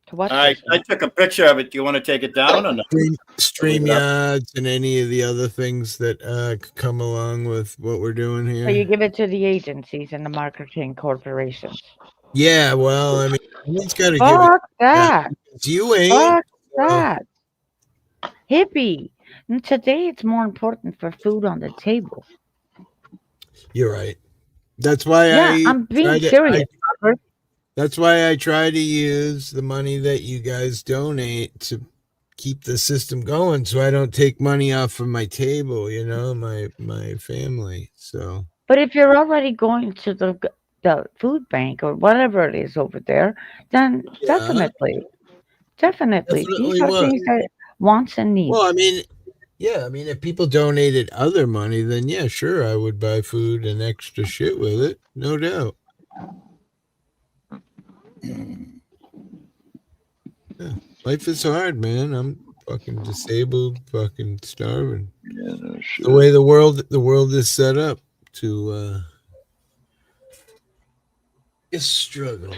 To what All right, system? I took a picture of it. Do you want to take it down or not? StreamYards and any of the other things that come along with what we're doing here. So you give it to the agencies and the marketing corporations. Yeah, well, I mean, someone's got to give Fuck it. that. You ain't. Fuck that. Hippie. And today it's more important for food on the table. You're right. That's why I'm being serious. That's why I try to use the money that you guys donate to keep the system going, so I don't take money off of my table. You know, my family. So. But if you're already going to the food bank or whatever it is over there, then definitely. These are things that wants and needs. Well, I mean, if people donated other money, then yeah, sure, I would buy food and extra shit with it, no doubt. Yeah, life is hard, man. I'm fucking disabled, fucking starving. Yeah, no shit. The way the world is set up to just struggle.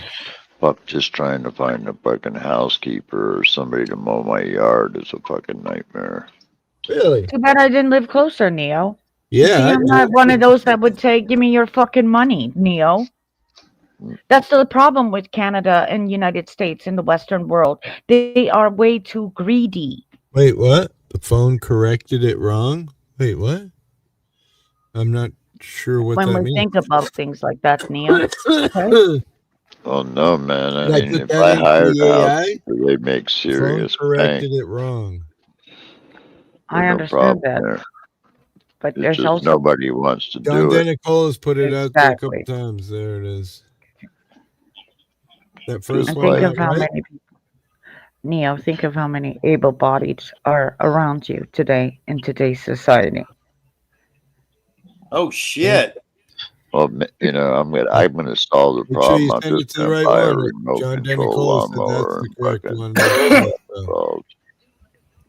Fuck, just trying to find a fucking housekeeper or somebody to mow my yard is a fucking nightmare. Really? Too bad I didn't live closer, Neo. Yeah. See, I'm not one of those that would say, give me your fucking money, Neo. That's the problem with Canada and United States in the Western world. They are way too greedy. Wait, what? The phone corrected it wrong? Wait, what? I'm not sure what when that we means. think about things like that, Neo. Okay? Oh no, man! I Did I mean, put if that I into hired the a AI? housekeeper, they make The serious phone corrected bank. it wrong. I No understand problem that. there. But It's there's just also nobody wants to John do it. Denicola has put it out there a couple Exactly. times. There it is. That first And one, think like- of how right? many people, Neo, think of how many able-bodied are around you today in today's society. Oh shit! Well, you know, I'm gonna solve the Make sure you problem. I'm send it just to the gonna right buy a one. remote John control Denicola said that's lawnmower the and correct fucking one. So, solve.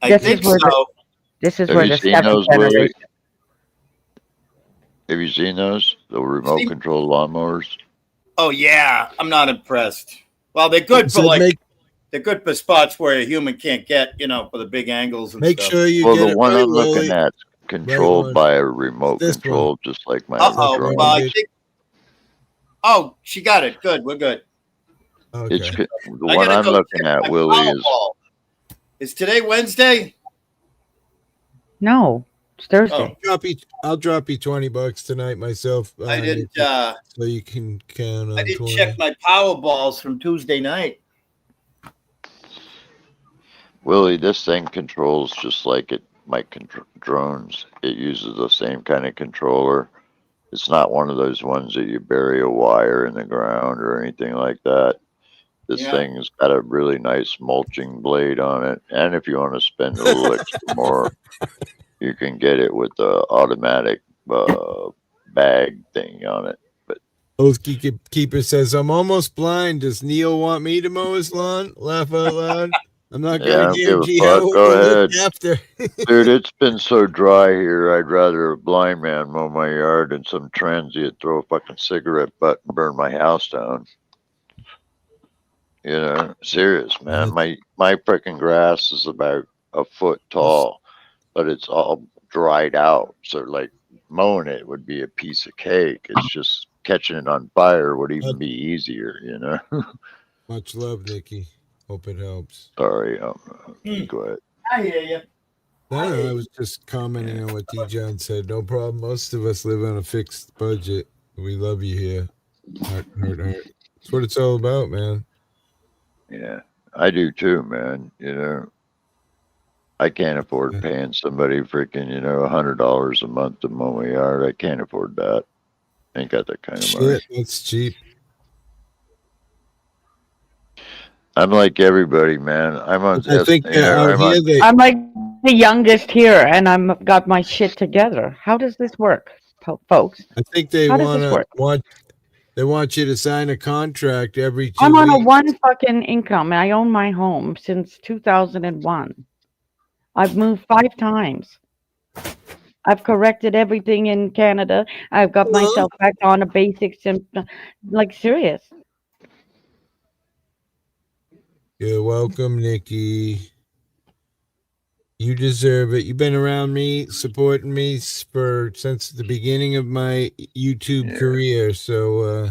I This think is where so. This is Have where you the seen skeptic those, Willie? generation. Have you seen those? The remote Seen- control lawnmowers? Oh yeah, I'm not impressed. Well, they're good for so like they're good for spots where a human can't get, you know, for the big angles and make stuff. sure you Well, get the it one right, I'm looking Willie. at controlled one. by a remote This one. control, just like my Uh oh. drone. Well, I think. Oh, she got it. Good. We're good. It's Okay. the I one gotta I'm go looking check at, my Willie, is Powerball. Is today Wednesday? No, it's Thursday. I'll drop you $20 tonight myself. I didn't. Nikki, so you can count on I didn't 20. check my Powerballs from Tuesday night. Willie. This thing controls just like my drones. It uses the same kind of controller. It's not one of those ones that you bury a wire in the ground or anything like that. This Yeah. thing's got a really nice mulching blade on it. And if you want to spend a little extra more, you can get it with the automatic bag thing on it. But Oath Keeper says, I'm almost blind. Does Neil want me to mow his lawn? Laugh out loud. I'm not yeah, I going don't to give a guarantee fuck. how it Go will ahead. look after. Dude, it's been so dry here. I'd rather a blind man mow my yard than some transient throw a fucking cigarette butt and burn my house down. You know, serious, man. My freaking grass is about a foot tall, but it's all dried out. So, like, mowing it would be a piece of cake. It's just catching it on fire would even be easier, you know? Much love, Nikki. Hope it helps. Sorry, go ahead. I hear you. No, I was just commenting on what D-John said. No problem. Most of us live on a fixed budget. We love you here. Heart. That's what it's all about, man. Yeah, I do too, man. You know, I can't afford paying somebody freaking, $100 a month to mow my yard. I can't afford that. Ain't got that kind of money. Shit, that's cheap. I'm like everybody, man. I'm on. I think I'm on. I'm like the youngest here, and I'm got my shit together. How does this work, folks? I think they How does this work? They want you to sign a contract every 2 I'm weeks. on a one fucking income, and I own my home since 2001. I've moved 5 times. I've corrected everything in Canada. I've got myself back on a basic, like serious. You're welcome, Nikki. You deserve it. You've been around me, supporting me since the beginning of my YouTube career, so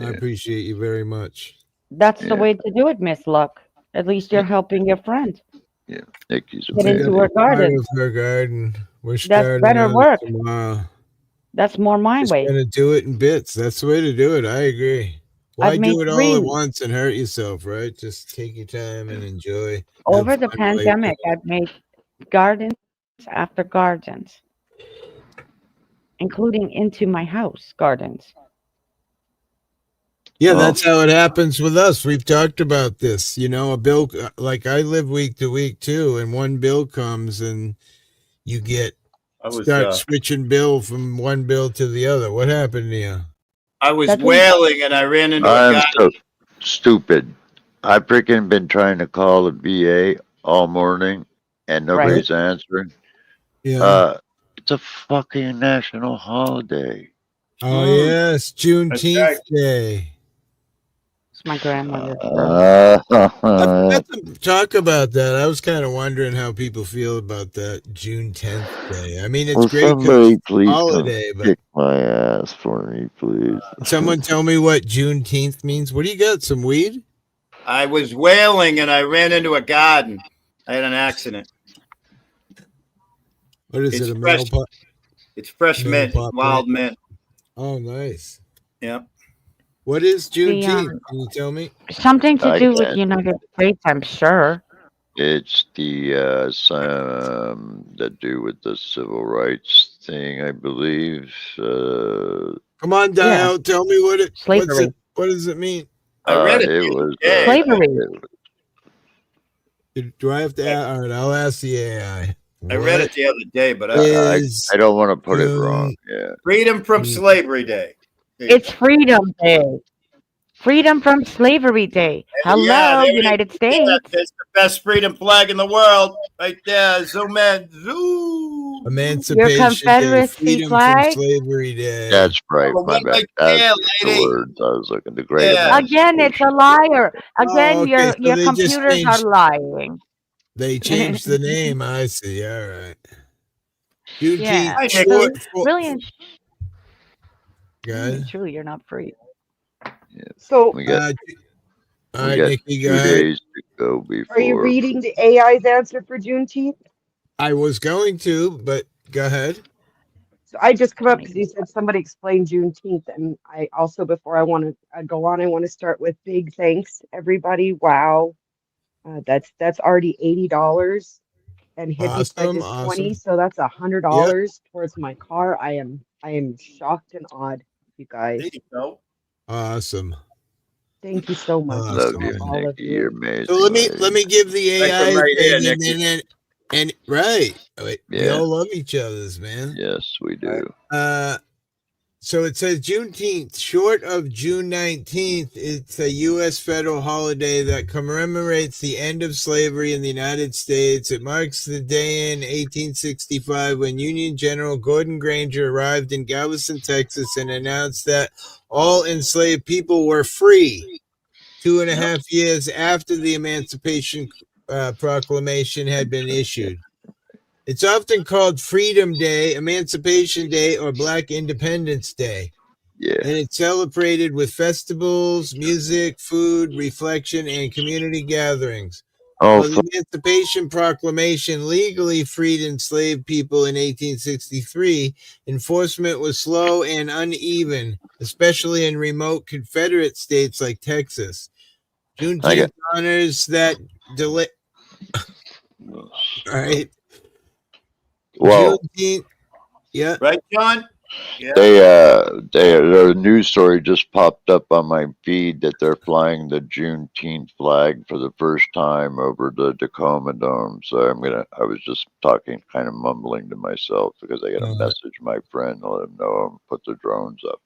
I appreciate you very much. That's the way to do it, Miss Luck. At least you're helping your friend. Yeah, Nikki's Get into her garden. Her garden. We're That's starting better on it work. tomorrow. That's more my Just way. gonna do it in bits. That's the way to do it. I agree. Why I've made do it all 3. at once and hurt yourself, right? Just take your time and enjoy. Over Have the fun while you pandemic, do it. I've made gardens after gardens, including into my house gardens. Yeah, that's how it happens with us. We've talked about this. A bill, like I live week to week too, and one bill comes and you start switching bill from one bill to the other. What happened to you? I was wailing and I ran into a guy. I'm so stupid. I've freaking been trying to call the VA all morning and nobody's answering. Yeah. It's a fucking national holiday. Oh, yes. Juneteenth Day. It's my grandmother's Let's talk about that. I was kind of wondering how people feel about that June 10th Day. I mean, it's great somebody please holiday, come but kick my ass for me, please. someone tell me what Juneteenth means. What do you got? Some weed? I was wailing and I ran into a garden. I had an accident. What is It's it? A fresh. male pot? It's fresh Male mint, pot wild plant? mint. Oh, nice. Yeah. What is Juneteenth? Can you tell me? Something to I do with can't. United States, I'm sure. It's the some that do with the civil rights thing, I believe. Come on, Dial. Yeah. Tell me what Slavery. what does it mean? I read it. It was Slavery. Do I have to ask? All right, I'll ask the AI. I read it the other day, but I don't want to put it wrong. Yeah. Freedom from Slavery Day. It's Freedom Day. Freedom from Slavery Day. Hello, there it United is. States. Yeah, it's the best freedom flag in the world, right there. Zoom in, zoom. Emancipation Your Confederacy Day, Freedom flag? from Slavery Day. That's right. Oh, My wait, bad. right That's there, the lady. words I was looking. The great Yeah. Again, it's a liar. Again, okay, so your they just computers are changed- lying. They changed the name. I see. All right. Yeah. Juneteenth. So Short for, really and guys. truly, you're not free. So We got, All we right, got Nikki, go 2 ahead. days to go before. are you reading the AI's answer for Juneteenth? I was going to, but go ahead. So I just come up because you said somebody explained Juneteenth, and I also, before I want to go on, I want to start with big thanks, everybody. Wow, that's already $80, and Hippie said Awesome, his 20, awesome. so that's Yep. $100 towards my car. I am shocked and awed, you guys. There you go. Awesome. Thank you so much, Love Awesome. you, all of Nikki. You're you. amazing. So let lady. me give the Like AI I'm right here, thing, Nikki. and right. Wait, we Yeah. all love each other's, man. Yes, we do. So it says Juneteenth, short of June 19th, it's a U.S. federal holiday that commemorates the end of slavery in the United States. It marks the day in 1865 when Union General Gordon Granger arrived in Galveston, Texas, and announced that all enslaved people were free. 2.5 years after the Emancipation Proclamation had been issued. It's often called Freedom Day, Emancipation Day, or Black Independence Day. Yeah. And it's celebrated with festivals, music, food, reflection, and community gatherings. Oh, While the Emancipation Proclamation legally freed enslaved people in 1863, enforcement was slow and uneven, especially in remote Confederate states like Texas. Juneteenth honors that delay. All right. well, Juneteenth. Yeah. Right, John? Yeah. A news story just popped up on my feed that they're flying the Juneteenth flag for the first time over the Tacoma Dome. So I was just talking, kind of mumbling to myself because I got to message my friend and let him know and put the drones up.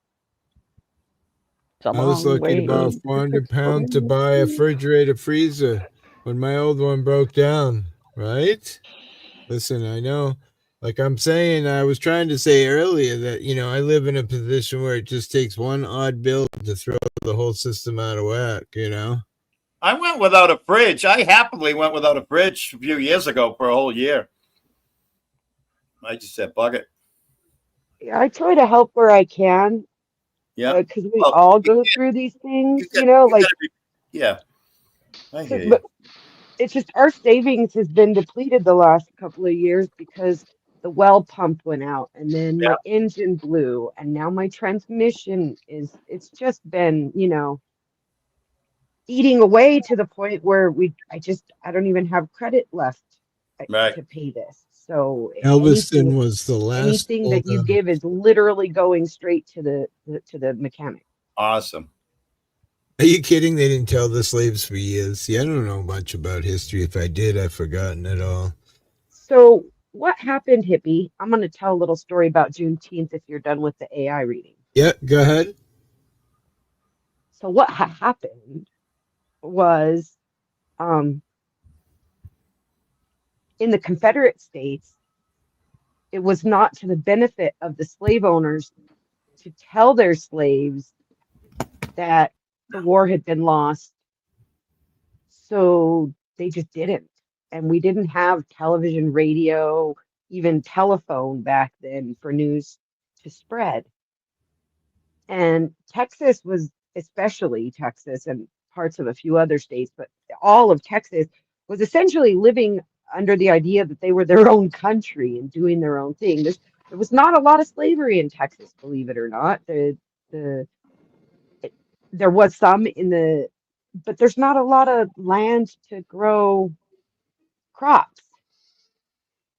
I was looking about 400 pounds to buy a refrigerator freezer when my old one broke down, right? Listen, I know, like I'm saying, I was trying to say earlier that, I live in a position where it just takes one odd bill to throw the whole system out of whack, I went without a fridge. I happily went without a fridge a few years ago for a whole year. I just said, bug it. Yeah, I try to help where I can. Yeah. Because we all go through these things, Yeah. I hear you. But it's just our savings has been depleted the last couple of years because the well pump went out and then my engine blew and now my transmission it's just been, eating away to the point where I don't even have credit left to pay this. So Elviston was the last. Anything that you give is literally going straight to the mechanic. Awesome. Are you kidding? They didn't tell the slaves for years. See, I don't know much about history. If I did, I've forgotten it all. So what happened, Hippie? I'm going to tell a little story about Juneteenth if you're done with the AI reading. Yeah, go ahead. So what happened was in the Confederate States, it was not to the benefit of the slave owners to tell their slaves that the war had been lost. So they just didn't. And we didn't have television, radio, even telephone back then for news to spread. And Texas was, especially Texas and parts of a few other states, but all of Texas was essentially living under the idea that they were their own country and doing their own thing. There was not a lot of slavery in Texas, believe it or not. There was some but there's not a lot of land to grow crops.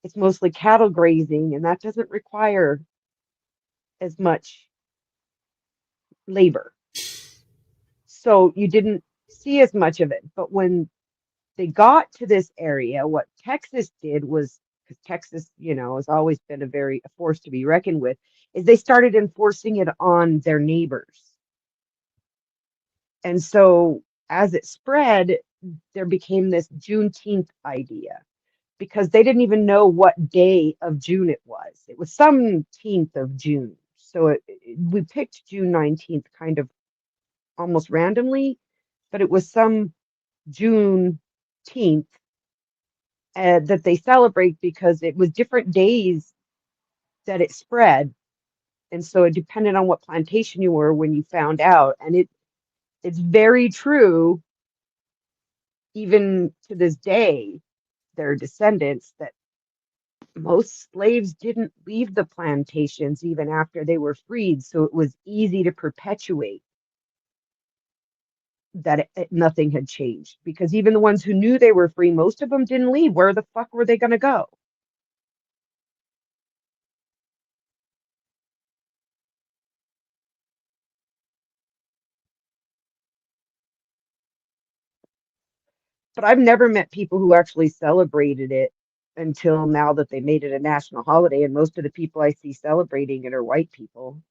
It's mostly cattle grazing, and that doesn't require as much labor. So you didn't see as much of it. But when they got to this area, what Texas did was, because Texas, has always been a force to be reckoned with, is they started enforcing it on their neighbors. And so as it spread, there became this Juneteenth idea, because they didn't even know what day of June it was. It was some 10th of June. So we picked June 19th kind of almost randomly, but it was some June 10th that they celebrate, because it was different days that it spread. And so it depended on what plantation you were when you found out. And it's very true, even to this day, their descendants, that most slaves didn't leave the plantations even after they were freed. So it was easy to perpetuate that nothing had changed, because even the ones who knew they were free, most of them didn't leave. Where the fuck were they going to go? But I've never met people who actually celebrated it until now that they made it a national holiday. And most of the people I see celebrating it are white people.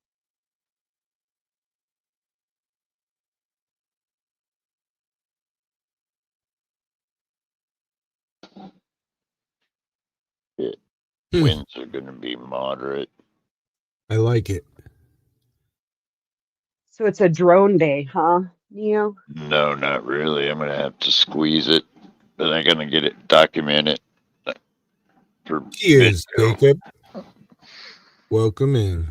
Winds are going to be moderate. I like it. So it's a drone day, huh, Neo? No, not really. I'm going to have to squeeze it, but I'm going to get it documented. Cheers, Jacob. Welcome in.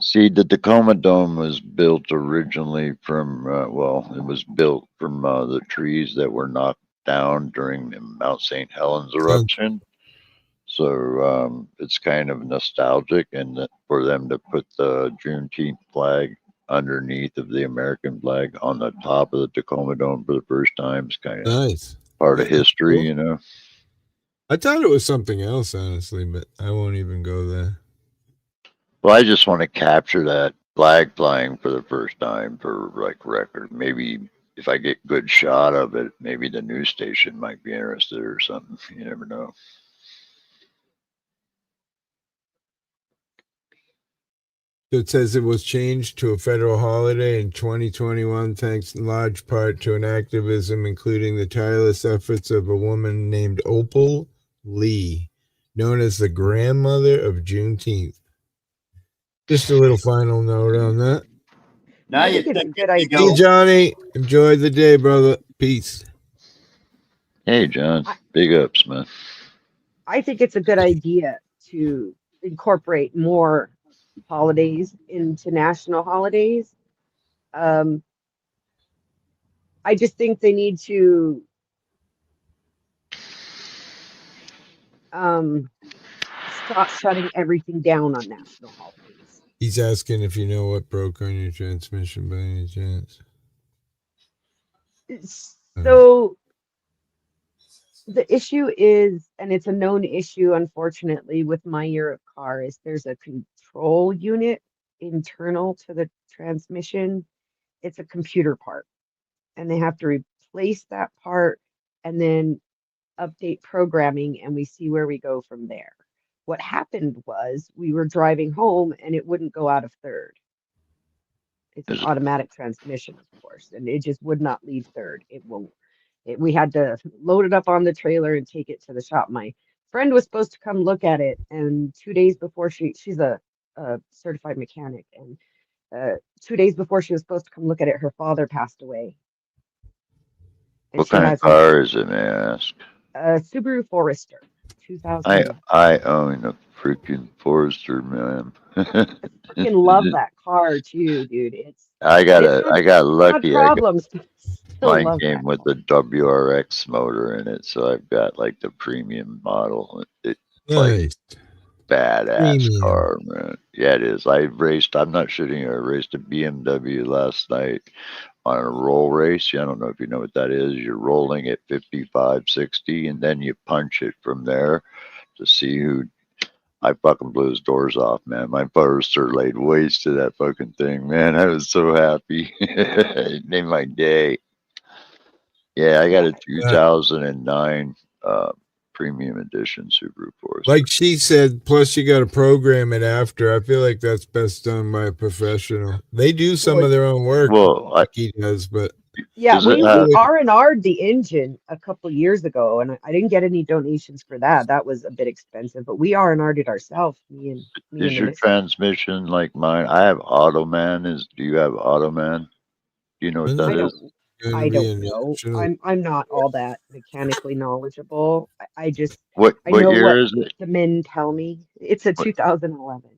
See, the Tacoma Dome was built originally from, it was built from the trees that were knocked down during the Mount St. Helens eruption. So it's kind of nostalgic, and for them to put the Juneteenth flag underneath of the American flag on the top of the Tacoma Dome for the first time is kind of nice. part of history, cool. I thought it was something else, honestly, but I won't even go there. Well, I just want to capture that flag flying for the first time for like record. Maybe if I get good shot of it, maybe the news station might be interested or something. You never know. So it says it was changed to a federal holiday in 2021, thanks in large part to an activism including the tireless efforts of a woman named Opal Lee, known as the grandmother of Juneteenth. Just a little final note on that. Now I you think it's a think good you idea. go, Hey, Johnny. Enjoy the day, brother. Peace. Hey, John. Big ups, man. I think it's a good idea to incorporate more holidays into national holidays. I just think they need to stop shutting everything down on national holidays. He's asking if you know what broke on your transmission by any chance. So the issue is, and it's a known issue, unfortunately, with my Europe car, is there's a control unit internal to the transmission. It's a computer part, and they have to replace that part and then update programming, and we see where we go from there. What happened was we were driving home and it wouldn't go out of third. It's an automatic transmission, of course, and it just would not leave third. It won't. We had to load it up on the trailer and take it to the shop. My friend was supposed to come look at it, and 2 days before she's a certified mechanic, and 2 days before she was supposed to come look at it, her father passed away. And what kind of car is it, may I ask? A Subaru Forester, 2000. I own a freaking Forester, man. I freaking love that car too, dude. I got lucky. Problems. Mine came with the WRX motor in it, so I've got like the premium model. It's like badass car, man. Yeah, it is. I'm not shooting you. I raced a BMW last night on a roll race. I don't know if you know what that is. You're rolling at 55, 60, and then you punch it from there to see who I fucking blew his doors off, man. My poster laid waste to that fucking thing, man. I was so happy. It made my day. Yeah, I got a 2009 premium edition Subaru Forester. Like she said, plus you got to program it after. I feel like that's best done by a professional. They do some of their own work. Well, he does, but yeah, we R&R'd the engine a couple years ago, and I didn't get any donations for that. That was a bit expensive, but we R&R'd it ourselves. Me is and your the transmission like mine? I have Automan. Do you have Automan? Do you know what that is? I don't know. I'm not all that mechanically knowledgeable. I just What know year what is it? the men tell me. It's a 2011.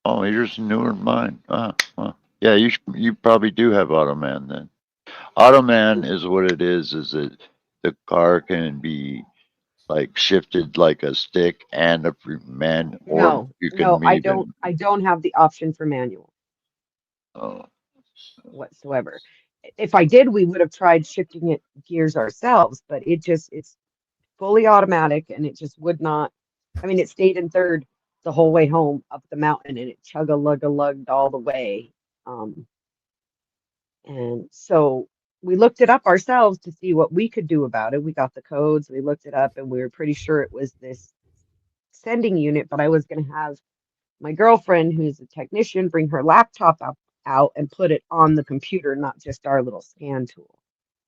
Oh, yours is newer than mine. Well, yeah, you probably do have Automan then. Automan is what it is. Is that the car can be like shifted like a stick and a man, or you can I even. don't have the option for manual whatsoever. If I did, we would have tried shifting it gears ourselves, but it's fully automatic and it just would not. I mean, it stayed in third the whole way home up the mountain and it chug-a-lug-a-lugged all the way. And so we looked it up ourselves to see what we could do about it. We got the codes, we looked it up, and we were pretty sure it was this sending unit, but I was going to have my girlfriend, who's a technician, bring her laptop out and put it on the computer, not just our little scan tool.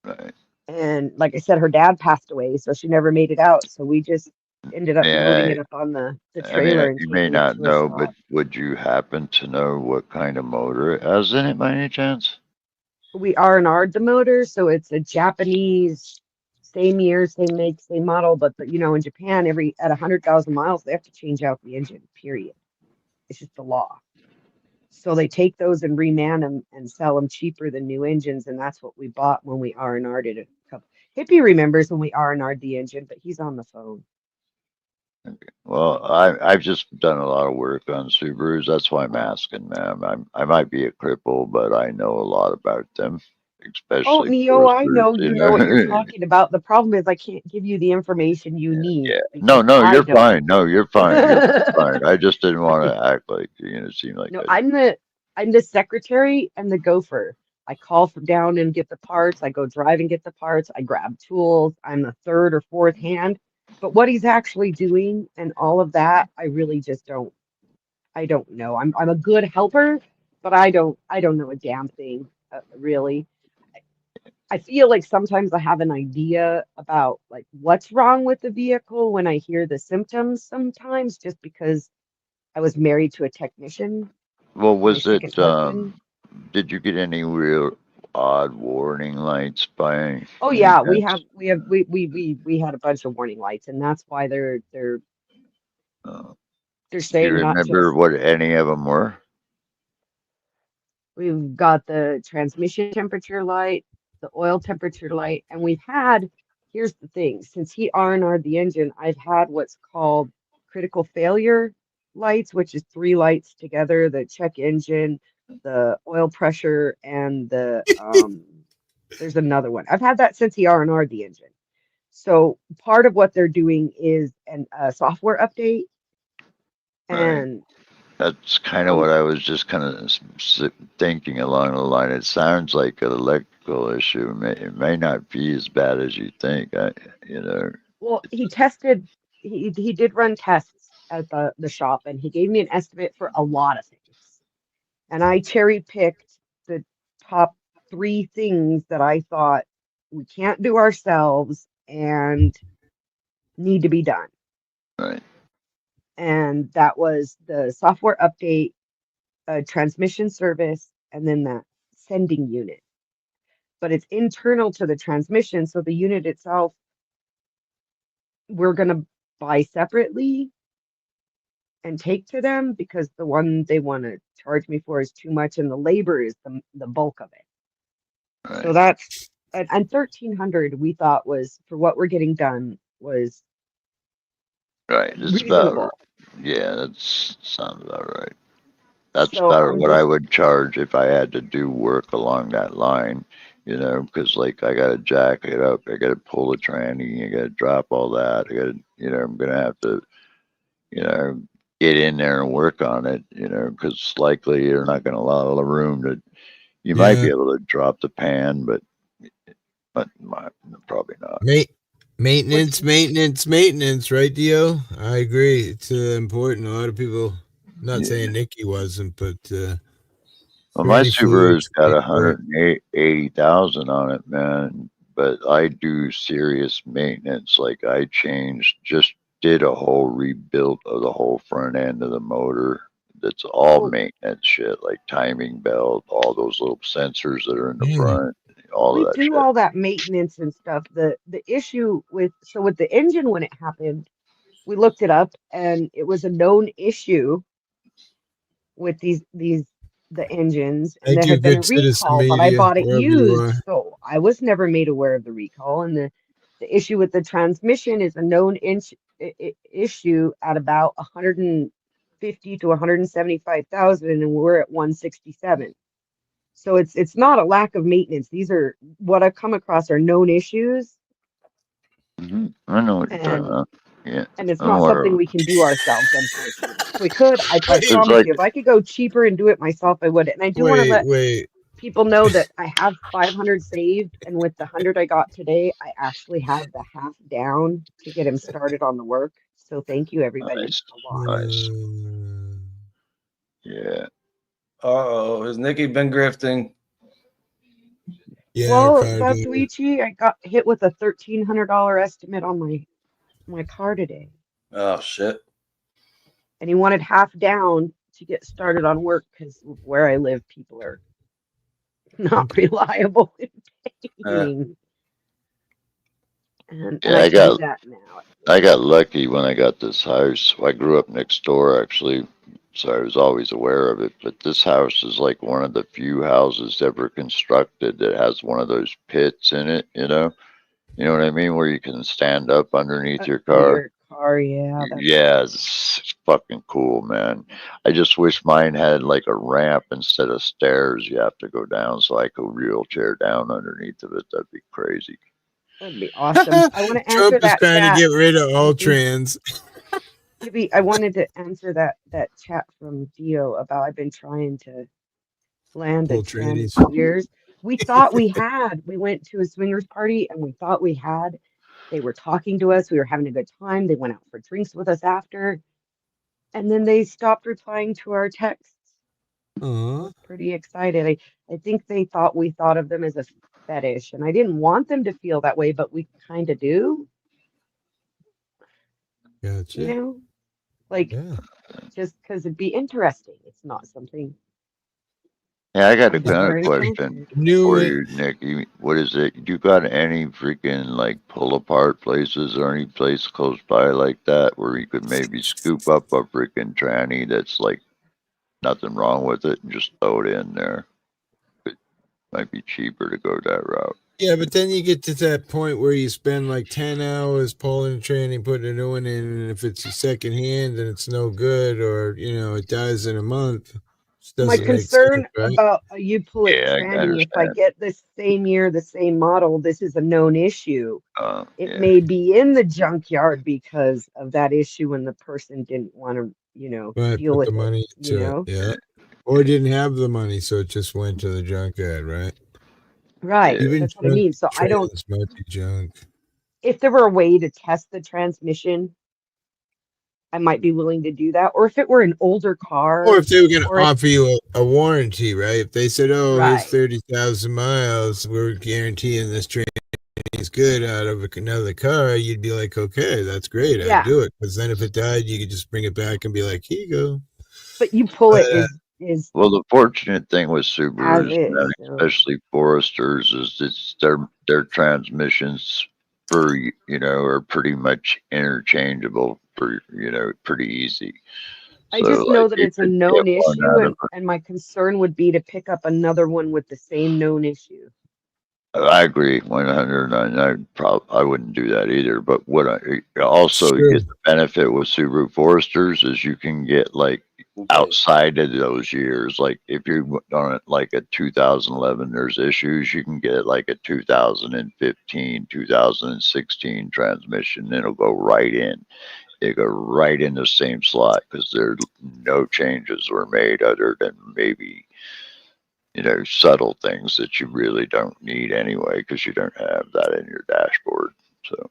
Right. And like I said, her dad passed away, so she never made it out. So we just ended up loading it up on the trailer and you may taking it not to a know, shop. but would you happen to know what kind of motor it has in it by any chance? We R&R'd the motor, so it's a Japanese, same year, same make, same model, but in Japan, at 100,000 miles, they have to change out the engine, period. It's just the law. So they take those and reman them and sell them cheaper than new engines, and that's what we bought when we R&R'd it. Hippie remembers when we R&R'd the engine, but he's on the phone. Okay. Well, I've just done a lot of work on Subarus. That's why I'm asking, ma'am. I might be a cripple, but I know a lot about them, especially. Neo, I know you know what you're talking about. The problem is I can't give you the information you need. Yeah. Because No, I you're don't. fine. No, you're fine. You're fine. I just didn't want to act like it seemed like. No, I'm the secretary and the gopher. I call down and get the parts. I go drive and get the parts. I grab tools. I'm the third or fourth hand. But what he's actually doing and all of that, I really just don't. I don't know. I'm a good helper, but I don't know a damn thing, really. I feel like sometimes I have an idea about like what's wrong with the vehicle when I hear the symptoms sometimes, just because I was married to a technician. Well, My was it? second husband. Did you get any real odd warning lights by any Oh yeah, chance? we had a bunch of warning lights, and that's why they're Do you saying not remember just. what any of them were? We've got the transmission temperature light, the oil temperature light, and here's the thing, since he R&R'd the engine, I've had what's called critical failure lights, which is 3 lights together, the check engine, the oil pressure, and there's another one. I've had that since he R&R'd the engine. So part of what they're doing is a software update. And that's kind of what I was just kind of thinking along the line. It sounds like an electrical issue. It may not be as bad as you think. Well, he did run tests at the shop, and he gave me an estimate for a lot of things. And I cherry picked the top 3 things that I thought we can't do ourselves and need to be done. Right. And that was the software update, transmission service, and then that sending unit. But it's internal to the transmission, so the unit itself we're going to buy separately and take to them, because the one they want to charge me for is too much, and the labor is the bulk of it. Right. So that's and 1,300 we thought was, for what we're getting done, was right. It's reasonable. that sounds about right. That's So about what I would charge if I had to do work along that line, because like I got to jack it up, I got to pull the tranny, I got to drop all that, I'm gonna have to, get in there and work on it, you know, because likely you're not going to allow the room to. You might be able to drop the pan, but probably not. Maintenance, right, Dio? I agree. It's important. A lot of people, not saying Nikki wasn't, but well, my Subaru's got important. 180,000 on it, man. But I do serious maintenance. Like I did a whole rebuild of the whole front end of the motor. That's all maintenance shit, like timing belt, all those little sensors that are in the front, all We of that do shit. all that maintenance and stuff. The issue with the engine when it happened, we looked it up and it was a known issue with the engines, and Thank there you, had been a good citizen recall, but I media, bought it wherever you used, are. so I was never made aware of the recall. And the issue with the transmission is a known issue at about 150 to 175,000, and we're at 167. So it's not a lack of maintenance. These are what I've come across are known issues, I know what you're talking and about. Yeah, and it's I'm not aware something of we can do ourselves, unfortunately. If we could, I it. It's promise like you, if I could go cheaper and do it myself, I would. And I do want to let Wait. people know that I have 500 saved, and with the 100 I got today, I actually have the half down to get him started on the work. So thank you, everybody, nice, a lot. nice. Yeah. Uh-oh, has Nikki been grifting? Yeah, Well, Ricardo. Luigi, I got hit with a $1,300 estimate on my car today, Oh shit. and he wanted half down to get started on work because where I live, people are not reliable in paying. And Yeah, I can do that now. I got lucky when I got this house. I grew up next door, actually, so I was always aware of it. But this house is like one of the few houses ever constructed that has one of those pits in it, you know? You know what I mean? Where you can stand up underneath your For car. your car, yeah. Yeah, it's fucking cool, man. I just wish mine had like a ramp instead of stairs you have to go down so I could wheelchair down underneath of it. That'd be crazy. That'd be awesome. I want to answer Trump is that trying chat. to get rid of all Hippie. trans. Hippie, I wanted to answer that chat from Dio about I've been trying to land a Pull trans trannies. years. We thought we had. We went to a swingers party and we thought we had. They were talking to us. We were having a good time. They went out for drinks with us after. And then they stopped replying to our texts. I was pretty excited. I think they thought we thought of them as a fetish, and I didn't want them to feel that way, but we kind of do. Gotcha. You know, like just because it'd be interesting. It's not something. Yeah, I got I'm another very question confident. for you, Nick. What is it? You got any freaking like pull apart places or any place close by like that where you could maybe scoop up a freaking tranny that's like nothing wrong with it and just throw it in there? It might be cheaper to go that route. Yeah, but then you get to that point where you spend like 10 hours pulling a training, putting a new one in, and if it's a second hand and it's no good, or it dies in a month, My doesn't concern make sense, right? about a you pull it Yeah, I tranny, if I understand. get the same year, the same model, this is a known issue. It Yeah. may be in the junkyard because of that issue and the person didn't want to, Right, deal put with the money it, to it, yeah. Or didn't have the money, so it just went to the junkyard, right? Right. Even That's what I mean. So I don't. trans might be junk. If there were a way to test the transmission, I might be willing to do that. Or if it were an older car, Or if they were going to or if, offer you a warranty, right? If they said, "Oh, here's right, 30,000 miles, we're guaranteeing this train is good out of another car," you'd be like, "Okay, that's great. I'd yeah. do it." Because then if it died, you could just bring it back and be like, "Here you go." But you pull But, it is Well, the fortunate thing with as Subarus, is. So. especially Foresters, is it's their transmissions are pretty much interchangeable for pretty easy. I So just like know that you it's a could get known one issue, out of and my concern would be to pick up another one with the same known issue. I agree 109. I wouldn't do that either. But what also Sure. you get the benefit with Subaru Foresters is you can get like outside of those years. Like if you're on like a 2011, there's issues. You can get like a 2015, 2016 transmission. It'll go right in. it go right in the same slot because there no changes were made other than maybe, subtle things that you really don't need anyway because you don't have that in your dashboard. So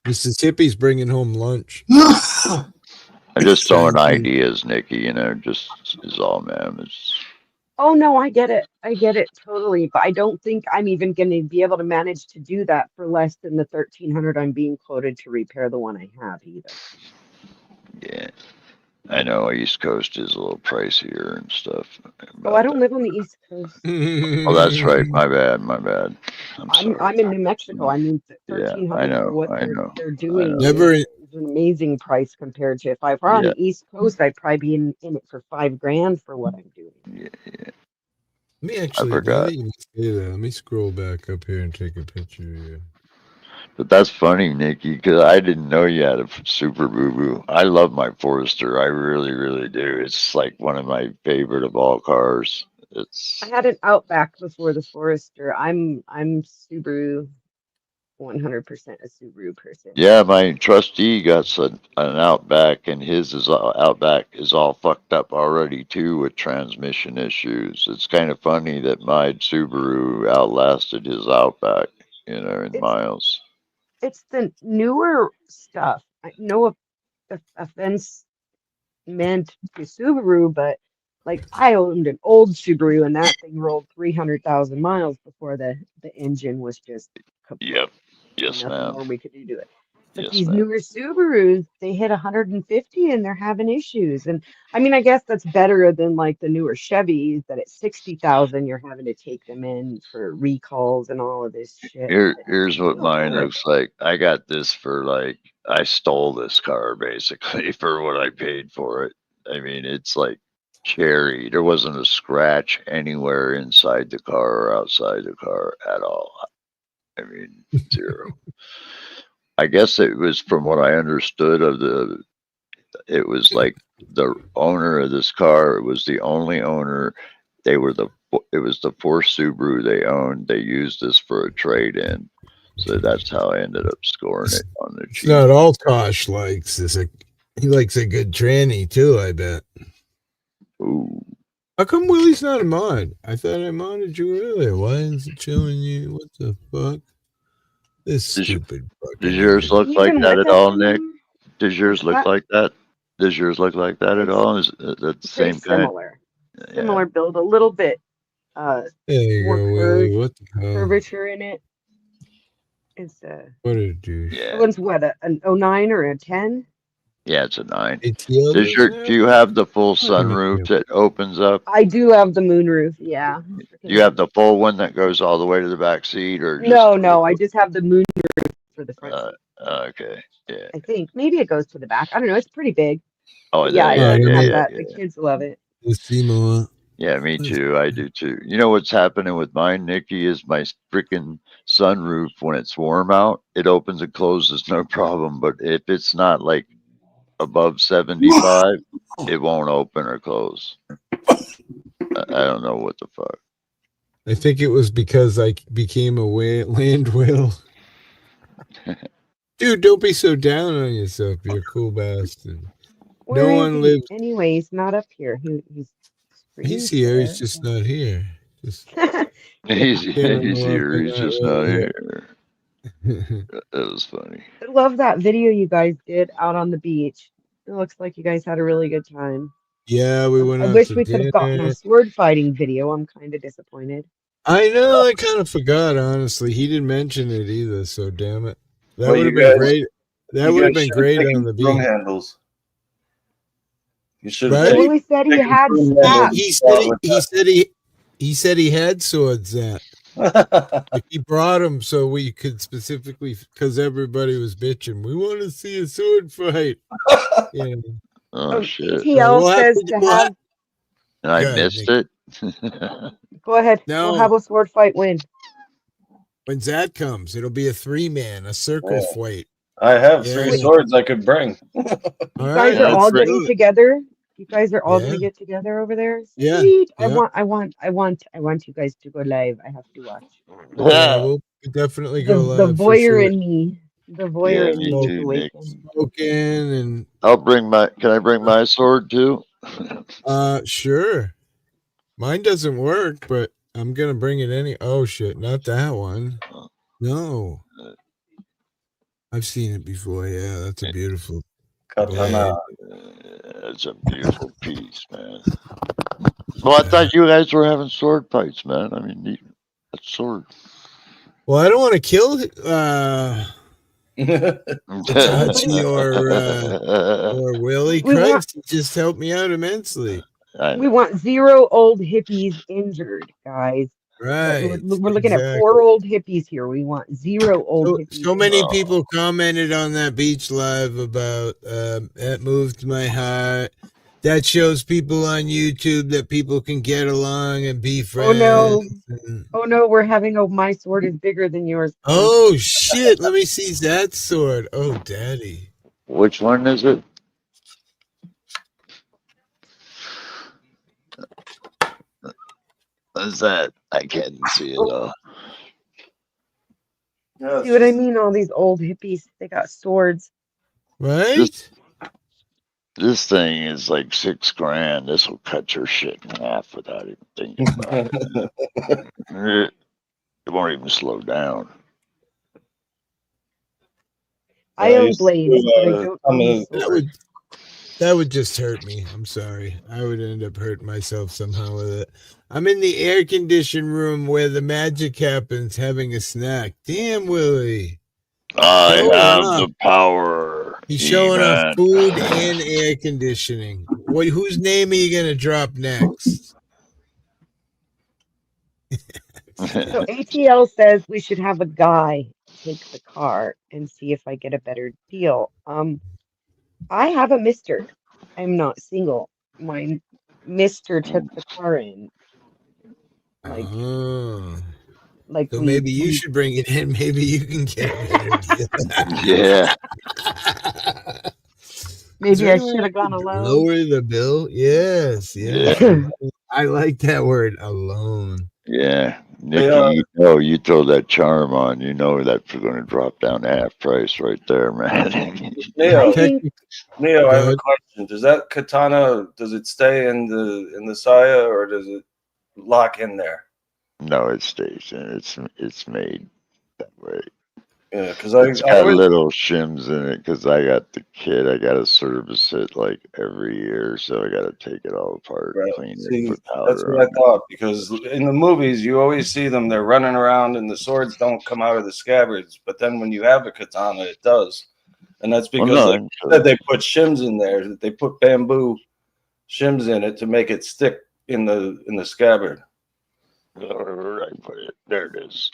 Mrs. Hippie's bringing home lunch. I'm just throwing Thank you. ideas, Nikki, just is all, man. Oh no, I get it. I get it totally. But I don't think I'm even going to be able to manage to do that for less than the 1,300 I'm being quoted to repair the one I have either. Yeah. I know East Coast is a little pricier and stuff. Oh, I don't live on the East Coast. Oh, that's right. My bad. I'm sorry. I'm in New Mexico. I mean, Yeah, 1,300 for what I know. they're doing Never. is an amazing price compared to if I were on Yeah. the East Coast, I'd probably be in it for $5,000 for what I'm doing. Yeah. Let me actually, forgot. you say that, let me scroll back up here and take a picture of you. But that's funny, Nikki, because I didn't know you had a Super Boo Boo. I love my Forester. I really, really do. It's like one of my favorite of all cars. I had an Outback before the Forester. I'm Subaru 100% a Subaru person. Yeah, my trustee got an Outback, and Outback is all fucked up already too with transmission issues. It's kind of funny that my Subaru outlasted his Outback, in miles. It's the newer stuff. No offense meant to Subaru, but like I owned an old Subaru and that thing rolled 300,000 miles before the engine was just kaput. Yep. Yes, Nothing ma'am. more we could do to it. But Yes, these ma'am. newer Subarus, they hit 150 and they're having issues. And I mean, I guess that's better than like the newer Chevys that at 60,000 you're having to take them in for recalls and all of this shit. Here's what Still mine horrible. looks like. I got this for I stole this car basically for what I paid for it. I mean, it's like cherry. There wasn't a scratch anywhere inside the car or outside the car at all. I mean, zero. I guess it was from what I understood it was like the owner of this car was the only owner. It was the fourth Subaru they owned. They used this for a trade-in. So that's how I ended up scoring it on the It's cheap. not all Tosh likes. He likes a good tranny too, I bet. Ooh. How come Willie's not a mod? I thought I modded you earlier. Why isn't it showing you? What the fuck? This stupid fucking. Does yours look He's like been that with at us all, Nick? anymore? Does yours What's look that? like that? Does yours look like that at It's all? Is that the pretty same kind? similar. Similar build, a little bit There you more go, Willie. What the hell? curvature in it. It's What a douche. That Yeah. one's what, an 09 or a 10? Yeah, it's a 9. ATL Do you have the full sunroof that opens up? I do have the moonroof, yeah. Do you have the full one that goes all the way to the back seat, or just No, I just have the moonroof for the front seat. okay, yeah. I think maybe it goes to the back. I don't know. It's pretty big. Oh, But yeah, I yeah, have yeah, that. yeah. The kids love it. Yeah, me too. I do too. You know what's happening with mine, Nikki, is my freaking sunroof, when it's warm out, it opens and closes no problem. But if it's not like above 75, it won't open or close. I don't know what the fuck. I think it was because I became a land whale. Dude, don't be so down on yourself. You're a cool bastard. Where no is one he? lives. Anyway, he's not up here. He's here. He's just not here. He's here. He's just not here. That was funny. I love that video you guys did out on the beach. It looks like you guys had a really good time. Yeah, we went I out wish to we could have gotten dinner. a sword fighting video. I'm kind of disappointed. I know. I kind of forgot, honestly. He didn't mention it either, so damn it. That Well, would have you been guys- great. That You would have guys been should've great taken on the broom beach. handles. You should Right? have. Willie said he had stabs. He said he had swords. That like he brought them so we could specifically, because everybody was bitching. We want to see a sword fight. Yeah. Oh shit! ETL says to have. And I missed it. Go ahead. No. We'll have a sword fight win. When that comes, it'll be a 3-man, a circle fight. I have 3 swords I could bring. You guys are all getting together. You guys are all gonna get together over there. Yeah. Sweet. Yeah. I want you guys to go live. I have to watch. Yeah, we'll definitely go live. The for voyeur sure. in me. The Yeah, voyeurism me is too, Nick. awakened. Smoking and Can I bring my sword too? sure. Mine doesn't work, but I'm gonna bring it any. Oh shit, not that one. No, I've seen it before. Yeah, that's a beautiful blade. Katana. It's a beautiful piece, man. Well, I thought you guys were having sword fights, man. I mean, a sword. Well, I don't want to kill Itachi or Willie. We want Christ, he just helped me out immensely. we want 0 old hippies injured, guys. Right, We're looking at 4 exactly. old hippies here. We want 0 old hippies So many injured. people commented on that beach live about that moved my heart. That shows people on YouTube that people can get along and be Oh friends. no. Oh no, we're having a my sword is bigger than yours. Oh shit! Let me see that sword. Oh, daddy. Which one is it? What's that? I can't see it though. See what I mean? All these old hippies, they got swords. Right? This thing is like $6,000. This will cut your shit in half without even thinking about it. It won't even slow down. I own blades, but I don't own the sword. That would just hurt me. I'm sorry. I would end up hurting myself somehow with it. I'm in the air conditioned room where the magic happens, having a snack. Damn, Willie. I have the power. He's showing off He-Man. food and air conditioning. Wait, whose name are you going to drop next? So ATL says we should have a guy take the car and see if I get a better deal. I have a mister. I'm not single. My mister took the car in. Like so maybe you should bring it in. Maybe you can get a better deal. Yeah. Maybe I should have gone alone. Lower the bill. Yes. I like that word, alone. Yeah. Nikki, you throw that charm on, that's going to drop down to half price right there, man. Neo, I have a question. Does that katana, does it stay in the saya, or does it lock in there? No, it stays in. It's made that way. Yeah, because it's got little shims in it. Because I got the kid, I got to service it like every year, so I got to take it all apart, clean it, put powder. That's what I thought. Because in the movies, you always see them; they're running around, and the swords don't come out of the scabbards. But then when you have a katana, it does, and that's because they put shims in there. They put bamboo shims in it to make it stick in the scabbard. Right, put it there. It is.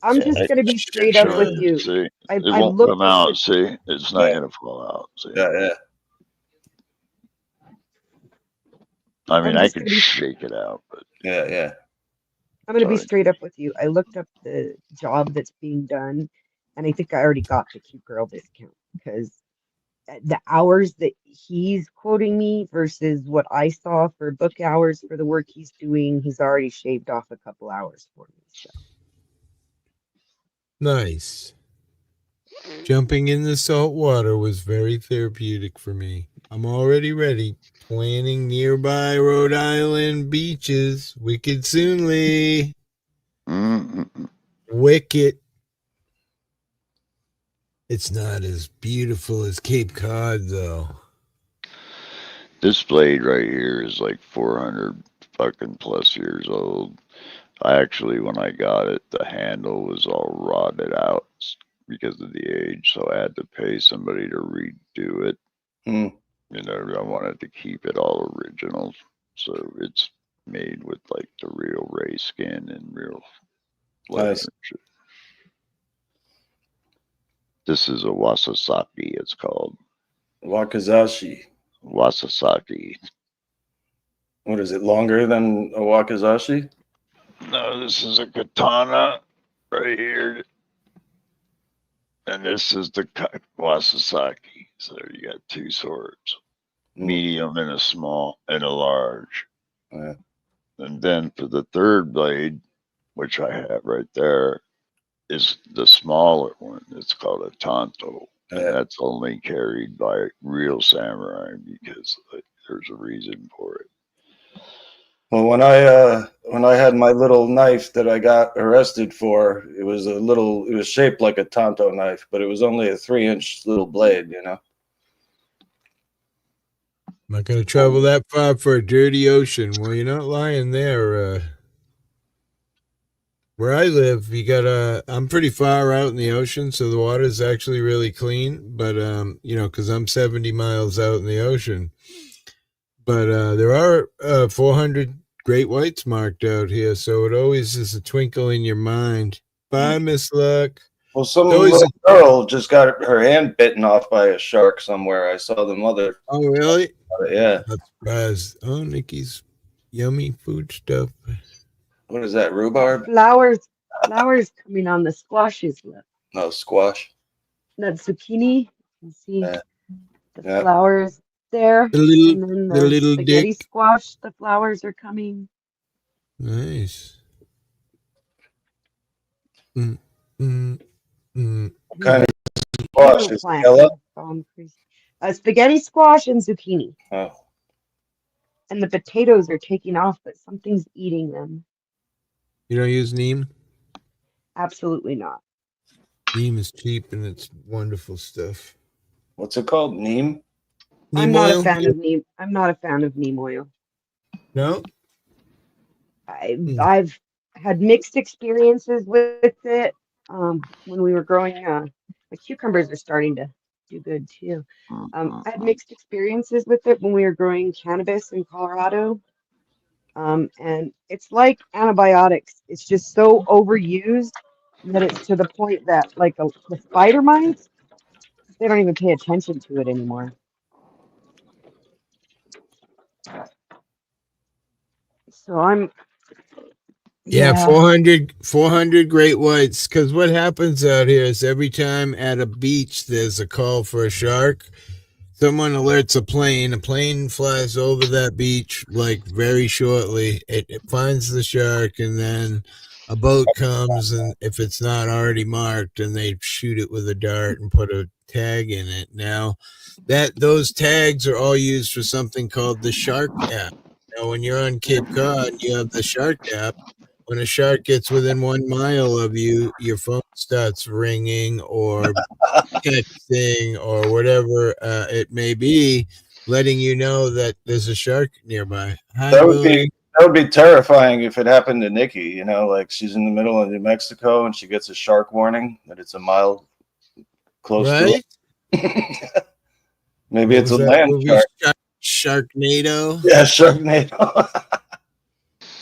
I'm just going to be straight up with you. See, it won't come out. See, it's not going to fall out. See? Yeah. I mean, I could shake it out, but yeah. I'm going to be straight up with you. I looked up the job that's being done, and I think I already got the cute girl discount because the hours that he's quoting me versus what I saw for book hours for the work he's doing, he's already shaved off a couple hours for me. So. Nice. Jumping in the salt water was very therapeutic for me. I'm already ready. Planning nearby Rhode Island beaches. Wicked soonly. Wicked. It's not as beautiful as Cape Cod, though. This blade right here is like 400 fucking plus years old. When I got it, the handle was all rotted out because of the age, so I had to pay somebody to redo it. I wanted to keep it all original, so it's made with like the real ray skin and real leather. Nice. This is a wasasaki, it's called. Wakizashi. Wasasaki. What is it, longer than a wakizashi? No, this is a katana right here. And this is the wasasaki. So you got two swords. Medium and a small and a large. And then for the third blade, which I have right there, is the smaller one. It's called a Tonto. And Yeah. that's only carried by real samurai because there's a reason for it. Well, when I had my little knife that I got arrested for, it was shaped like a Tonto knife, but it was only a 3-inch little blade, you know. I'm not going to travel that far for a dirty ocean. Well, you're not lying there. Where I live, I'm pretty far out in the ocean, so the water is actually really clean. But because I'm 70 miles out in the ocean. But there are 400 great whites marked out here, so it always is a twinkle in your mind. Bye, Miss Luck. Well, some little girl just got her hand bitten off by a shark somewhere. I saw the mother. Oh, really? Yeah. Not surprised. Oh, Nikki's yummy food stuff. What is that, rhubarb? Flowers coming on the squashes. Look. No, squash. That zucchini. You see the Yeah. flowers there. The little, and then the little spaghetti dick. squash. The flowers are coming. Nice. Kind of squash is Plant. yellow. Spaghetti squash and zucchini. Oh. And the potatoes are taking off, but something's eating them. You don't use neem? Absolutely not. Neem is cheap and it's wonderful stuff. What's it called? Neem? I'm not a fan of neem. I'm not a fan of neem oil. No? I've had mixed experiences with it. When we were growing, the cucumbers are starting to do good too. I had mixed experiences with it when we were growing cannabis in Colorado. And it's like antibiotics. It's just so overused that it's to the point that, like, the spider mites, they don't even pay attention to it anymore. So I'm. Yeah, 400 great whites. Because what happens out here is every time at a beach there's a call for a shark, someone alerts a plane flies over that beach like very shortly, it finds the shark, and then a boat comes, and if it's not already marked, and they shoot it with a dart and put a tag in it. Now those tags are all used for something called the shark app. Now when you're on Cape Cod, you have the shark app. When a shark gets within 1 mile of you, your phone starts ringing or texting or whatever it may be, letting you know that there's a shark nearby. That would be terrifying if it happened to Nikki. You know, like she's in the middle of New Mexico and she gets a shark warning that it's a mile close to it. Maybe it's a land shark. Sharknado. Yeah, Sharknado.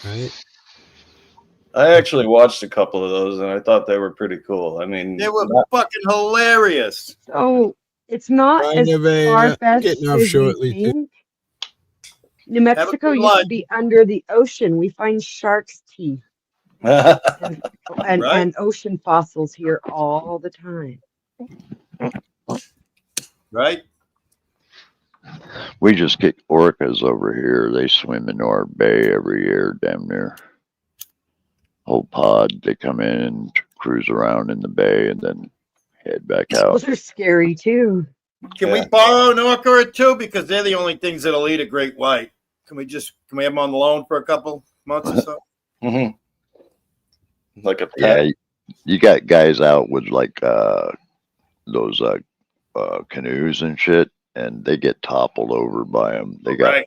Right. I actually watched a couple of those and I thought they were pretty cool. I mean, they were fucking hilarious. So it's not as far-fetched as you think. New Mexico used to be under the ocean. We find shark's teeth and ocean fossils here all the time. Right? We just get orcas over here. They swim in our bay every year, damn near. Whole pod. They come in and cruise around in the bay and then head back out. Those are scary too. Can we borrow an orca or two? Because they're the only things that'll eat a great white. Can we have them on the loan for a couple months or so? Mm-hmm. Like a pet. Yeah, you got guys out with like those canoes and shit, and they get toppled over by them. They got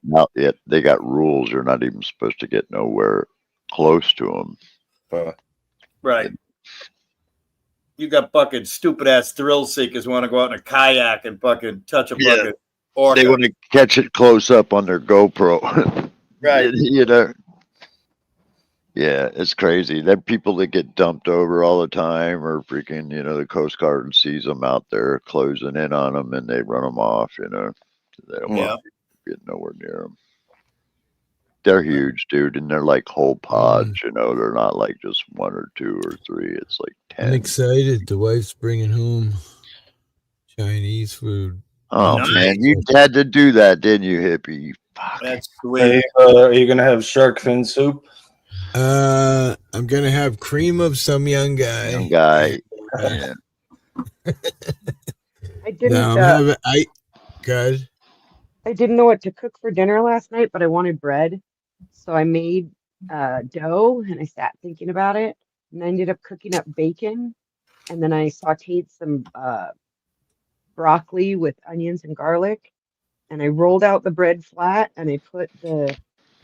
they got rules. You're not even supposed to get nowhere close to them. Right. You got fucking stupid ass thrill seekers want to go out in a kayak and fucking touch a fucking orca. They want to catch it close up on their GoPro. Right. You know. Yeah, it's crazy. There are people that get dumped over all the time, or freaking, the Coast Guard sees them out there closing in on them and they run them off, They don't want to get nowhere near them. They're huge, dude, and they're like whole pods, They're not like just 1 or 2 or 3. It's like 10. I'm excited. The wife's bringing home Chinese food. Oh, man, you had to do that, didn't you, hippie? Fuck. That's sweet. Are you going to have shark fin soup? I'm gonna have cream of some young guy. Young guy. And, Yeah. I didn't. no, I'm having good. I didn't know what to cook for dinner last night, but I wanted bread, so I made dough and I sat thinking about it, and I ended up cooking up bacon, and then I sautéed some broccoli with onions and garlic, and I rolled out the bread flat, and I put the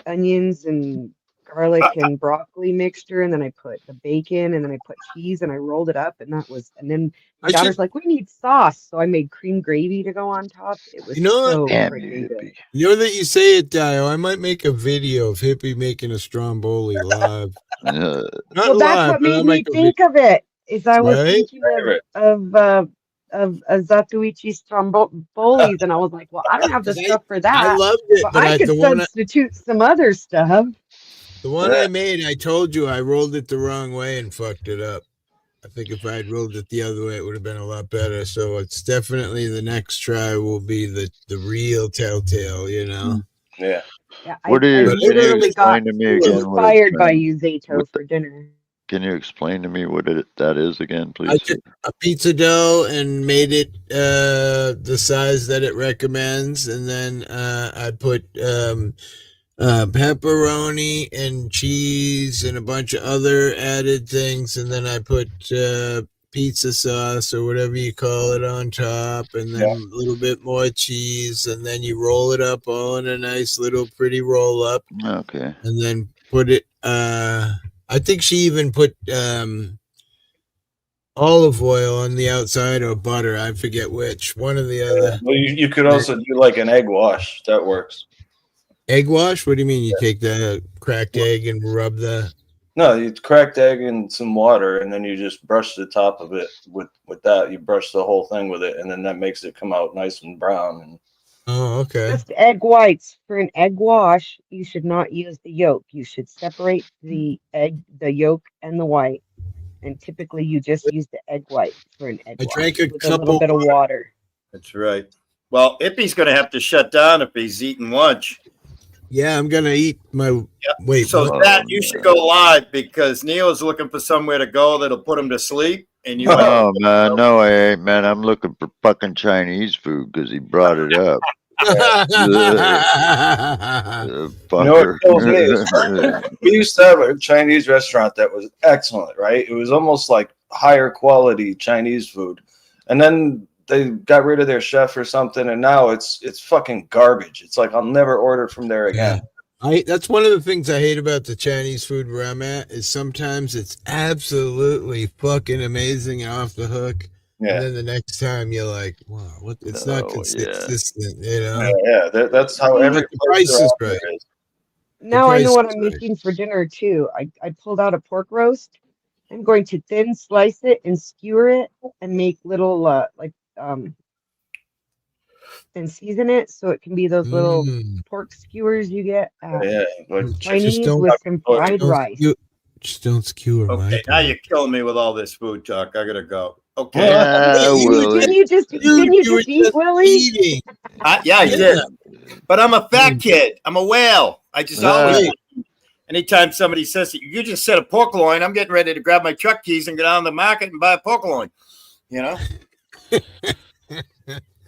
onions and garlic and broccoli mixture, and then I put the bacon, and then I put cheese, and I rolled it up, and and then my daughter's like, we need sauce, so I made cream gravy to go on top. It was so freaking good. You know that you say it, Dio. I might make a video of Hippie making a stromboli live. Well, that's what made me think of it. Is I was thinking of Zatuichi strombolis, and I was like, well, I don't have the stuff for that. I loved it, but I could substitute some other stuff. The one I made, I told you I rolled it the wrong way and fucked it up. I think if I had rolled it the other way, it would have been a lot better. So it's definitely the next try will be the real telltale, you know? Yeah. What do you literally got to me again? inspired by you, Zato, for dinner. Can you explain to me what that is again, please? I took a pizza dough and made it the size that it recommends, and then I put pepperoni and cheese and a bunch of other added things, and then I put pizza sauce or whatever you call it on top, and then a little bit more cheese, and then you roll it up all in a nice little pretty roll up. Okay. And then put it I think she even put olive oil on the outside or butter. I forget which. One or the other. Well, you could also do like an egg wash. That works. Egg wash? What do you mean? You take the cracked egg and rub the... No, you cracked egg in some water, and then you just brush the top of it with that. You brush the whole thing with it, and then that makes it come out nice and brown. And oh, okay. Just egg whites. For an egg wash, you should not use the yolk. You should separate the yolk and the white. And typically you just use the egg white for an egg wash. I drank with a little bit of water. That's right. Well, Ippy's going to have to shut down if he's eating lunch. Yeah, I'm going to eat my... Wait. So that you should go live because Neil's looking for somewhere to go that'll put him to sleep. And you man, no, I ain't, man. I'm looking for fucking Chinese food because he brought it up. We used to have a Chinese restaurant that was excellent, right? It was almost like higher quality Chinese food, and then they got rid of their chef or something, and now it's fucking garbage. It's like I'll never order from there again. That's one of the things I hate about the Chinese food where I'm at is sometimes it's absolutely fucking amazing and off the hook. Yeah. And then the next time you're like, wow, what? It's not consistent, you know? Yeah, that's how every price is right. Now I know what I'm making for dinner too. I pulled out a pork roast. I'm going to thin slice it and skewer it and make little and season it so it can be those little pork skewers you get Chinese with some fried rice. Just don't skewer. Okay, Mike. now you're killing me with all this food talk. I gotta go. Okay. Didn't you just eat, Willie? Yeah, I did. But I'm a fat kid. I'm a whale. I just always. Anytime somebody says you just said a pork loin, I'm getting ready to grab my truck keys and get out on the market and buy a pork loin. You know.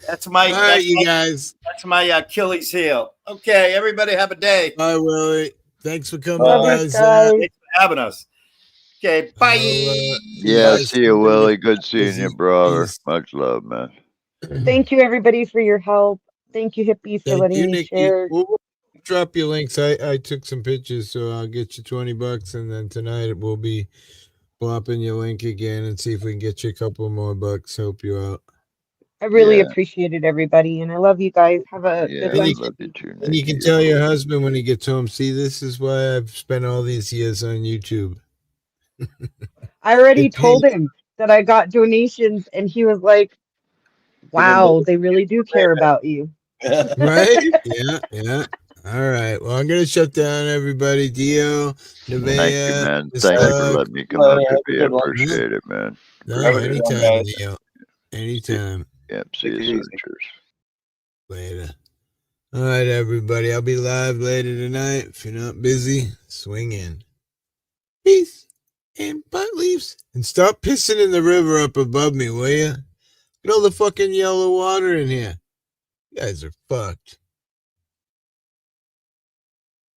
That's my. All right, you guys. That's my Achilles heel. Okay, everybody have a day. Bye, Willie. Thanks for coming, guys. Thanks for having us. Okay, bye. Yeah, see you, Willie. Good seeing you, brother. Much love, man. Thank you, everybody, for your help. Thank you, Hippie, for letting me share. We'll drop your links. I took some pictures, so I'll get you $20, and then tonight we'll be plopping your link again and see if we can get you a couple more bucks. Help you out. I really appreciate it, everybody, and I love you guys. Have a good I night. love you too, and you can tell your husband when he gets home, see, this is why I've spent all these years on YouTube. I already told him that I got donations, and he was like, wow, they really do care about you. Right? Yeah. All right. Well, I'm going to shut down everybody. Dio, Nevaeh. Thank you, man. Thank you for letting me come up to I appreciate it, man. No, anytime, Dio. Anytime. Yep. See you soon. Cheers. Later. All right, everybody. I'll be live later tonight. If you're not busy, swing in. peace and butt leaves. And stop pissing in the river up above me, will ya? Get all the fucking yellow water in here. You guys are fucked.